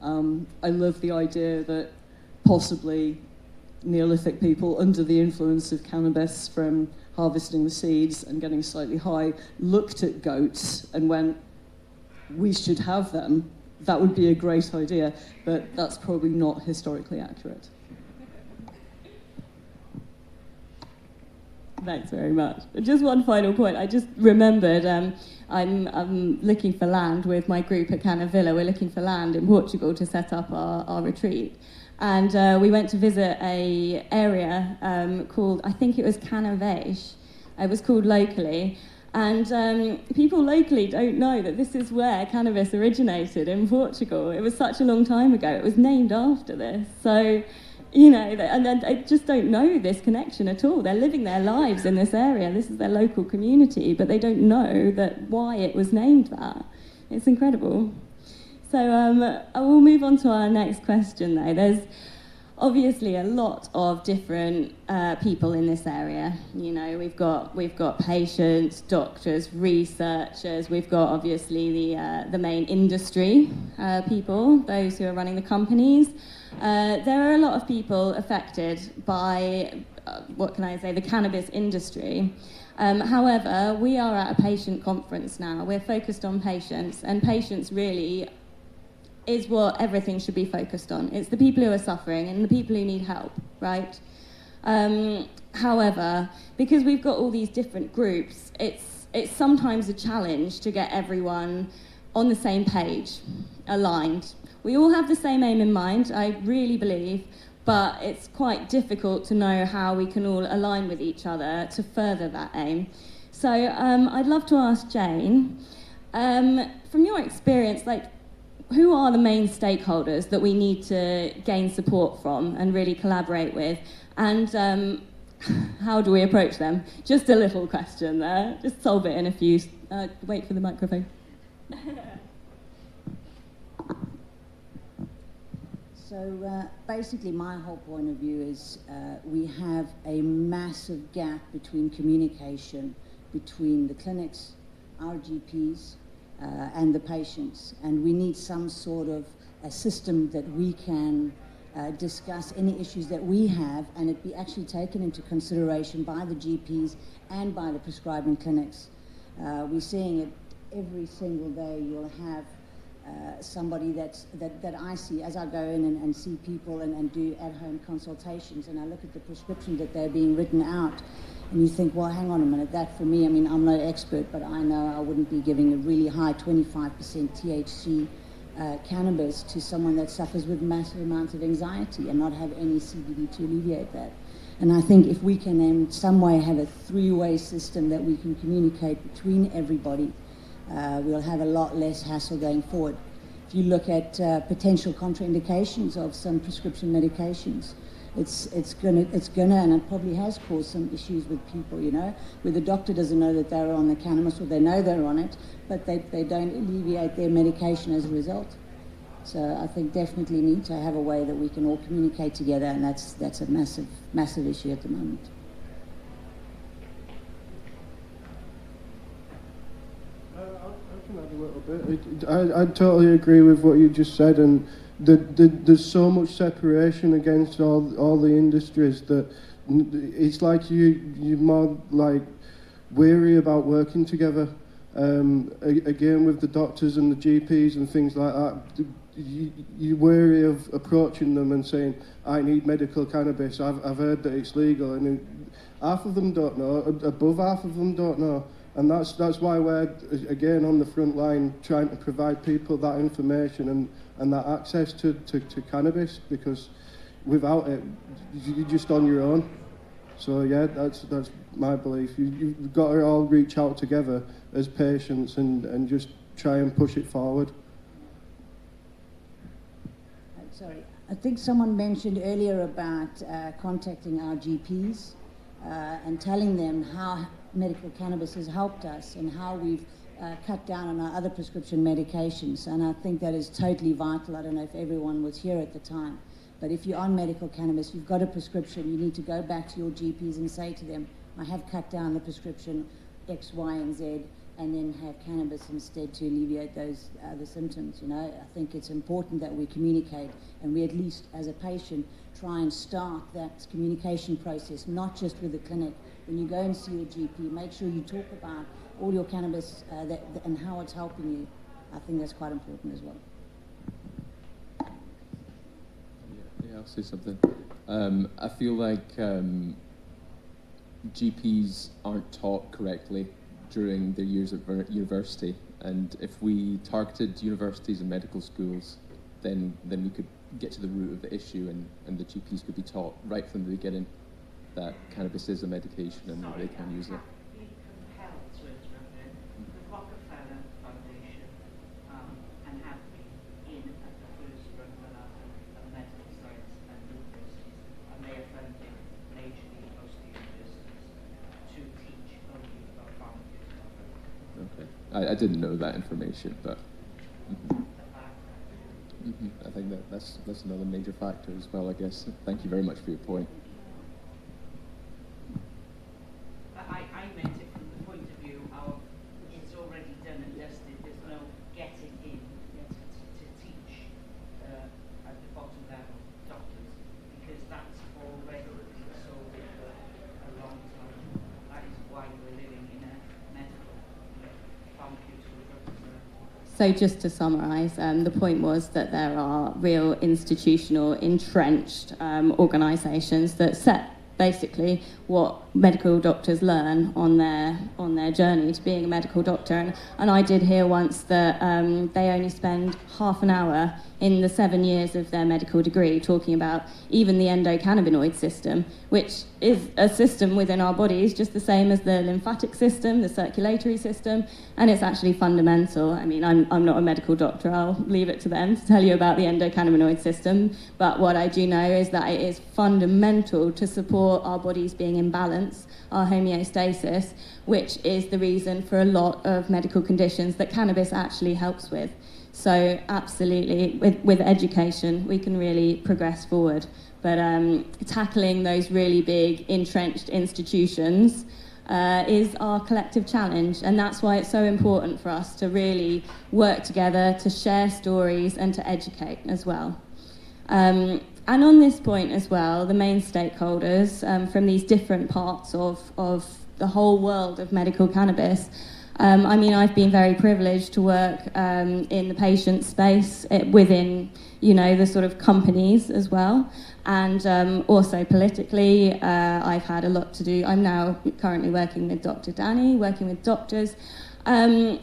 I love the idea that possibly Neolithic people, under the influence of cannabis from harvesting the seeds and getting slightly high, looked at goats and went, we should have them. That would be a great idea, but that's probably not historically accurate. Thanks very much. Just one final point. I just remembered I'm looking for land with my group at Canavilla. We're looking for land in Portugal to set up our retreat. And we went to visit a area called, I think it was Cannabis. It was called locally. And people locally don't know that this is where cannabis originated, in Portugal. It was such a long time ago. It was named after this. So, you know, and then they just don't know this connection at all. They're living their lives in this area. This is their local community, but they don't know that why it was named that. It's incredible. So I will move on to our next question, though. There's obviously a lot of different people in this area. You know, we've got patients, doctors, researchers. We've got obviously the main industry people, those who are running the companies. There are a lot of people affected by what can I say, the cannabis industry. However, we are at a patient conference now. We're focused on patients, and patients really is what everything should be focused on. It's the people who are suffering and the people who need help, right? However, because we've got all these different groups, it's sometimes a challenge to get everyone on the same page, aligned. We all have the same aim in mind, I really believe, but it's quite difficult to know how we can all align with each other to further that aim. So I'd love to ask Jane, from your experience, like, who are the main stakeholders that we need to gain support from and really collaborate with? And how do we approach them? Just a little question there. Just solve it in a few. Wait for the microphone. So basically my whole point of view is we have a massive gap between communication between the clinics, our GPs, and the patients, and we need some sort of a system that we can discuss any issues that we have, and it be actually taken into consideration by the GPs and by the prescribing clinics. We're seeing it every single day. You'll have somebody that I see as I go in and see people and do at-home consultations, and I look at the prescriptions that they're being written out, and you think, well, hang on a minute, that for me, I mean, I'm no expert, but I know I wouldn't be giving a really high 25% THC cannabis to someone that suffers with massive amounts of anxiety and not have any CBD to alleviate that. And I think if we can in some way have a three-way system that we can communicate between everybody, we'll have a lot less hassle going forward. If you look at potential contraindications of some prescription medications, it's gonna, and it probably has caused some issues with people, you know, where the doctor doesn't know that they're on the cannabis, or they know they're on it, but they don't alleviate their medication as a result. So I think definitely need to have a way that we can all communicate together, and that's a massive issue at the moment. I can add a little bit. I totally agree with what you just said, and there's so much separation against all the industries that it's like you're more like weary about working together. Again, with the doctors and the GPs and things like that, you're wary of approaching them and saying, I need medical cannabis, I've heard that it's legal, and half of them don't know, above half of them don't know, and that's why we're, again, on the front line trying to provide people that information and that access to cannabis, because without it, you're just on your own. So yeah, that's my belief. You've got to all reach out together as patients and just try and push it forward. Sorry, I think someone mentioned earlier about contacting our GPs and telling them how medical cannabis has helped us and how we've cut down on our other prescription medications. And I think that is totally vital. I don't know if everyone was here at the time, but if you're on medical cannabis, you've got a prescription, you need to go back to your GPs and say to them, I have cut down the prescription X, Y, and Z, and then have cannabis instead to alleviate those other symptoms. You know, I think it's important that we communicate, and we at least, as a patient, try and start that communication process, not just with the clinic. When you go and see your GP, make sure you talk about all your cannabis and how it's helping you. I think that's quite important as well. Yeah, I'll say something. I feel like GPs aren't taught correctly during their years at university, and if we targeted universities and medical schools, then we could get to the root of the issue, and the GPs could be taught right from the beginning that cannabis is a medication and that they can use it. I didn't know that information, but I think that's another major factor as well, I guess. Thank you very much for your point. I meant it from the point of view of it's already done and dusted. There's no getting in to teach at the bottom level doctors, because that's already been sold for a long time. That is why we're living in a medical pharmaceutical drug. So just to summarise, the point was that there are real institutional, entrenched organisations that set basically what medical doctors learn on their journey to being a medical doctor. And I did hear once that they only spend half an hour in the 7 years of their medical degree talking about even the endocannabinoid system, which is a system within our bodies just the same as the lymphatic system, the circulatory system, and it's actually fundamental. I mean, I'm not a medical doctor, I'll leave it to them to tell you about the endocannabinoid system, but what I do know is that it is fundamental to support our bodies being in balance, our homeostasis, which is the reason for a lot of medical conditions that cannabis actually helps with. So absolutely, with education, we can really progress forward. But tackling those really big, entrenched institutions is our collective challenge. And that's why it's so important for us to really work together, to share stories and to educate as well. And on this point as well, the main stakeholders from these different parts of the whole world of medical cannabis. I mean, I've been very privileged to work in the patient space within, you know, the sort of companies as well. And also politically, I've had a lot to do. I'm now currently working with Dr. Danny, working with doctors. And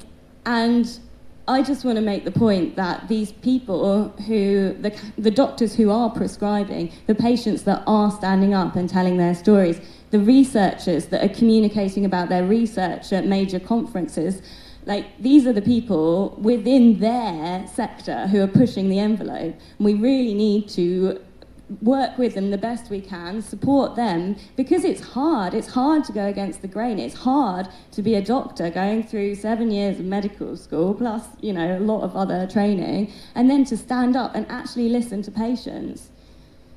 I just want to make the point that these people who, the doctors who are prescribing, the patients that are standing up and telling their stories, the researchers that are communicating about their research at major conferences, like, these are the people within their sector who are pushing the envelope. And we really need to work with them the best we can, support them, because it's hard. It's hard to go against the grain. It's hard to be a doctor going through 7 years of medical school, plus, you know, a lot of other training, and then to stand up and actually listen to patients.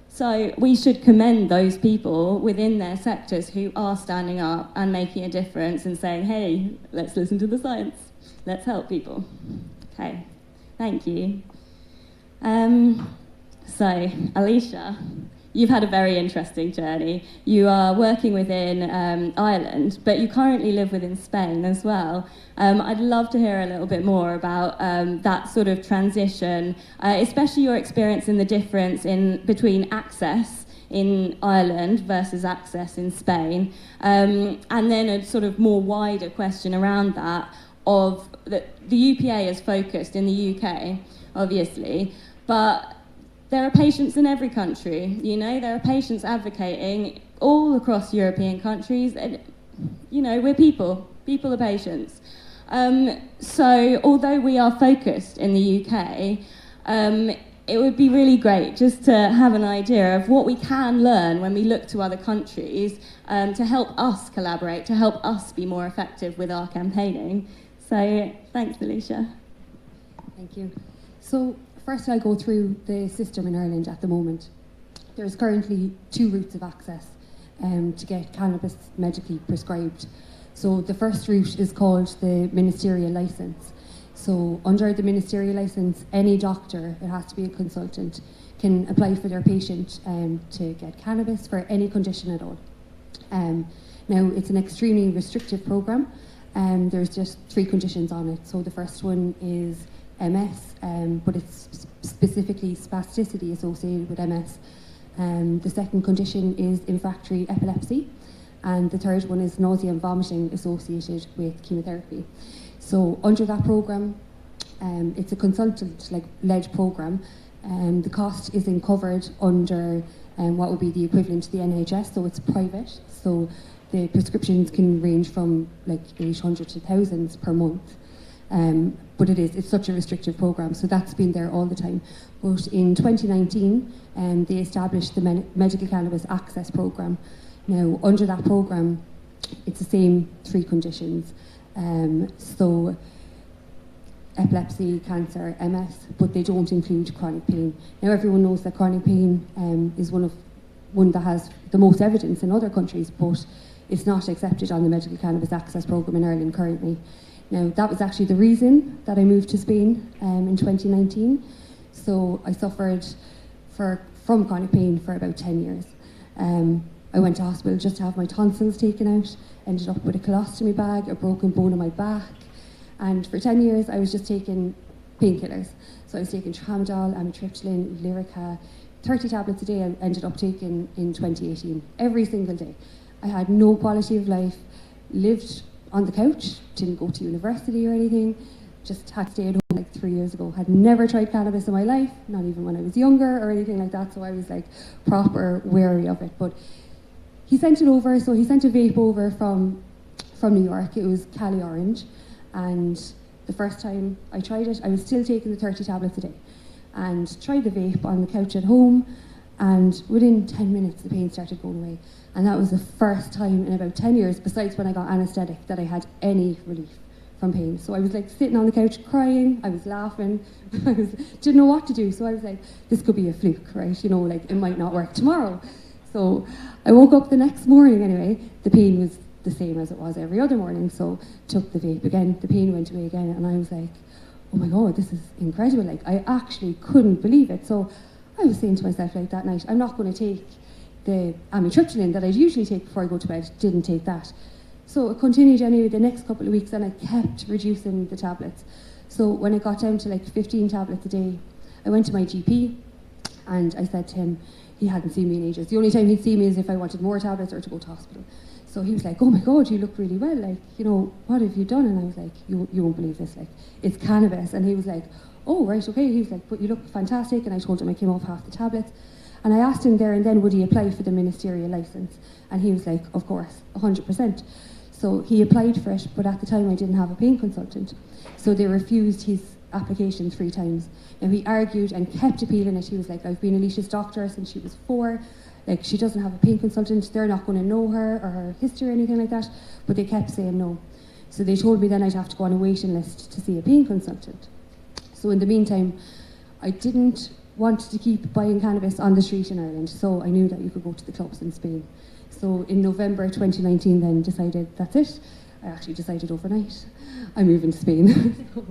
So we should commend those people within their sectors who are standing up and making a difference and saying, hey, let's listen to the science. Let's help people. Okay, thank you. So, Alicia, you've had a very interesting journey. You are working within Ireland, but you currently live within Spain as well. I'd love to hear a little bit more about that sort of transition, especially your experience in the difference between access in Ireland versus access in Spain, and then a sort of more wider question around that of the UPA is focused in the UK, obviously, but there are patients in every country, you know, there are patients advocating all across European countries, and, you know, we're people are patients. So although we are focused in the UK, it would be really great just to have an idea of what we can learn when we look to other countries to help us collaborate, to help us be more effective with our campaigning. So thanks, Alicia. Thank you. So first I'll go through the system in Ireland at the moment. There's currently 2 routes of access to get cannabis medically prescribed. So the first route is called the ministerial licence. So under the ministerial licence, any doctor, it has to be a consultant, can apply for their patient to get cannabis for any condition at all. Now, it's an extremely restrictive programme. There's just 3 conditions on it. So the first one is MS, but it's specifically spasticity associated with MS. The second condition is refractory epilepsy, and the third one is nausea and vomiting associated with chemotherapy. So under that programme, it's a consultant-led programme. The cost isn't covered under what would be the equivalent to the NHS, so it's private. So the prescriptions can range from like 800 to thousands per month. But it's such a restrictive programme, so that's been there all the time. But in 2019, they established the Medical Cannabis Access Programme. Now, under that programme, it's the same 3 conditions. So epilepsy, cancer, MS, but they don't include chronic pain. Now, everyone knows that chronic pain is one that has the most evidence in other countries, but it's not accepted on the Medical Cannabis Access Programme in Ireland currently. Now, that was actually the reason that I moved to Spain in 2019. So I suffered from chronic pain for about 10 years. I went to hospital just to have my tonsils taken out, ended up with a colostomy bag, a broken bone in my back, and for 10 years I was just taking painkillers. So I was taking tramadol, amitriptyline, Lyrica, 30 tablets a day I ended up taking in 2018, every single day. I had no quality of life, lived on the couch, didn't go to university or anything, just had to stay at home like 3 years ago. Had never tried cannabis in my life, not even when I was younger or anything like that, so I was like proper wary of it. But he sent it over, so he sent a vape over from New York. It was Cali Orange, and the first time I tried it, I was still taking the 30 tablets a day, and tried the vape on the couch at home, and within 10 minutes the pain started going away. And that was the first time in about 10 years, besides when I got anaesthetic, that I had any relief from pain. So I was like sitting on the couch crying, I was laughing, didn't know what to do. So I was like, this could be a fluke, right? You know, like it might not work tomorrow. So I woke up the next morning anyway, the pain was the same as it was every other morning. So took the vape again, the pain went away again, and I was like, oh my God, this is incredible. Like I actually couldn't believe it. So I was saying to myself like that night, I'm not going to take the amitriptyline that I'd usually take before I go to bed, didn't take that. So it continued anyway the next couple of weeks, and I kept reducing the tablets. So when it got down to like 15 tablets a day, I went to my GP and I said to him, he hadn't seen me in ages. The only time he'd see me is if I wanted more tablets or to go to hospital. So he was like, oh my God, you look really well. Like, you know, what have you done? And I was like, you won't believe this. Like, it's cannabis. And he was like, oh, right, okay. He was like, but you look fantastic. And I told him I came off half the tablets. And I asked him there and then, would he apply for the ministerial licence? And he was like, of course, 100%. So he applied for it, but at the time I didn't have a pain consultant. So they refused his application 3 times. Now he argued and kept appealing it. He was like, I've been Alicia's doctor since she was 4. Like, she doesn't have a pain consultant. They're not going to know her or her history or anything like that. But they kept saying no. So they told me then I'd have to go on a waiting list to see a pain consultant. So in the meantime, I didn't want to keep buying cannabis on the street in Ireland. So I knew that you could go to the clubs in Spain. So in November 2019 then decided, that's it. I actually decided overnight. I'm moving to Spain. So,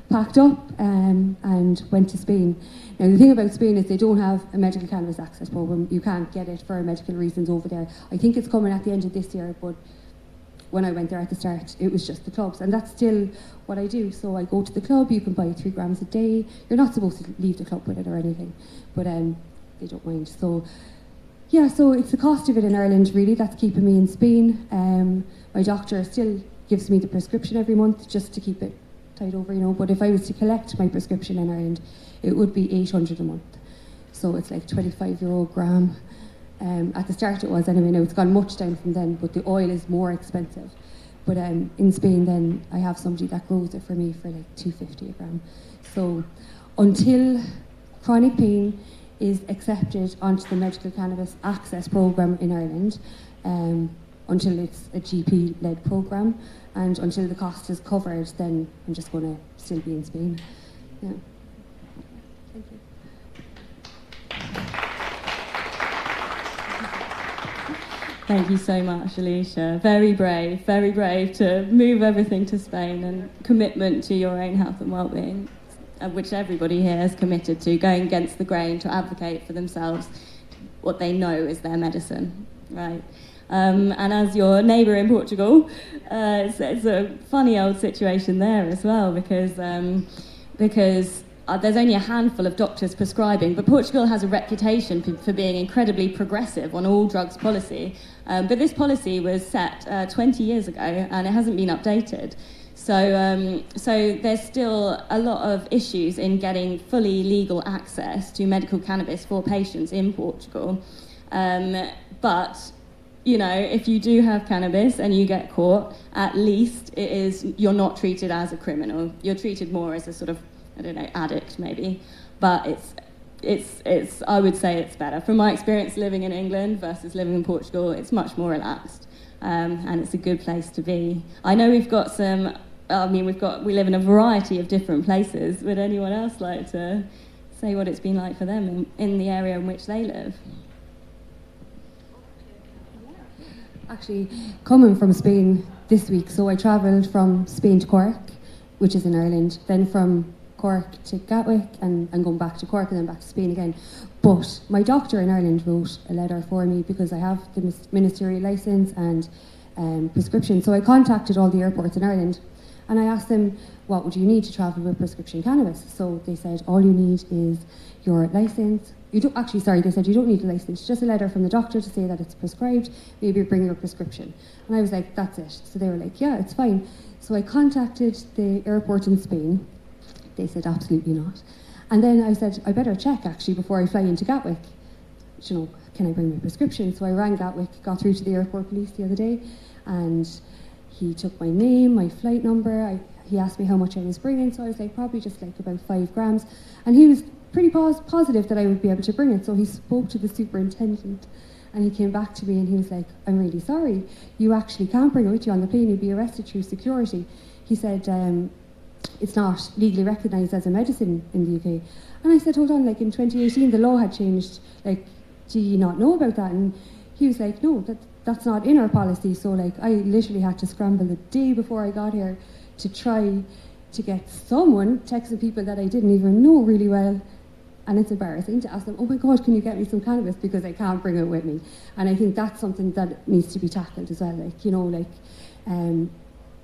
packed up and went to Spain. Now the thing about Spain is they don't have a medical cannabis access program. You can't get it for medical reasons over there. I think it's coming at the end of this year, but when I went there at the start, it was just the clubs, and that's still what I do. So I go to the club, you can buy 3 grams a day. You're not supposed to leave the club with it or anything, but they don't mind. So yeah, so it's the cost of it in Ireland really that's keeping me in Spain. My doctor still gives me the prescription every month just to keep it tied over, you know, but if I was to collect my prescription in Ireland, it would be 800 a month. So it's like €25 a gram. At the start it was anyway. Now it's gone much down from then, but the oil is more expensive. But in Spain then I have somebody that grows it for me for like $2.50 a gram. So until chronic pain is accepted onto the medical cannabis access program in Ireland, until it's a GP-led program, and until the cost is covered, then I'm just going to still be in Spain. Yeah. Thank you. Thank you so much, Alicia. Very brave to move everything to Spain, and commitment to your own health and well-being, which everybody here is committed to, going against the grain to advocate for themselves what they know is their medicine, right? And as your neighbour in Portugal, it's a funny old situation there as well, because there's only a handful of doctors prescribing, but Portugal has a reputation for being incredibly progressive on all drugs policy. But this policy was set 20 years ago, and it hasn't been updated. So there's still a lot of issues in getting fully legal access to medical cannabis for patients in Portugal. But you know, if you do have cannabis and you get caught, at least you're not treated as a criminal. You're treated more as a sort of, I don't know, addict maybe. But it's I would say it's better. From my experience living in England versus living in Portugal, it's much more relaxed. And it's a good place to be. I know we've got some, we live in a variety of different places. Would anyone else like to say what it's been like for them in the area in which they live? Actually, coming from Spain this week, so I travelled from Spain to Cork, which is in Ireland, then from Cork to Gatwick, and going back to Cork and then back to Spain again. But my doctor in Ireland wrote a letter for me because I have the ministerial licence and prescription. So I contacted all the airports in Ireland and I asked them, what would you need to travel with prescription cannabis? So they said, all you need is your licence. They said you don't need a licence, just a letter from the doctor to say that it's prescribed, maybe bring your prescription. And I was like, that's it. So they were like, yeah, it's fine. So I contacted the airport in Spain. They said, absolutely not. And then I said, I better check actually before I fly into Gatwick. You know, can I bring my prescription? So I rang Gatwick, got through to the airport police the other day, and he took my name, my flight number. He asked me how much I was bringing, so I was like, probably just like about 5 grams. And he was pretty positive that I would be able to bring it. So he spoke to the superintendent and he came back to me and he was like, I'm really sorry, you actually can't bring it with you on the plane, you'd be arrested through security. He said, it's not legally recognised as a medicine in the UK. And I said, hold on, like in 2018 the law had changed, like, do you not know about that? And he was like, no, that's not in our policy. So like I literally had to scramble the day before I got here to try to get someone, texting people that I didn't even know really well. And it's embarrassing to ask them, oh my God, can you get me some cannabis? Because I can't bring it with me. And I think that's something that needs to be tackled as well. Like, you know, like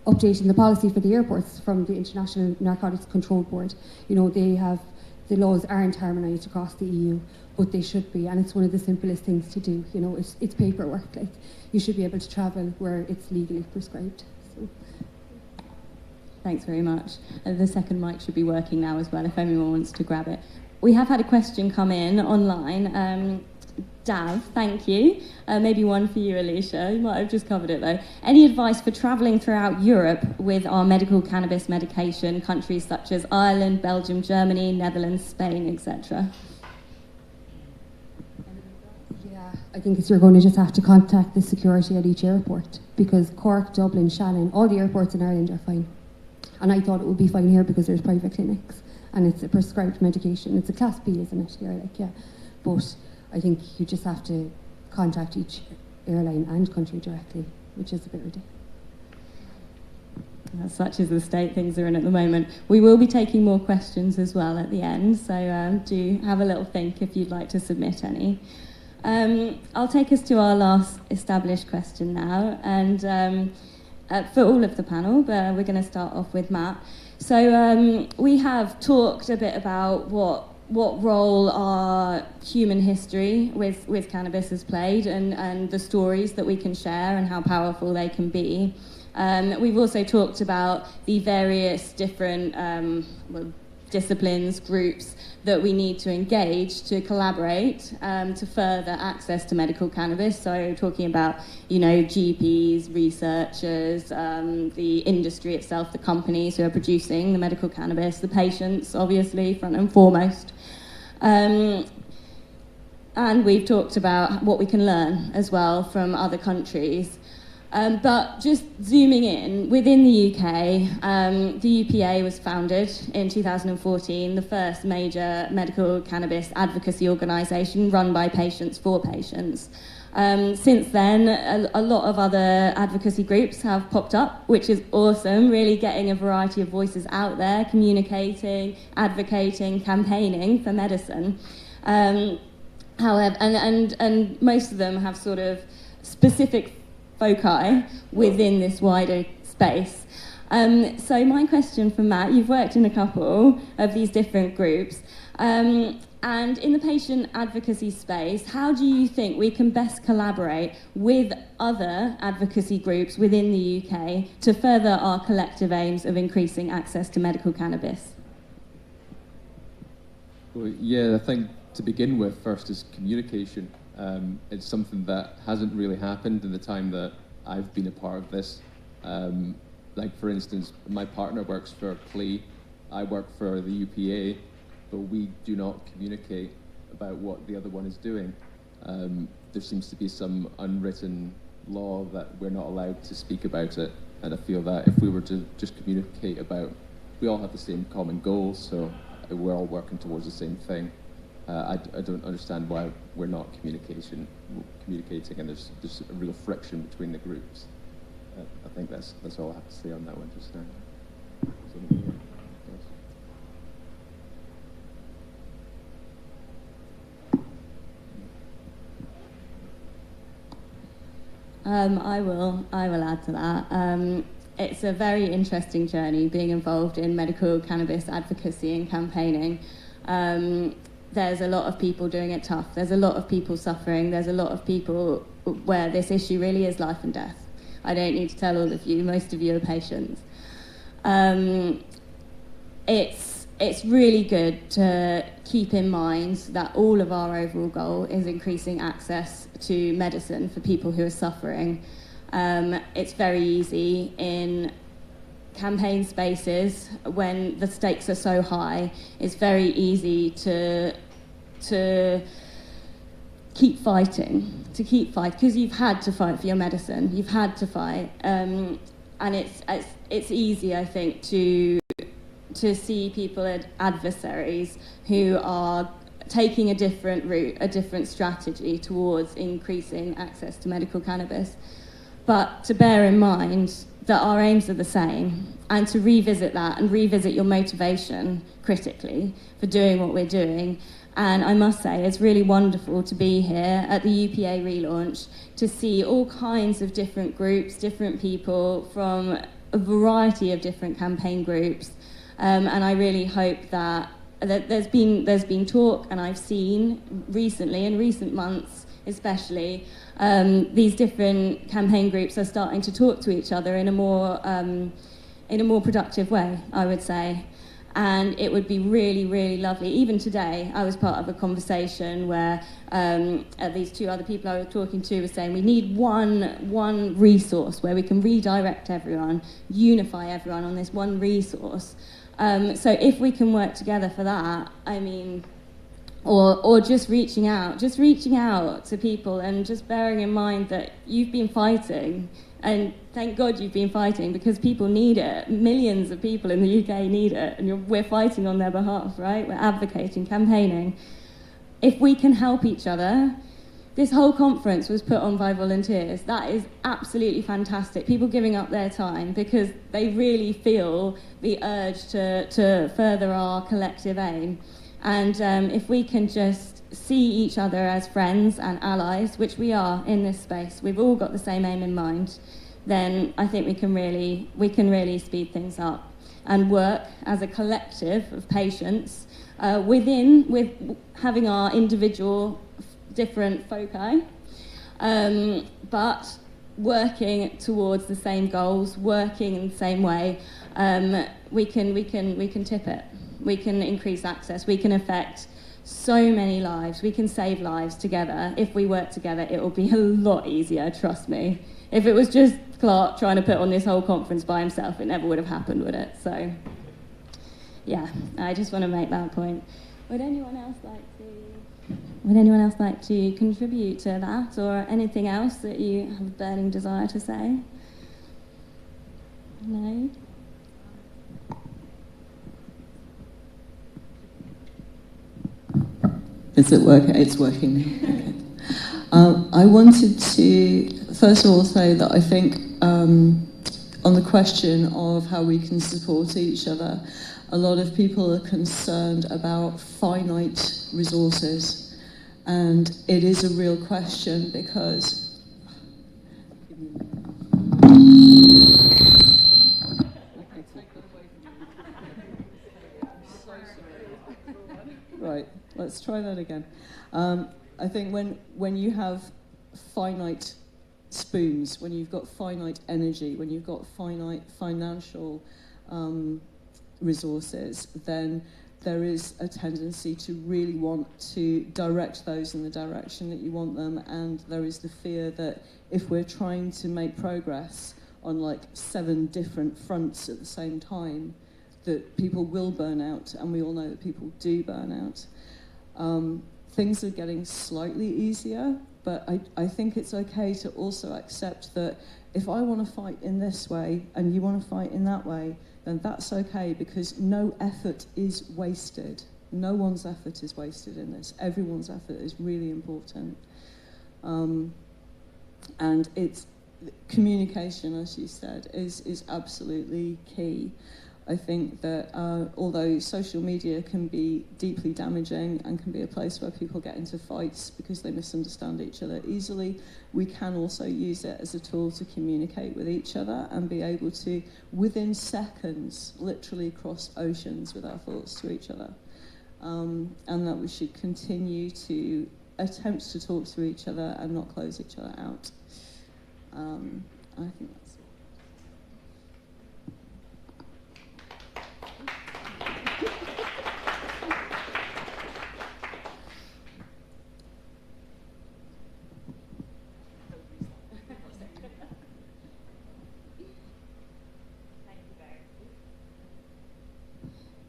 updating the policy for the airports from the International Narcotics Control Board. You know, they have the laws aren't harmonised across the EU, but they should be, and it's one of the simplest things to do. You know, it's paperwork. Like, you should be able to travel where it's legally prescribed. So. Thanks very much. The second mic should be working now as well, if anyone wants to grab it. We have had a question come in online. Dav, thank you. Maybe one for you, Alicia. You might have just covered it, though. Any advice for travelling throughout Europe with our medical cannabis medication, countries such as Ireland, Belgium, Germany, Netherlands, Spain, etc.? Yeah, I think you're going to just have to contact the security at each airport, because Cork, Dublin, Shannon, all the airports in Ireland are fine. And I thought it would be fine here because there's private clinics and it's a prescribed medication. It's a Class B, isn't it? Here, like, yeah. But I think you just have to contact each airline and country directly, which is a bit ridiculous. Such is the state things are in at the moment. We will be taking more questions as well at the end, so do have a little think if you'd like to submit any. I'll take us to our last established question now, and for all of the panel, but we're going to start off with Matt. So we have talked a bit about what role our human history with cannabis has played, and the stories that we can share and how powerful they can be. We've also talked about the various different disciplines, groups that we need to engage to collaborate to further access to medical cannabis. So talking about, you know, GPs, researchers, the industry itself, the companies who are producing the medical cannabis, the patients, obviously, front and foremost. And we've talked about what we can learn as well from other countries. But just zooming in, within the UK, the UPA was founded in 2014, the first major medical cannabis advocacy organisation run by patients for patients. Since then, a lot of other advocacy groups have popped up, which is awesome, really getting a variety of voices out there, communicating, advocating, campaigning for medicine. However, and most of them have sort of specific foci within this wider space. So my question for Matt, you've worked in a couple of these different groups, and in the patient advocacy space, how do you think we can best collaborate with other advocacy groups within the UK to further our collective aims of increasing access to medical cannabis? Well, yeah, I think to begin with, first is communication. It's something that hasn't really happened in the time that I've been a part of this. Like, for instance, my partner works for CLE, I work for the UPA, but we do not communicate about what the other one is doing. There seems to be some unwritten law that we're not allowed to speak about it, and I feel that if we were to just communicate about, we all have the same common goals, so we're all working towards the same thing. I don't understand why we're not communicating, and there's a real friction between the groups. I think that's all I have to say on that one just now. I will add to that. It's a very interesting journey being involved in medical cannabis advocacy and campaigning. There's a lot of people doing it tough. There's a lot of people suffering. There's a lot of people where this issue really is life and death. I don't need to tell all of you. Most of you are patients. It's really good to keep in mind that all of our overall goal is increasing access to medicine for people who are suffering. It's very easy in campaign spaces when the stakes are so high. It's very easy to keep fighting, because you've had to fight for your medicine. You've had to fight, and it's easy, I think, to see people as adversaries who are taking a different route, a different strategy towards increasing access to medical cannabis. But to bear in mind that our aims are the same, and to revisit that and revisit your motivation critically for doing what we're doing. And I must say, it's really wonderful to be here at the UPA relaunch to see all kinds of different groups, different people from a variety of different campaign groups. And I really hope that there's been talk, and I've seen recently, in recent months especially, these different campaign groups are starting to talk to each other in a more productive way, I would say. And it would be really, really lovely. Even today, I was part of a conversation where these two other people I was talking to were saying we need one resource where we can redirect everyone, unify everyone on this one resource. So if we can work together for that, I mean, or just reaching out to people and just bearing in mind that you've been fighting. And thank God you've been fighting, because people need it. Millions of people in the UK need it, and we're fighting on their behalf, right? We're advocating, campaigning. If we can help each other, this whole conference was put on by volunteers. That is absolutely fantastic. People giving up their time because they really feel the urge to further our collective aim. And if we can just see each other as friends and allies, which we are in this space, we've all got the same aim in mind, then I think we can really speed things up and work as a collective of patients with having our individual different foci, but working towards the same goals, working in the same way. We can tip it. We can increase access. We can affect so many lives. We can save lives together. If we work together, it will be a lot easier, trust me. If it was just Clark trying to put on this whole conference by himself, it never would have happened, would it? So, yeah, I just want to make that point. Would anyone else like to contribute to that, or anything else that you have a burning desire to say? No? Is it working? It's working. Okay. I wanted to, first of all, say that I think on the question of how we can support each other, a lot of people are concerned about finite resources. And it is a real question because right, let's try that again. I think when you have finite spoons, when you've got finite energy, when you've got finite financial resources, then there is a tendency to really want to direct those in the direction that you want them, and there is the fear that if we're trying to make progress on like 7 different fronts at the same time, that people will burn out, and we all know that people do burn out. Things are getting slightly easier, but I think it's okay to also accept that if I want to fight in this way and you want to fight in that way, then that's okay, because no effort is wasted. No one's effort is wasted in this. Everyone's effort is really important. And it's communication, as you said, is absolutely key. I think that although social media can be deeply damaging and can be a place where people get into fights because they misunderstand each other easily, we can also use it as a tool to communicate with each other and be able to, within seconds, literally cross oceans with our thoughts to each other. And that we should continue to attempt to talk to each other and not close each other out. I think that's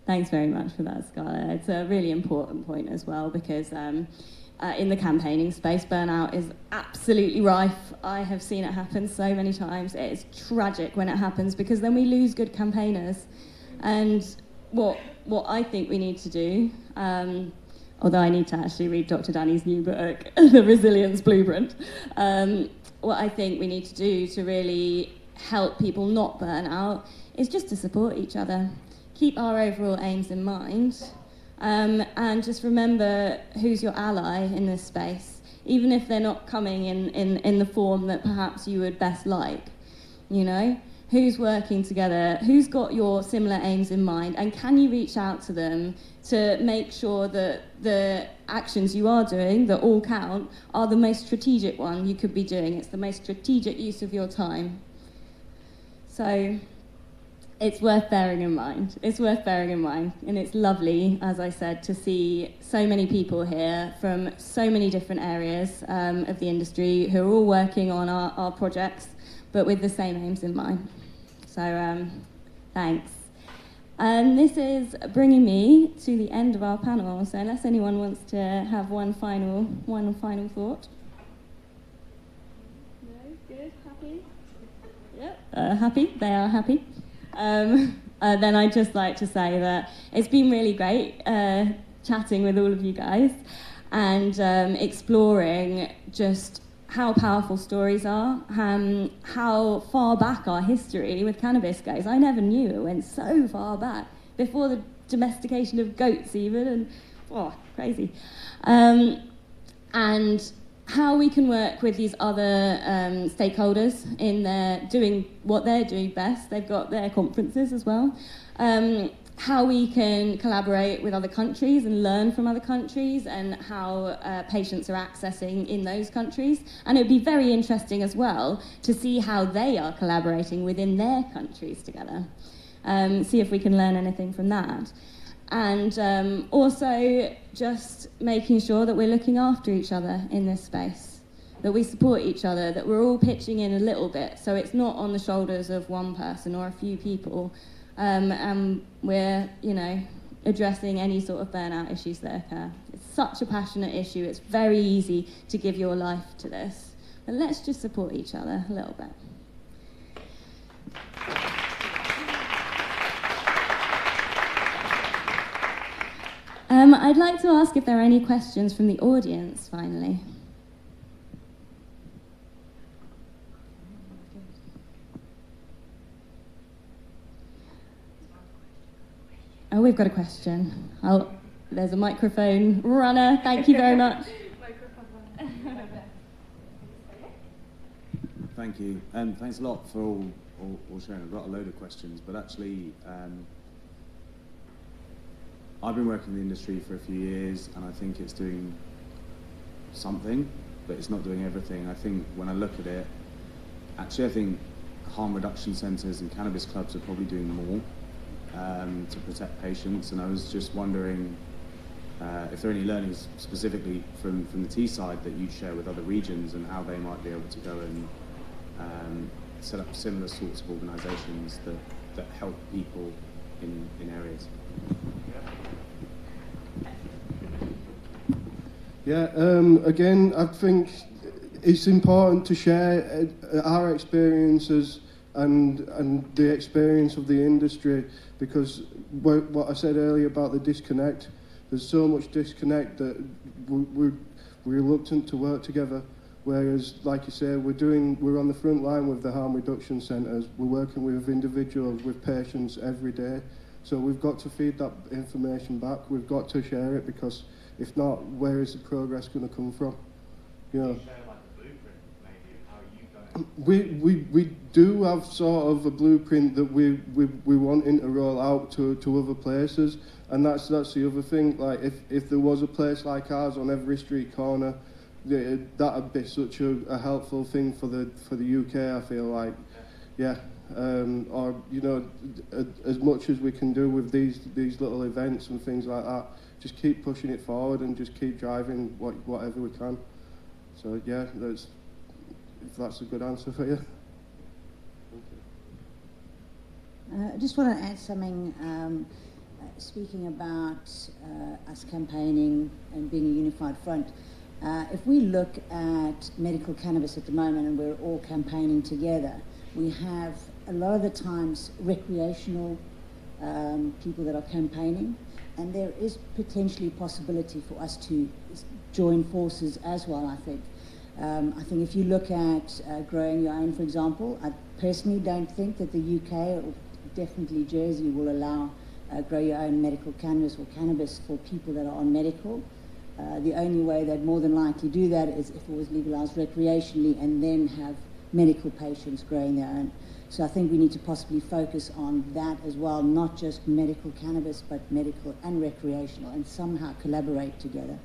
Thanks very much for that, Scarlett. It's a really important point as well, because in the campaigning space, burnout is absolutely rife. I have seen it happen so many times. It's tragic when it happens, because then we lose good campaigners. And what I think we need to do, although I need to actually read Dr. Danny's new book, The Resilience Blueprint, what I think we need to do to really help people not burn out is just to support each other. Keep our overall aims in mind, and just remember who's your ally in this space, even if they're not coming in the form that perhaps you would best like. You know, who's working together, who's got your similar aims in mind, and can you reach out to them to make sure that the actions you are doing, that all count, are the most strategic one you could be doing. It's the most strategic use of your time. So it's worth bearing in mind. It's worth bearing in mind. And it's lovely, as I said, to see so many people here from so many different areas of the industry who are all working on our projects, but with the same aims in mind. So thanks. This is bringing me to the end of our panel. So unless anyone wants to have one final thought. No? Good? Happy? Yep. Happy? They are happy. Then I'd just like to say that it's been really great chatting with all of you guys and exploring just how powerful stories are, how far back our history with cannabis goes. I never knew it went so far back, before the domestication of goats even, and crazy. And how we can work with these other stakeholders in their doing what they're doing best. They've got their conferences as well. How we can collaborate with other countries and learn from other countries, and how patients are accessing in those countries. And it would be very interesting as well to see how they are collaborating within their countries together. See if we can learn anything from that. And also just making sure that we're looking after each other in this space, that we support each other, that we're all pitching in a little bit, so it's not on the shoulders of one person or a few people. And we're, addressing any sort of burnout issues that occur. It's such a passionate issue. It's very easy to give your life to this. But let's just support each other a little bit. I'd like to ask if there are any questions from the audience, finally. Oh, we've got a question. There's a microphone runner. Thank you very much. Thank you. Thanks a lot for all sharing. I've got a load of questions, but actually, I've been working in the industry for a few years, and I think it's doing something, but it's not doing everything. I think when I look at it, actually, I think harm reduction centres and cannabis clubs are probably doing more to protect patients, and I was just wondering if there are any learnings specifically from the T side that you'd share with other regions, and how they might be able to go and set up similar sorts of organisations that help people in areas. Yeah, again, I think it's important to share our experiences and the experience of the industry, because what I said earlier about the disconnect, there's so much disconnect that we're reluctant to work together. Whereas, like you say, we're on the front line with the harm reduction centres. We're working with individuals, with patients every day. So we've got to feed that information back. We've got to share it, because if not, where is the progress going to come from? We do have sort of a blueprint that we wanting to roll out to other places, and that's the other thing. Like if there was a place like ours on every street corner, that'd be such a helpful thing for the UK. I feel like, yeah. Or as much as we can do with these little events and things like that, just keep pushing it forward and just keep driving whatever we can. So yeah, if that's a good answer for you. I just want to add something. Speaking about us campaigning and being a unified front, if we look at medical cannabis at the moment, and we're all campaigning together, we have a lot of the times recreational people that are campaigning, and there is potentially a possibility for us to join forces as well, I think. I think if you look at growing your own, for example, I personally don't think that the UK, or definitely Jersey, will allow grow your own medical cannabis or cannabis for people that are on medical. The only way they'd more than likely do that is if it was legalised recreationally, and then have medical patients growing their own. So I think we need to possibly focus on that as well, not just medical cannabis, but medical and recreational, and somehow collaborate together.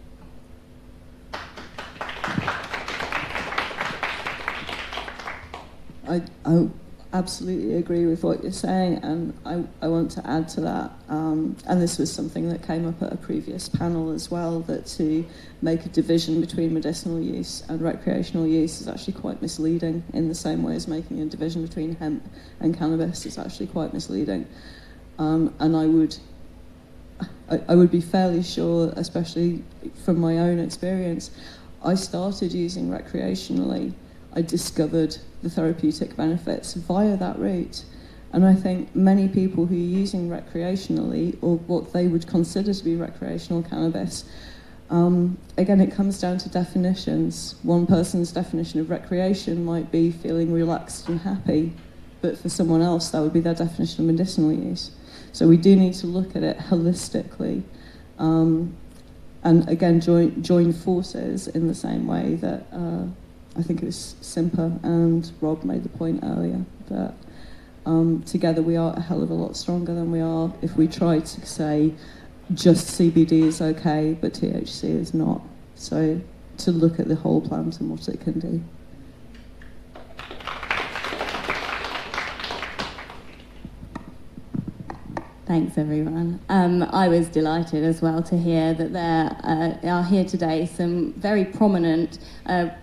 I absolutely agree with what you're saying, and I want to add to that. And this was something that came up at a previous panel as well, that to make a division between medicinal use and recreational use is actually quite misleading, in the same way as making a division between hemp and cannabis is actually quite misleading. And I would be fairly sure, especially from my own experience, I started using recreationally. I discovered the therapeutic benefits via that route. And I think many people who are using recreationally, or what they would consider to be recreational cannabis, again, it comes down to definitions. One person's definition of recreation might be feeling relaxed and happy, but for someone else, that would be their definition of medicinal use. So we do need to look at it holistically. And again, join forces in the same way that I think it was Simpa and Rob made the point earlier that together we are a hell of a lot stronger than we are if we try to say just CBD is okay, but THC is not. So to look at the whole plant and what it can do. Thanks, everyone. I was delighted as well to hear that there are here today some very prominent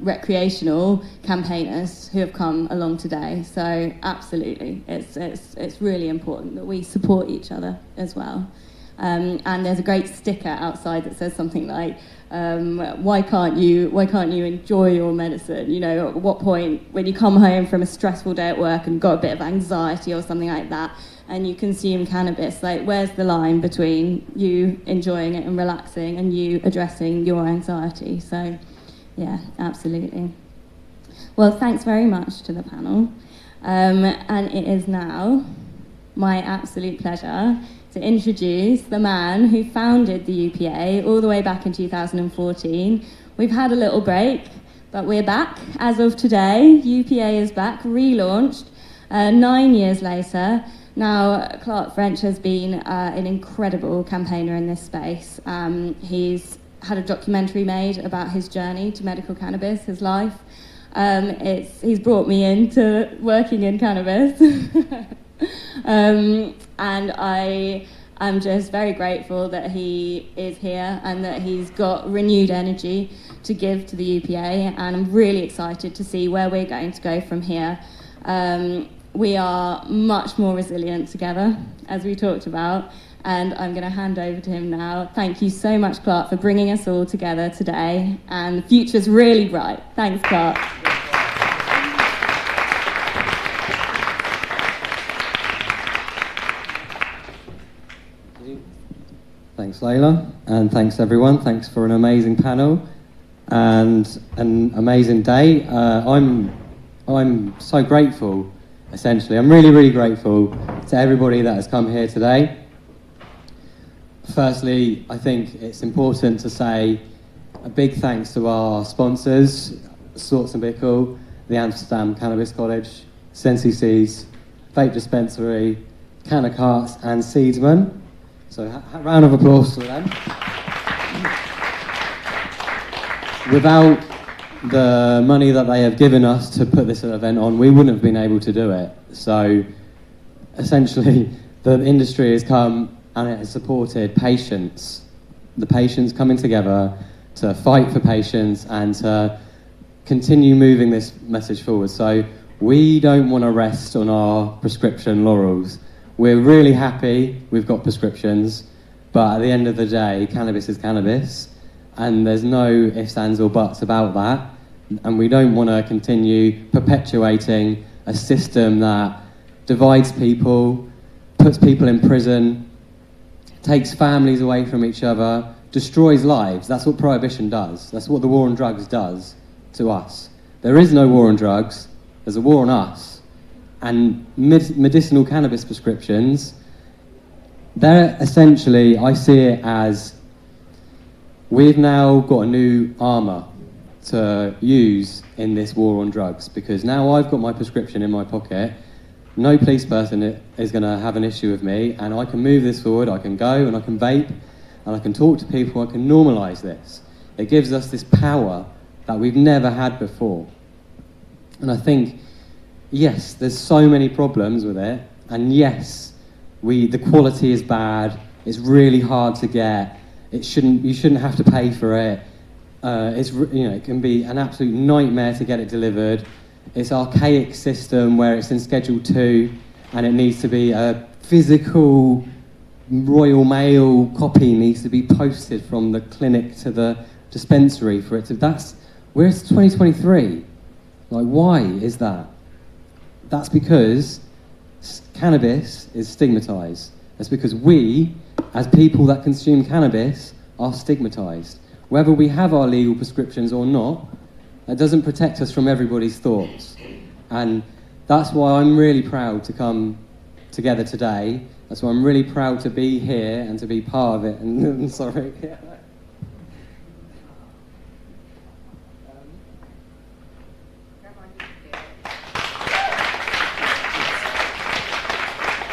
recreational campaigners who have come along today. So absolutely, it's really important that we support each other as well. And there's a great sticker outside that says something like, why can't you enjoy your medicine? You know, at what point when you come home from a stressful day at work and got a bit of anxiety or something like that, and you consume cannabis, like where's the line between you enjoying it and relaxing and you addressing your anxiety? So yeah, absolutely. Well, thanks very much to the panel. And it is now my absolute pleasure to introduce the man who founded the UPA all the way back in 2014. We've had a little break, but we're back as of today. UPA is back, relaunched 9 years later. Now, Clark French has been an incredible campaigner in this space. He's had a documentary made about his journey to medical cannabis, his life. He's brought me into working in cannabis. And I am just very grateful that he is here and that he's got renewed energy to give to the UPA, and I'm really excited to see where we're going to go from here. We are much more resilient together, as we talked about, and I'm going to hand over to him now. Thank you so much, Clark, for bringing us all together today, and the future's really bright. Thanks, Clark. Thanks, Layla, and thanks, everyone. Thanks for an amazing panel and an amazing day. I'm so grateful. Essentially, I'm really, really grateful to everybody that has come here today. Firstly, I think it's important to say a big thanks to our sponsors, Sorts and Bickle, the Amsterdam Cannabis College, Sensi Seeds, Vape Dispensary, Canna Carts and Seedsman. So a round of applause for them. Without the money that they have given us to put this event on, we wouldn't have been able to do it. So essentially, the industry has come and it has supported patients. The patients coming together to fight for patients and to continue moving this message forward. So we don't want to rest on our prescription laurels. We're really happy we've got prescriptions, but at the end of the day, cannabis is cannabis. And there's no ifs, ands or buts about that. And we don't want to continue perpetuating a system that divides people, puts people in prison, takes families away from each other, destroys lives. That's what prohibition does. That's what the war on drugs does to us. There is no war on drugs. There's a war on us. And medicinal cannabis prescriptions, they're essentially, I see it as, we've now got a new armour to use in this war on drugs, because now I've got my prescription in my pocket. No police person is going to have an issue with me, and I can move this forward. I can go and I can vape and I can talk to people. I can normalise this. It gives us this power that we've never had before. And I think, yes, there's so many problems with it, and yes, the quality is bad. It's really hard to get. You shouldn't have to pay for it. It can be an absolute nightmare to get it delivered. It's an archaic system where it's in Schedule 2 and it needs to be a physical Royal Mail copy needs to be posted from the clinic to the dispensary for it to... Where's 2023? Like, why is that? That's because cannabis is stigmatised. That's because we, as people that consume cannabis, are stigmatised. Whether we have our legal prescriptions or not, that doesn't protect us from everybody's thoughts. And that's why I'm really proud to come together today. That's why I'm really proud to be here and to be part of it. And sorry.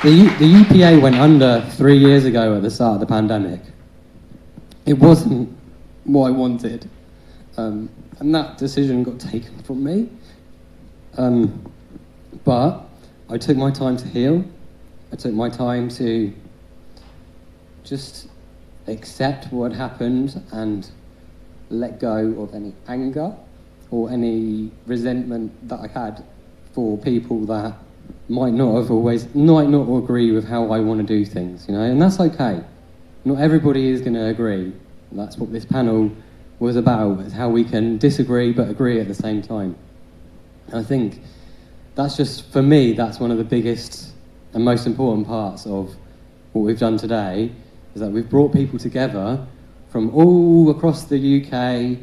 The UPA went under 3 years ago at the start of the pandemic. It wasn't what I wanted. And that decision got taken from me. But I took my time to heal. I took my time to just accept what happened and let go of any anger or any resentment that I had for people that might not agree with how I want to do things, and that's okay. Not everybody is going to agree. That's what this panel was about, is how we can disagree but agree at the same time. And I think that's just, for me, that's one of the biggest and most important parts of what we've done today, is that we've brought people together from all across the UK.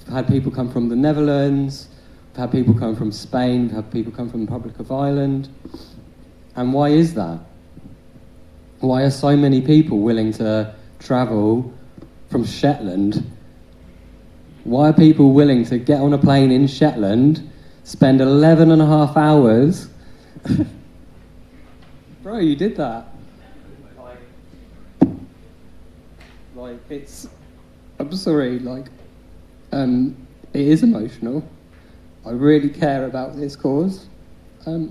We've had people come from the Netherlands, we've had people come from Spain, we've had people come from the Republic of Ireland. And why is that? Why are so many people willing to travel from Shetland? Why are people willing to get on a plane in Shetland, spend 11 and a half hours... Bro, you did that. Like, it's... I'm sorry, it is emotional. I really care about this cause. It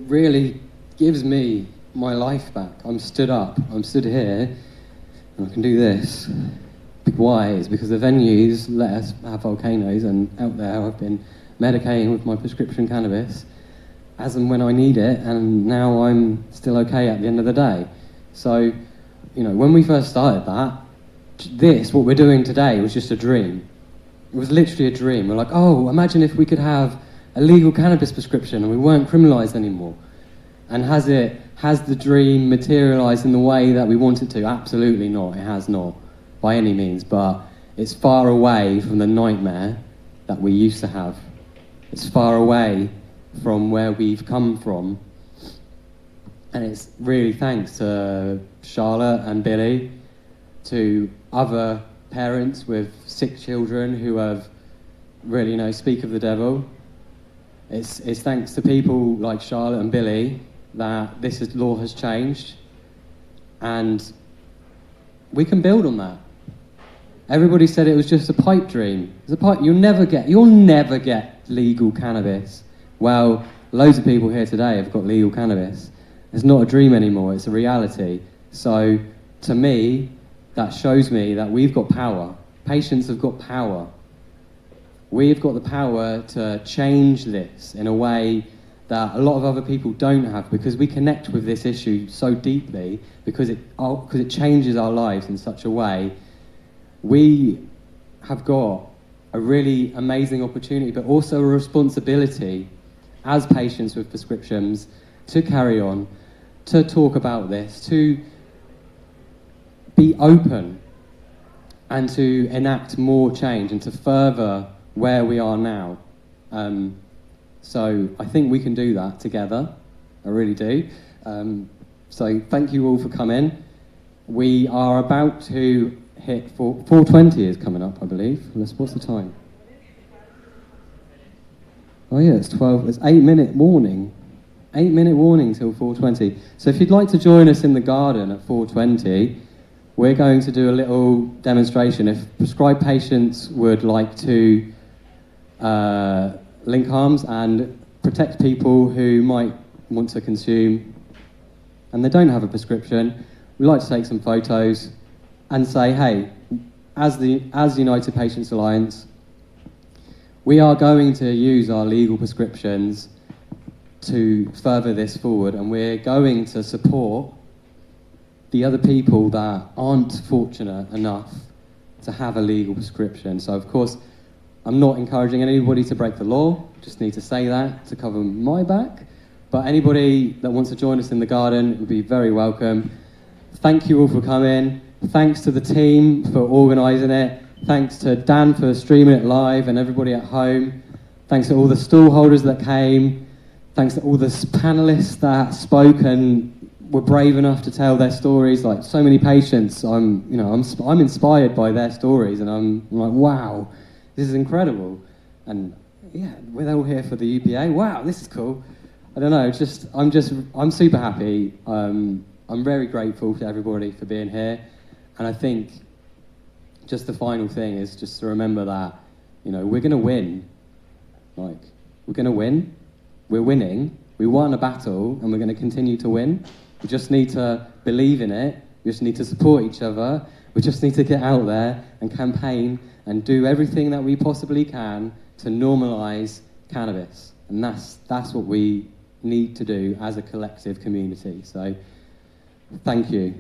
really gives me my life back. I'm stood up, I'm stood here, and I can do this. Why? It's because the venues let us have volcanoes, and out there I've been medicating with my prescription cannabis as and when I need it, and now I'm still okay at the end of the day. So, when we first started that, what we're doing today was just a dream. It was literally a dream. We're like, oh, imagine if we could have a legal cannabis prescription and we weren't criminalised anymore. And has the dream materialised in the way that we want it to? Absolutely not. It has not, by any means. But it's far away from the nightmare that we used to have. It's far away from where we've come from. And it's really thanks to Charlotte and Billy, to other parents with sick children who have really, speak of the devil. It's thanks to people like Charlotte and Billy that this law has changed, and we can build on that. Everybody said it was just a pipe dream. It's a pipe. You'll never get legal cannabis. Well, loads of people here today have got legal cannabis. It's not a dream anymore, it's a reality. So, to me, that shows me that we've got power. Patients have got power. We've got the power to change this in a way that a lot of other people don't have, because we connect with this issue so deeply, because it changes our lives in such a way. We have got a really amazing opportunity, but also a responsibility as patients with prescriptions to carry on, to talk about this, to be open and to enact more change and to further where we are now. So I think we can do that together. I really do. So thank you all for coming. We are about to hit 4:20 is coming up, I believe. What's the time? Oh yeah, it's 12. It's 8-minute warning. 8-minute warning till 4:20. So if you'd like to join us in the garden at 4:20, we're going to do a little demonstration. If prescribed patients would like to link arms and protect people who might want to consume and they don't have a prescription, we'd like to take some photos and say, hey, as United Patients Alliance, we are going to use our legal prescriptions to further this forward, and we're going to support the other people that aren't fortunate enough to have a legal prescription. So, of course, I'm not encouraging anybody to break the law, just need to say that to cover my back. But anybody that wants to join us in the garden would be very welcome. Thank you all for coming. Thanks to the team for organising it. Thanks to Dan for streaming it live and everybody at home. Thanks to all the stall holders that came. Thanks to all the panellists that spoke and were brave enough to tell their stories. Like so many patients, I'm inspired by their stories, and I'm like, wow, this is incredible. And yeah, we're all here for the UPA. Wow, this is cool. I don't know, I'm super happy. I'm very grateful to everybody for being here, and I think just the final thing is just to remember that, we're going to win. Like, we're going to win. We're winning. We won a battle, and we're going to continue to win. We just need to believe in it. We just need to support each other. We just need to get out there and campaign and do everything that we possibly can to normalise cannabis. And that's what we need to do as a collective community. So, thank you.